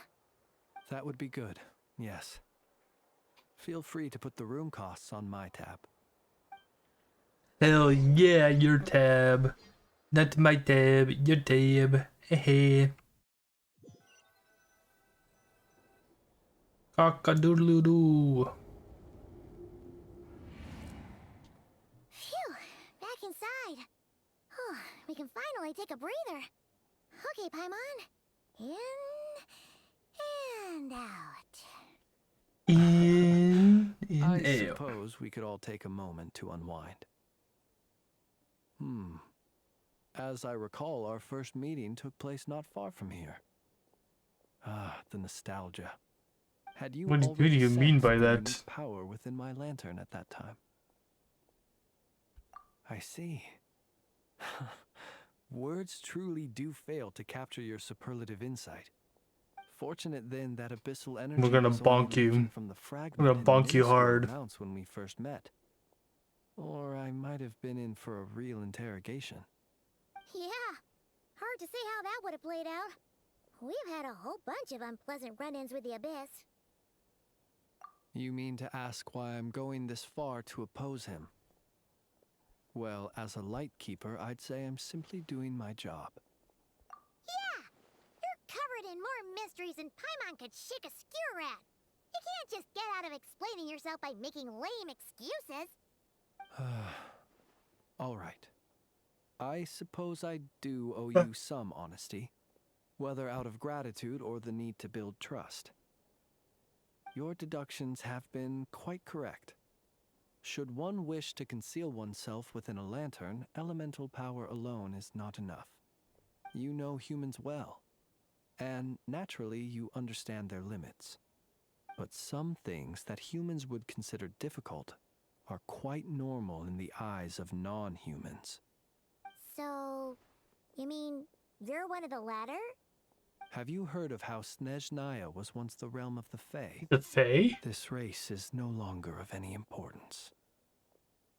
That would be good, yes. Feel free to put the room costs on my tab. Hell yeah, your tab. Not my tab, your tab. Hehe. Cock-a-doodle-doo. Phew, back inside. We can finally take a breather. Okay, Paimon. In and out. I suppose we could all take a moment to unwind. As I recall, our first meeting took place not far from here. Ah, the nostalgia. Had you What do already you mean sensed by the that? unique power within my lantern at that time? I see. Words truly do fail to capture your superlative insight. Fortunate then that abyssal energy We're gonna was only bonk you. leaking from the fragment We're gonna in bonk you minuscule hard. amounts when we first met. Or I might have been in for a real interrogation. Yeah, hard to say how that would have played out. We've had a whole bunch of unpleasant run-ins with the Abyss. You mean to ask why I'm going this far to oppose him? Well, as a Lightkeeper, I'd say I'm simply doing my job. Yeah! You're covered in more mysteries than Paimon could shake a skewer at. You can't just get out of explaining yourself by making lame excuses. All right. I suppose I do owe you some honesty, whether out of gratitude or the need to build trust. Your deductions have been quite correct. Should one wish to conceal oneself within a lantern, elemental power alone is not enough. You know humans well, and naturally you understand their limits. But some things that humans would consider difficult are quite normal in the eyes of non-humans. So, you mean you're one of the latter? Have you heard of how Snezhnaya was once the realm of the Fae? The Fae? This race is no longer of any importance,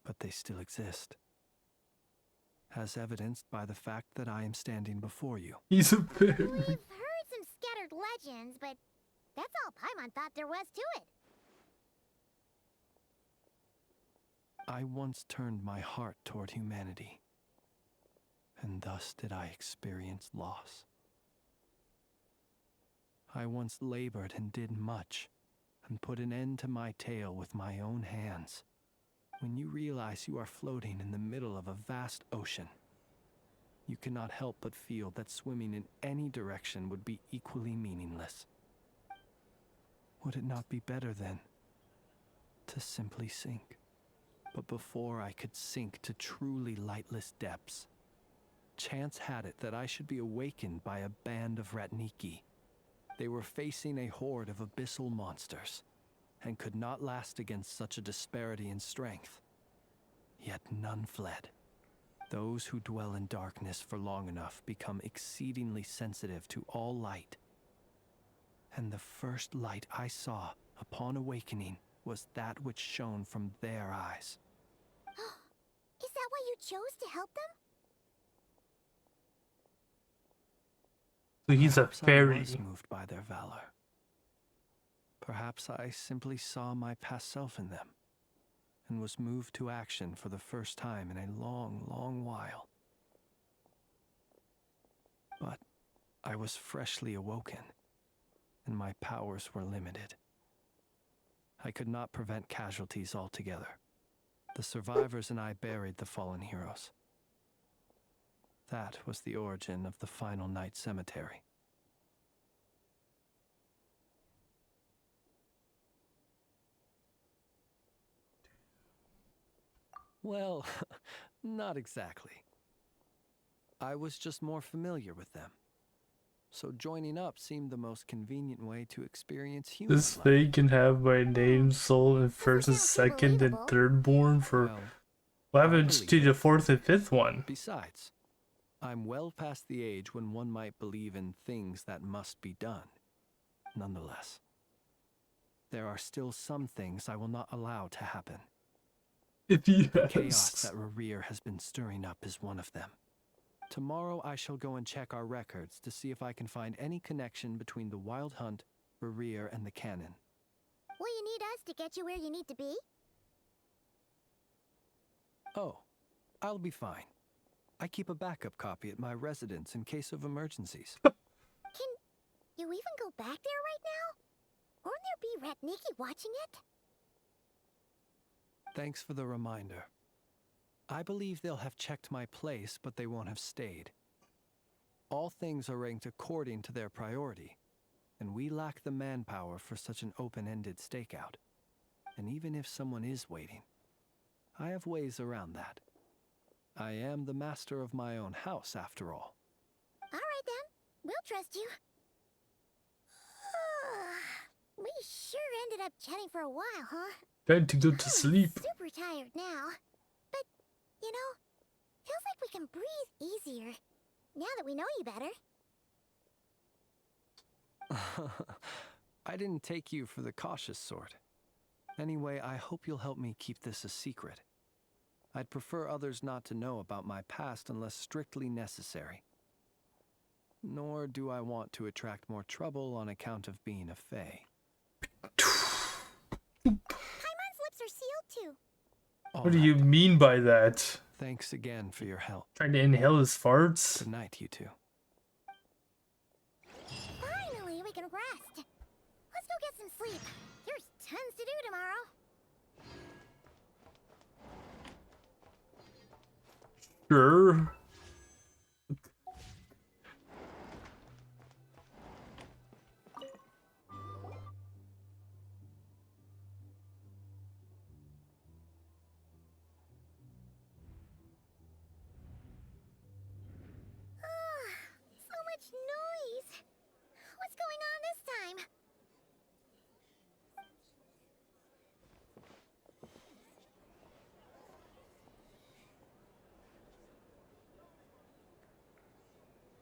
but they still exist, as evidenced by the fact that I am standing before you. He's a bear. We've heard some scattered legends, but that's all Paimon thought there was to it. I once turned my heart toward humanity, and thus did I experience loss. I once labored and did much, and put an end to my tale with my own hands. When you realize you are floating in the middle of a vast ocean, you cannot help but feel that swimming in any direction would be equally meaningless. Would it not be better, then, to simply sink? But before I could sink to truly lightless depths, chance had it that I should be awakened by a band of Ratniki. They were facing a horde of abyssal monsters, and could not last against such a disparity in strength. Yet none fled. Those who dwell in darkness for long enough become exceedingly sensitive to all light. And the first light I saw upon awakening was that which shone from their eyes. Is that why you chose to help them? So he's a Perhaps fairy. I was moved by their valor. Perhaps I simply saw my past self in them, and was moved to action for the first time in a long, long while. But I was freshly awoken, and my powers were limited. I could not prevent casualties altogether. The survivors and I buried the fallen heroes. That was the origin of the Final Night Cemetery. Well, not exactly. I was just more familiar with them. So joining up seemed the most convenient way to experience human This life. Fae can have my name, soul, and first and second and third born for Well, what I happens to believe the it. fourth and fifth one? Besides, I'm well past the age when one might believe in things that must be done. Nonetheless, there are still some things I will not allow to happen. The chaos that Rainier has been stirring up is one of them. Tomorrow I shall go and check our records to see if I can find any connection between the Wild Hunt, Rainier, and the cannon. Will you need us to get you where you need to be? Oh, I'll be fine. I keep a backup copy at my residence in case of emergencies. Can you even go back there right now? Won't there be Ratniki watching it? Thanks for the reminder. I believe they'll have checked my place, but they won't have stayed. All things are ranked according to their priority, and we lack the manpower for such an open-ended stakeout. And even if someone is waiting, I have ways around that. I am the master of my own house, after all. All right then, we'll trust you. We sure ended up chatting for a while, huh? Time to go to sleep. Super tired now. But, you know, feels like we can breathe easier now that we know you better. I didn't take you for the cautious sort. Anyway, I hope you'll help me keep this a secret. I'd prefer others not to know about my past unless strictly necessary. Nor do I want to attract more trouble on account of being a Fae. Paimon's lips are sealed too. What do you mean by that? Thanks again for your help. Trying to inhale his farts? Good night, you two. Finally, we can rest. Let's go get some sleep. There's tons to do tomorrow. Sure. So much noise. What's going on this time?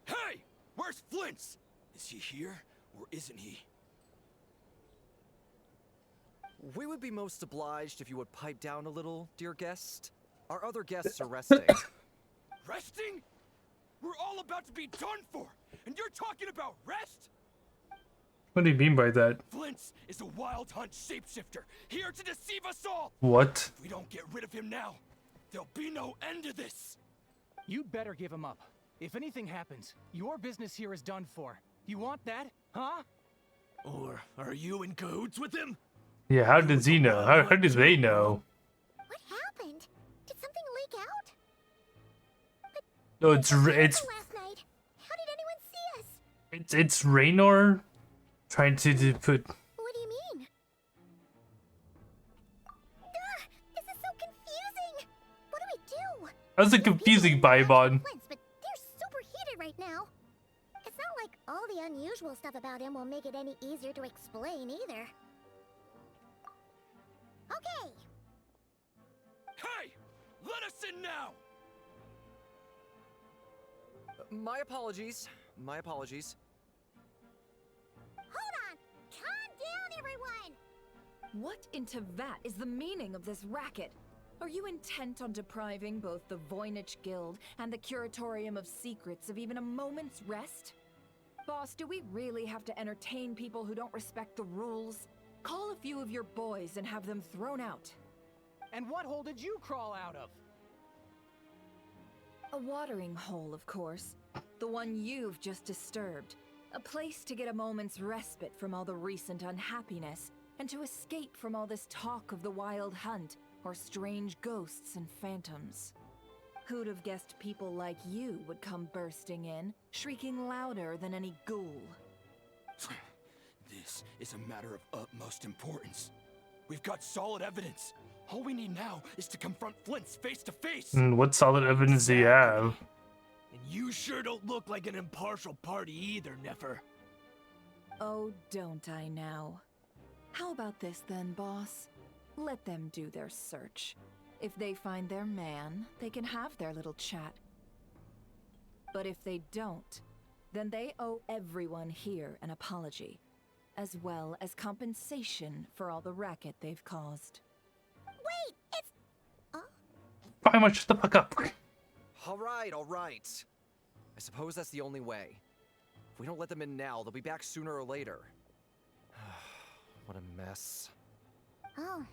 Hey! Where's Flint's? Is he here, or isn't he? We would be most obliged if you would pipe down a little, dear guest. Our other guests are resting. Resting? We're all about to be done for, and you're talking about rest? What do you mean by that? Flint's is a wild hunt shapeshifter, here to deceive us all! What? If we don't get rid of him now, there'll be no end to this! You'd better give him up. If anything happens, your business here is done for. You want that, huh? Or are you in cahoots with him? Yeah, how does he know? How do they know? What happened? Did something leak out? No, it's Last night. How did anyone see us? it's Rainier trying to put. What do you mean? This is so confusing. What do we do? That was a confusing Paimon. But they're all the unusual stuff about him won't make it any easier to explain either. Okay. Hey! Let us in now! My apologies. My apologies. Hold on! Calm down, everyone! What in Tevat is the meaning of this racket? Are you intent on depriving both the Voynich Guild and the Curatorium of Secrets of even a moment's rest? Boss, do we really have to entertain people who don't respect the rules? Call a few of your boys and have them thrown out. And what hole did you crawl out of? A watering hole, of course. The one you've just disturbed. A place to get a moment's respite from all the recent unhappiness, and to escape from all this talk of the Wild Hunt, or strange ghosts and phantoms. Who'd have guessed people like you would come bursting in, shrieking louder than any ghoul? This is a matter of utmost importance. We've got solid evidence. All we need now is to confront Flint's face to face. And what solid evidence do you have? And you sure don't look like an impartial party either, Nefer. Oh, don't I now? How about this then, boss? Let them do their search. If they find their man, they can have their little chat. But if they don't, then they owe everyone here an apology, as well as compensation for all the racket they've caused. Wait, it's... Fine, much shut the fuck up. All right, all right. I suppose that's the only way. If we don't let them in now, they'll be back sooner or later. What a mess. Oh,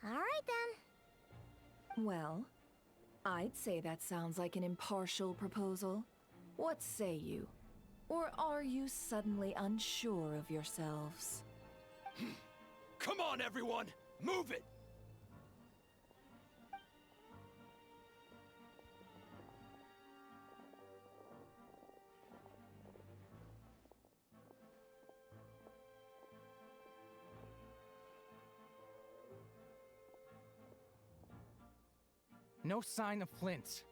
alright then. Well, I'd say that sounds like an impartial proposal. What say you? Or are you suddenly unsure of yourselves? Come on, everyone! Move it! No sign of Flint.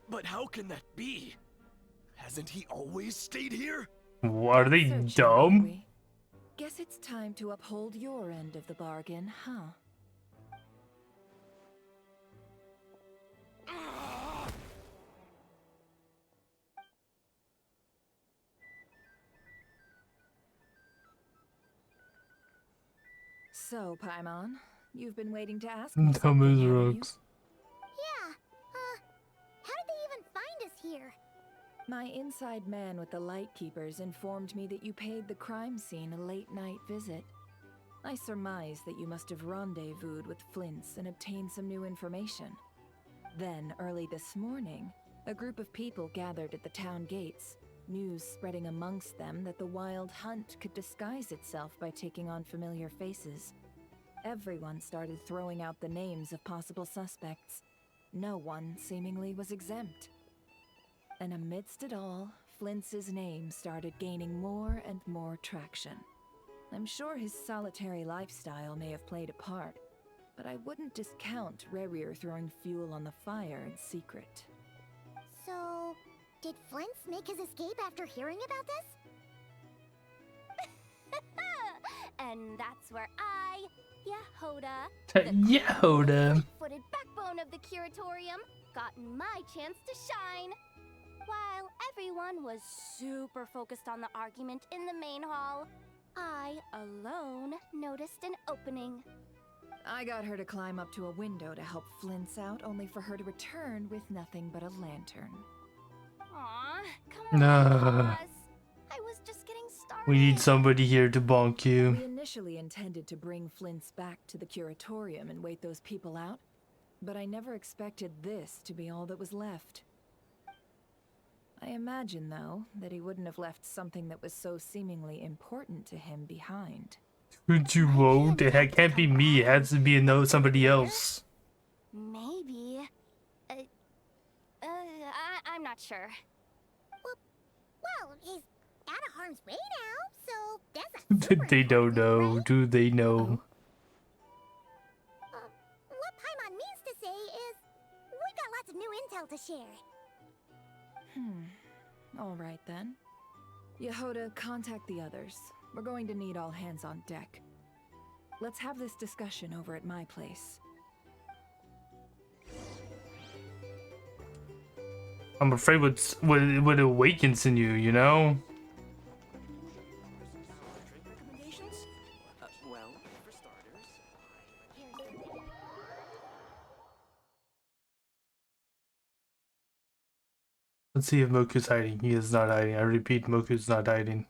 But how can that be? Hasn't he always stayed here? Are they Searching, dumb? are we? Guess it's time to uphold your end of the bargain, huh? So, Paimon, you've been waiting to ask me Dumb something, as have you? rocks. Yeah, how did they even find us here? My inside man with the Lightkeepers informed me that you paid the crime scene a late-night visit. I surmise that you must have rendezvoused with Flint's and obtained some new information. Then, early this morning, a group of people gathered at the town gates, news spreading amongst them that the Wild Hunt could disguise itself by taking on familiar faces. Everyone started throwing out the names of possible suspects. No one, seemingly, was exempt. And amidst it all, Flint's name started gaining more and more traction. I'm sure his solitary lifestyle may have played a part, but I wouldn't discount Rainier throwing fuel on the fire in secret. So, did Flint's make his escape after hearing about this? And that's where I, Yehoda, Yehoda. footed backbone of the Curatorium, got my chance to shine. While everyone was super focused on the argument in the main hall, I alone noticed an opening. I got her to climb up to a window to help Flint's out, only for her to return with nothing but a lantern. Aw, come Nah. boss. I was just getting started. We need somebody here to bonk you. We initially intended to bring Flint's back to the Curatorium and wait those people out, but I never expected this to be all that was left. I imagine, though, that he wouldn't have left something that was so seemingly important to him behind. But you won't. It can't be me. It has to be somebody else. Maybe. I'm not sure. Well, he's out of harm's way now, so that's a They don't know. Do they know? what Paimon means to say is, we got lots of new intel to share. All right then. Yehoda, contact the others. We're going to need all hands on deck. Let's have this discussion over at my place. I'm afraid what awakens in you, you know? Recommendations? Well, for starters, Let's see if Moku's hiding. He is not hiding. I repeat, Moku's not hiding.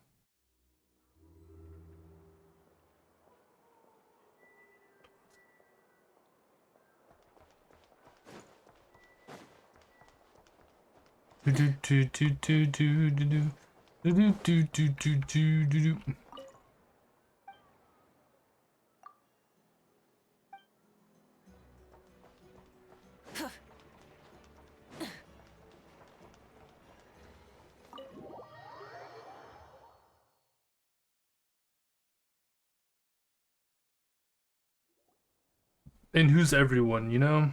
And who's everyone, you know?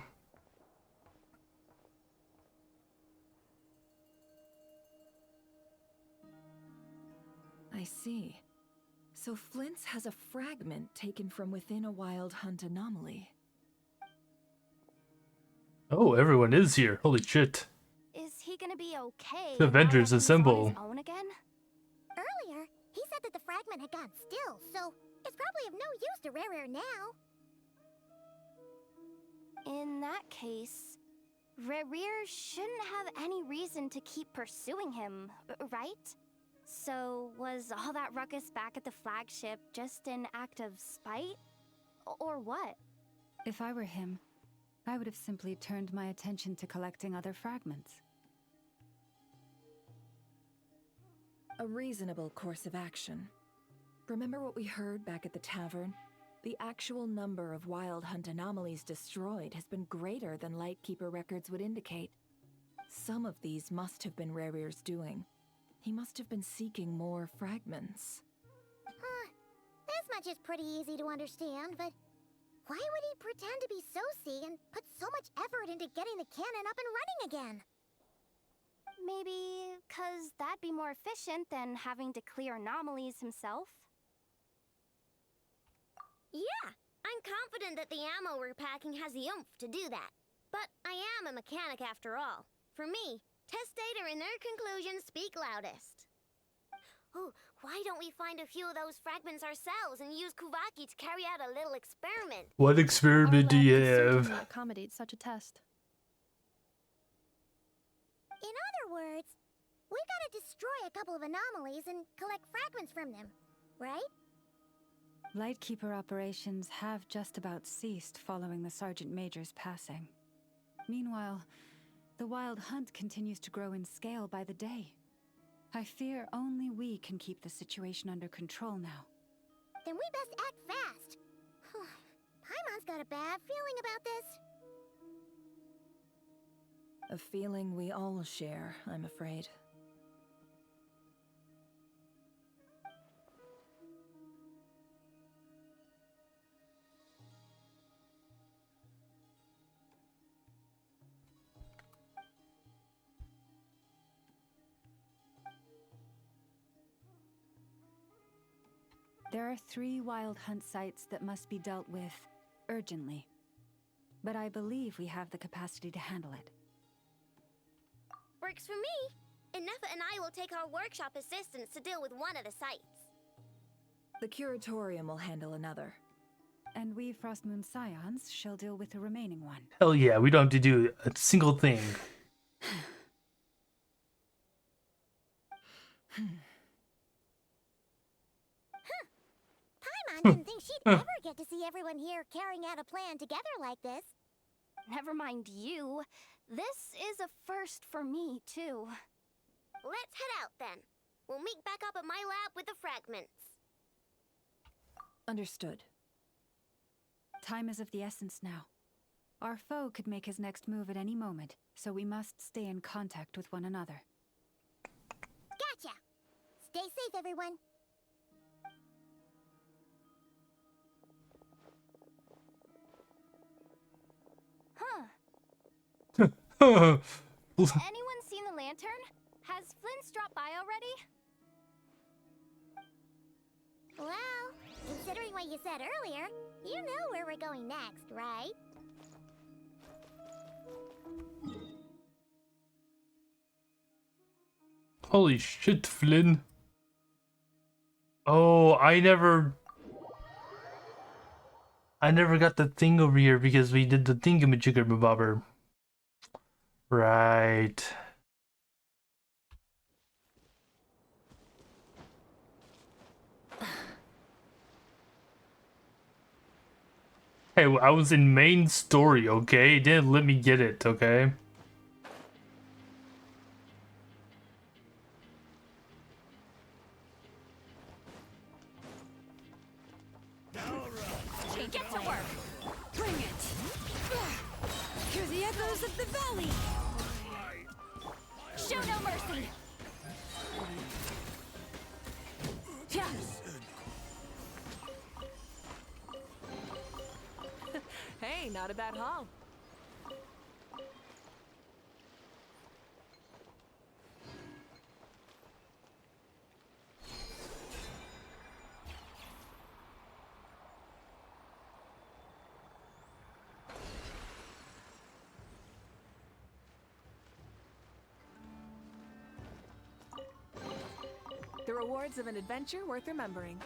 I see. So Flint's has a fragment taken from within a wild hunt anomaly. Oh, everyone is here. Holy shit. Is he gonna be okay? The now Avengers that he's assemble. on his own again? Earlier, he said that the fragment had gone still, so it's probably of no use to Rainier now. In that case, Rainier shouldn't have any reason to keep pursuing him, right? So, was all that ruckus back at the flagship just an act of spite? Or what? If I were him, I would have simply turned my attention to collecting other fragments. A reasonable course of action. Remember what we heard back at the tavern? The actual number of wild hunt anomalies destroyed has been greater than Lightkeeper records would indicate. Some of these must have been Rainier's doing. He must have been seeking more fragments. This much is pretty easy to understand, but why would he pretend to be Soci and put so much effort into getting the cannon up and running again? Maybe 'cause that'd be more efficient than having to clear anomalies himself? Yeah, I'm confident that the ammo we're packing has the oomph to do that. But I am a mechanic after all. For me, test data and their conclusions speak loudest. Oh, why don't we find a few of those fragments ourselves and use Kuvaki to carry out a little experiment? What experiment do you Certainly have? accommodate such a test. In other words, we gotta destroy a couple of anomalies and collect fragments from them, right? Lightkeeper operations have just about ceased following the Sergeant Major's passing. Meanwhile, the wild hunt continues to grow in scale by the day. I fear only we can keep the situation under control now. Then we best act fast. Paimon's got a bad feeling about this. A feeling we all share, I'm afraid. There are 3 wild hunt sites that must be dealt with urgently. But I believe we have the capacity to handle it. Works for me. Ineffa and I will take our workshop assistants to deal with one of the sites. The Curatorium will handle another. And we Frostmoon Scions shall deal with the remaining one. Hell yeah, we don't have to do a single thing. Paimon didn't think she'd ever get to see everyone here carrying out a plan together like this. Never mind you. This is a first for me, too. Let's head out then. We'll meet back up at my lab with the fragments. Understood. Time is of the essence now. Our foe could make his next move at any moment, so we must stay in contact with one another. Gotcha! Stay safe, everyone. Anyone seen the lantern? Has Flint's dropped what you said earlier. You know where we're going next, right? Holy shit, Flynn. Oh, I never got the thing over here because we did the thingamajigger. Right. Hey, I was in main story, okay? It didn't let me get it, okay? Get to work! Bring it! Hear the echoes of the valley! Show no mercy! Hey, not a bad haul. The rewards of an adventure worth remembering.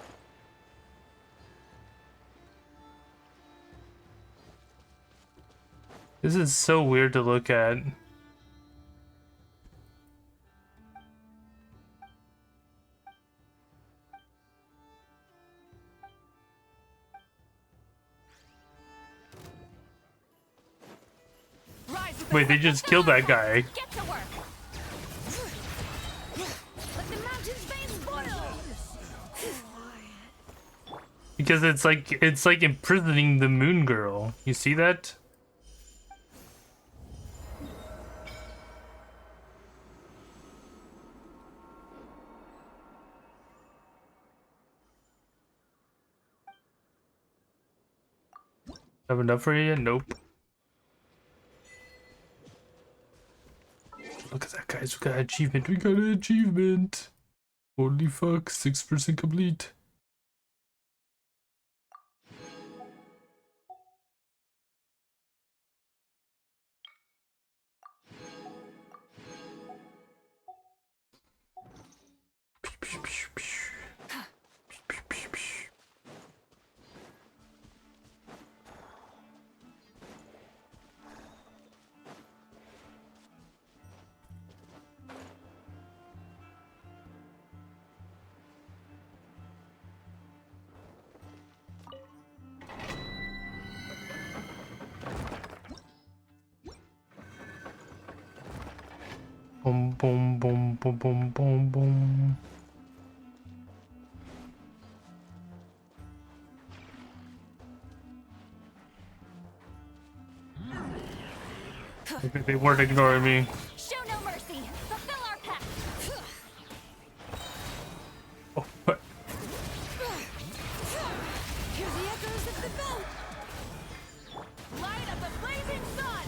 This is so weird to look at. Wait, they just killed that guy. Get to work! Let the mountain's veins boil! Because it's like imprisoning the moon girl. You see that? Have enough for you yet? Nope. Look at that, guys. We got an achievement. We got an achievement. Holy fuck. 6% complete. Boom, boom, boom, boom, boom, boom, boom. They weren't ignoring me. Show no mercy! Fulfill our pact! Oh, what? Hear the echoes of the valley! Light up the blazing sun!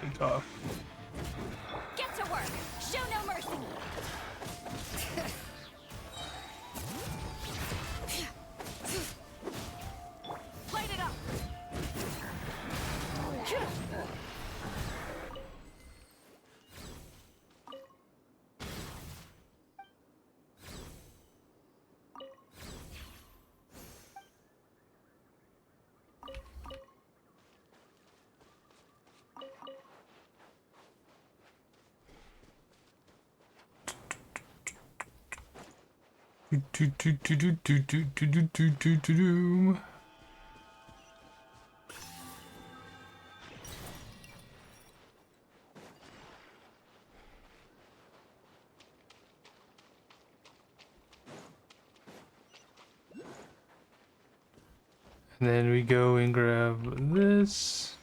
Take off. Get to work! Show no mercy! Light it up! And then we go and grab this.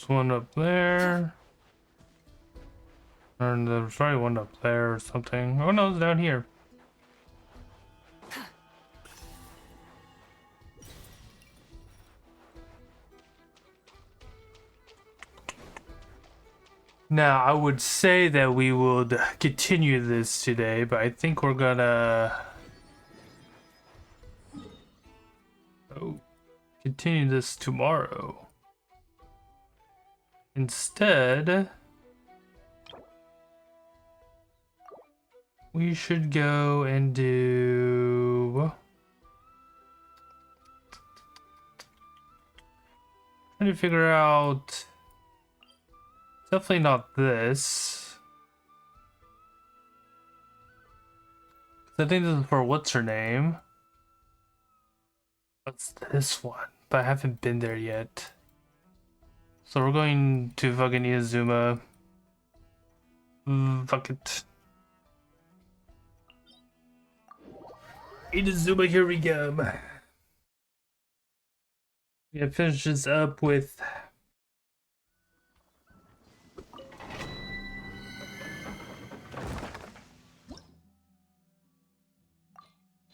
There's one up there. And there's probably one up there or something. Oh no, it's down here. Now, I would say that we would continue this today, but I think we're gonna continue this tomorrow. Instead, we should go and do... Trying to figure out... Definitely not this. I think this is for what's her name. What's this one? But I haven't been there yet. So we're going to fucking Inazuma. Fuck it. Inazuma, here we go. We gotta finish this up with...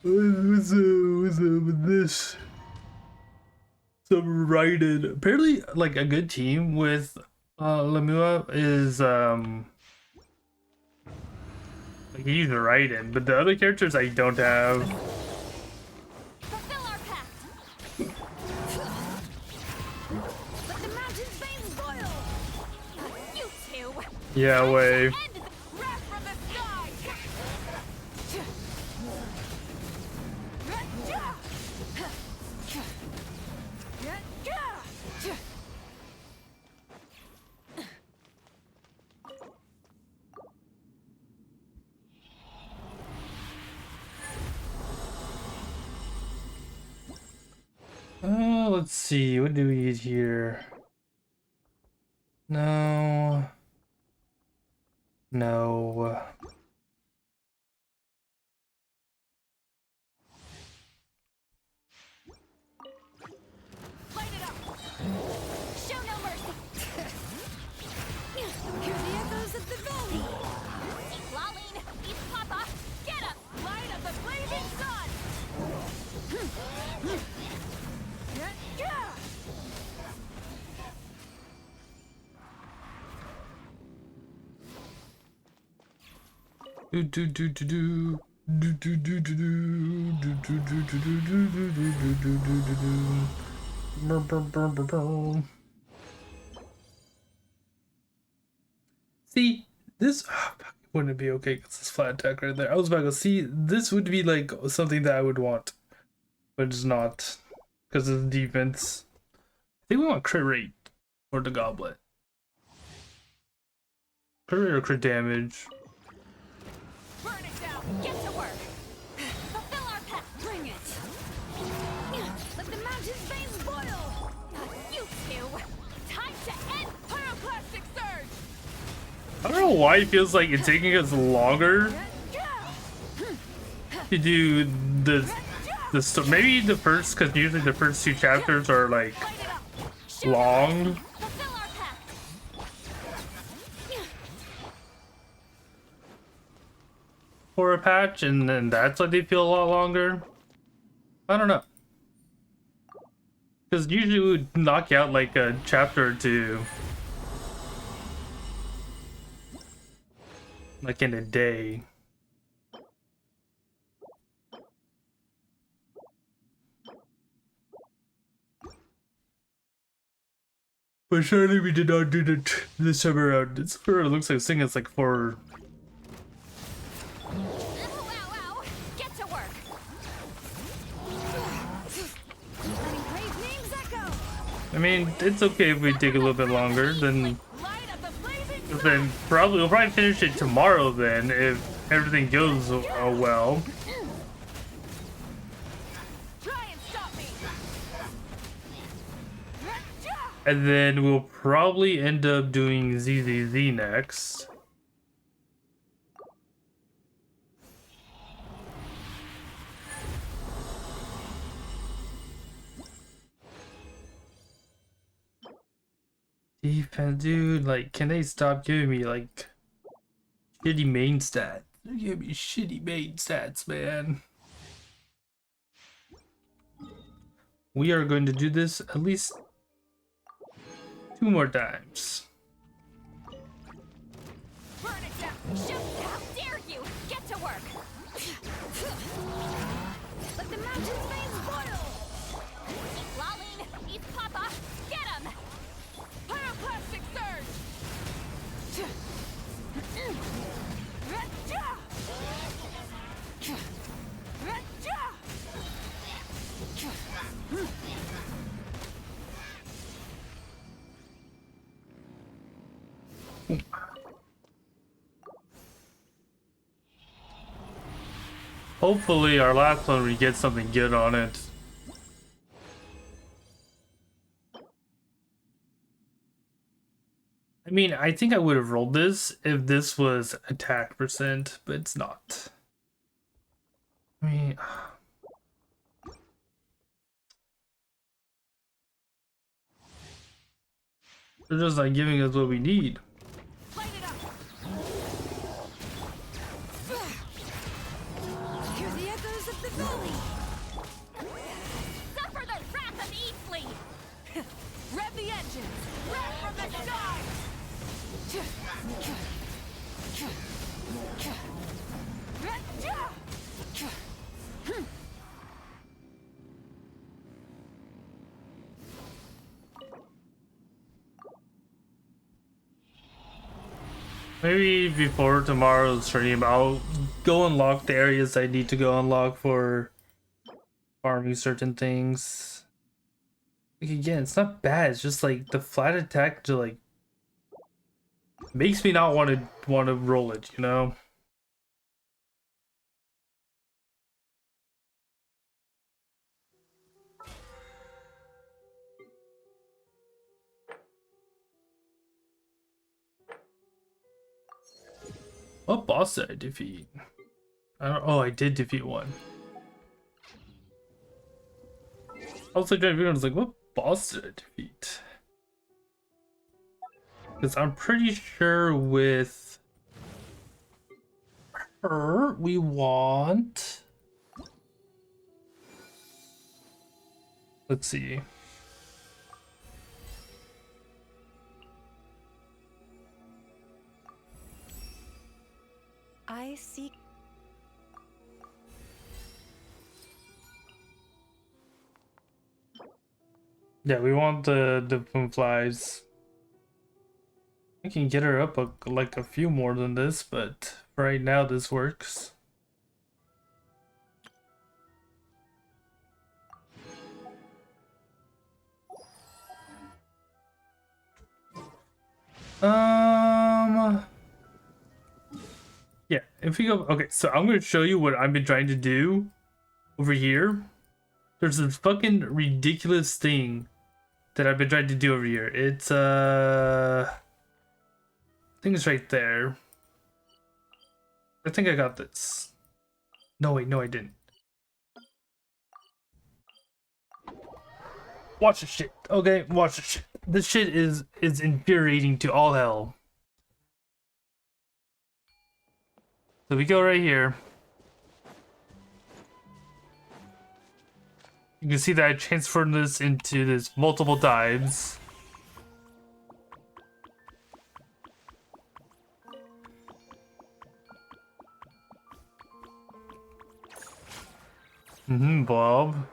What's up with this? Some Raiden. Apparently, like a good team with Lamua is like he's Raiden, but the other characters I don't have. Fulfill our pact. Let the mountain's veins boil. You two. Yeah, way. End the wrath from the sky. Let's see. What do we get here? No. No. Light it up. Show no mercy. Hear the echoes of the valley. Lolene, eat Papa. Get up. Light of the blazing sun. Do do do do do. Do do do do do. Do do do do do do do do do do do. Brr, brr, brr, brr, brr. See, this wouldn't be okay because it's flat attack right there. I was about to go, see, this would be like something that I would want, but it's not because of the defense. I think we want crit rate for the goblet. Crit rate or crit damage. Burn it down. Get to work. Fulfill our pact. Bring it. Let the mountain's veins boil. You two. Time to end pyroclastic surge. I don't know why it feels like it's taking us longer to do the maybe the first, because usually the first two chapters are like long. For a patch, and then that's why they feel a lot longer. I don't know. Because usually we would knock out like a chapter or two. Like in a day. But surely we did not do it this time around. This time around, it looks like this thing is like for... Get to work. Letting brave names echo. I mean, it's okay if we take a little bit longer, then we'll probably finish it tomorrow then, if everything goes well. Try and stop me. And then we'll probably end up doing ZZZ next. Defense, dude. Like, can they stop giving me like shitty main stats? They give me shitty main stats, man. We are going to do this at least 2 more times. Burn it down! How dare you! Get to work! Let the mountain's veins boil! Eat Lolene! Eat Papa! Get him! Pyroclastic surge! Hopefully our last one we get something good on it. I mean, I think I would have rolled this if this was attack percent, but it's not. I mean, they're just not giving us what we need. Hear the echoes of the valley! Suffer the wrath of Eastleigh! Rev the engines! Wrath from the sky! Maybe before tomorrow's stream, I'll go unlock the areas I need to go unlock for farming certain things. Like, again, it's not bad. It's just like the flat attack to like makes me not want to roll it, you know? What boss did I defeat? Oh, I did defeat one. I was like, I was like, what boss did I defeat? Because I'm pretty sure with her, we want... Let's see. I seek. Yeah, we want the boom flies. I can get her up like a few more than this, but right now this works. Yeah, if we go, okay, so I'm gonna show you what I've been trying to do over here. There's this fucking ridiculous thing that I've been trying to do over here. It's I think it's right there. I think I got this. No, wait, no, I didn't. Watch this shit, okay? Watch this shit. This shit is infuriating to all hell. So we go right here. You can see that I transferred this into this multiple times. Bob.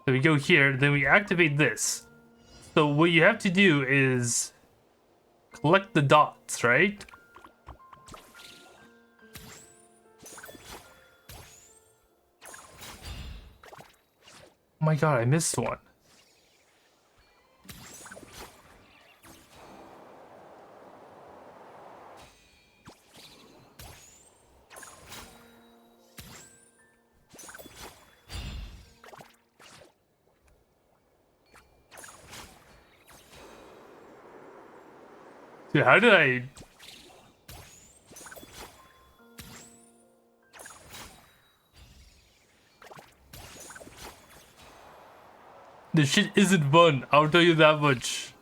So we go here, then we activate this. So what you have to do is collect the dots, right? Oh my god, I missed one. Dude, how did I... This shit isn't fun. I'll tell you that much.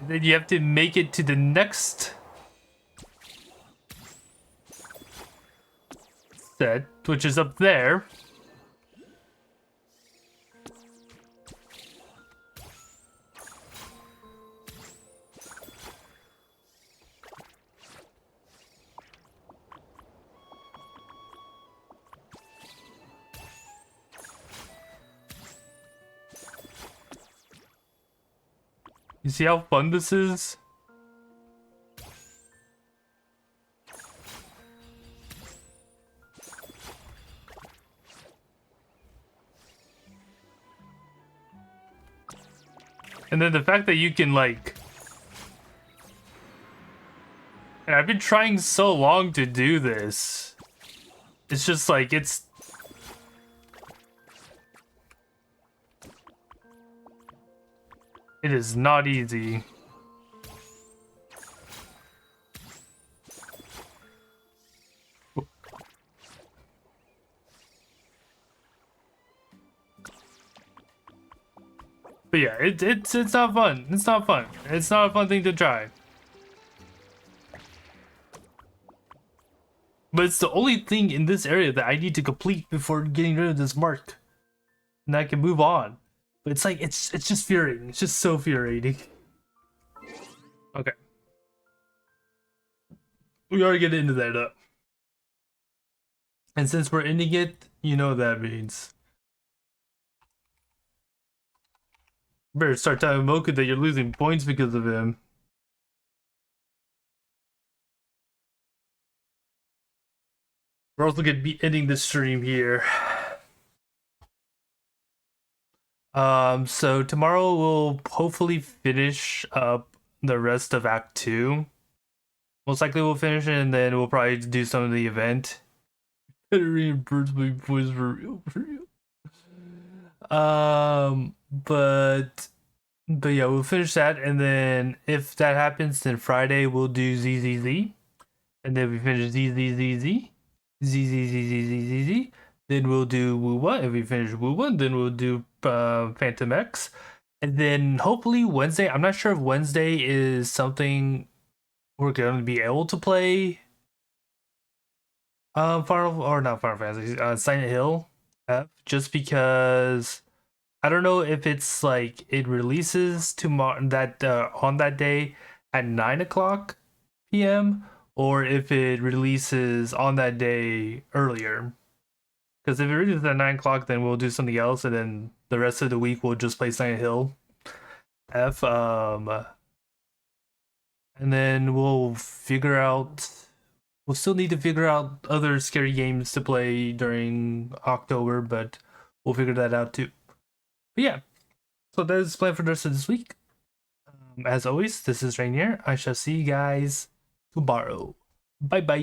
And then you have to make it to the next set, which is up there. You see how fun this is? And then the fact that you can like... And I've been trying so long to do this. It's just like, it's... It is not easy. But yeah, it's not fun. It's not fun. It's not a fun thing to try. But it's the only thing in this area that I need to complete before getting rid of this mark. And I can move on. But it's like, it's just infuriating. It's just so infuriating. Okay. We gotta get into that up. And since we're ending it, you know what that means. Better start telling Moku that you're losing points because of him. We're also gonna be ending the stream here. So tomorrow we'll hopefully finish up the rest of Act 2. Most likely we'll finish it and then we'll probably do some of the event. Better reimburse my points for real, for real. But yeah, we'll finish that, and then if that happens, then Friday we'll do ZZZ, and then we finish ZZZZ, ZZZZZZ. Then we'll do Woowa. If we finish Woowa, then we'll do Phantom X, and then hopefully Wednesday. I'm not sure if Wednesday is something we're going to be able to play. Not Final Fantasy, Silent Hill F, just because I don't know if it's like it releases tomorrow on that day at 9:00 p.m. or if it releases on that day earlier. Because if it releases at 9:00, then we'll do something else, and then the rest of the week we'll just play Silent Hill F. And then we'll figure out. We'll still need to figure out other scary games to play during October, but we'll figure that out too. But yeah, so that is the plan for the rest of this week. As always, this is Rainier. I shall see you guys tomorrow. Bye bye.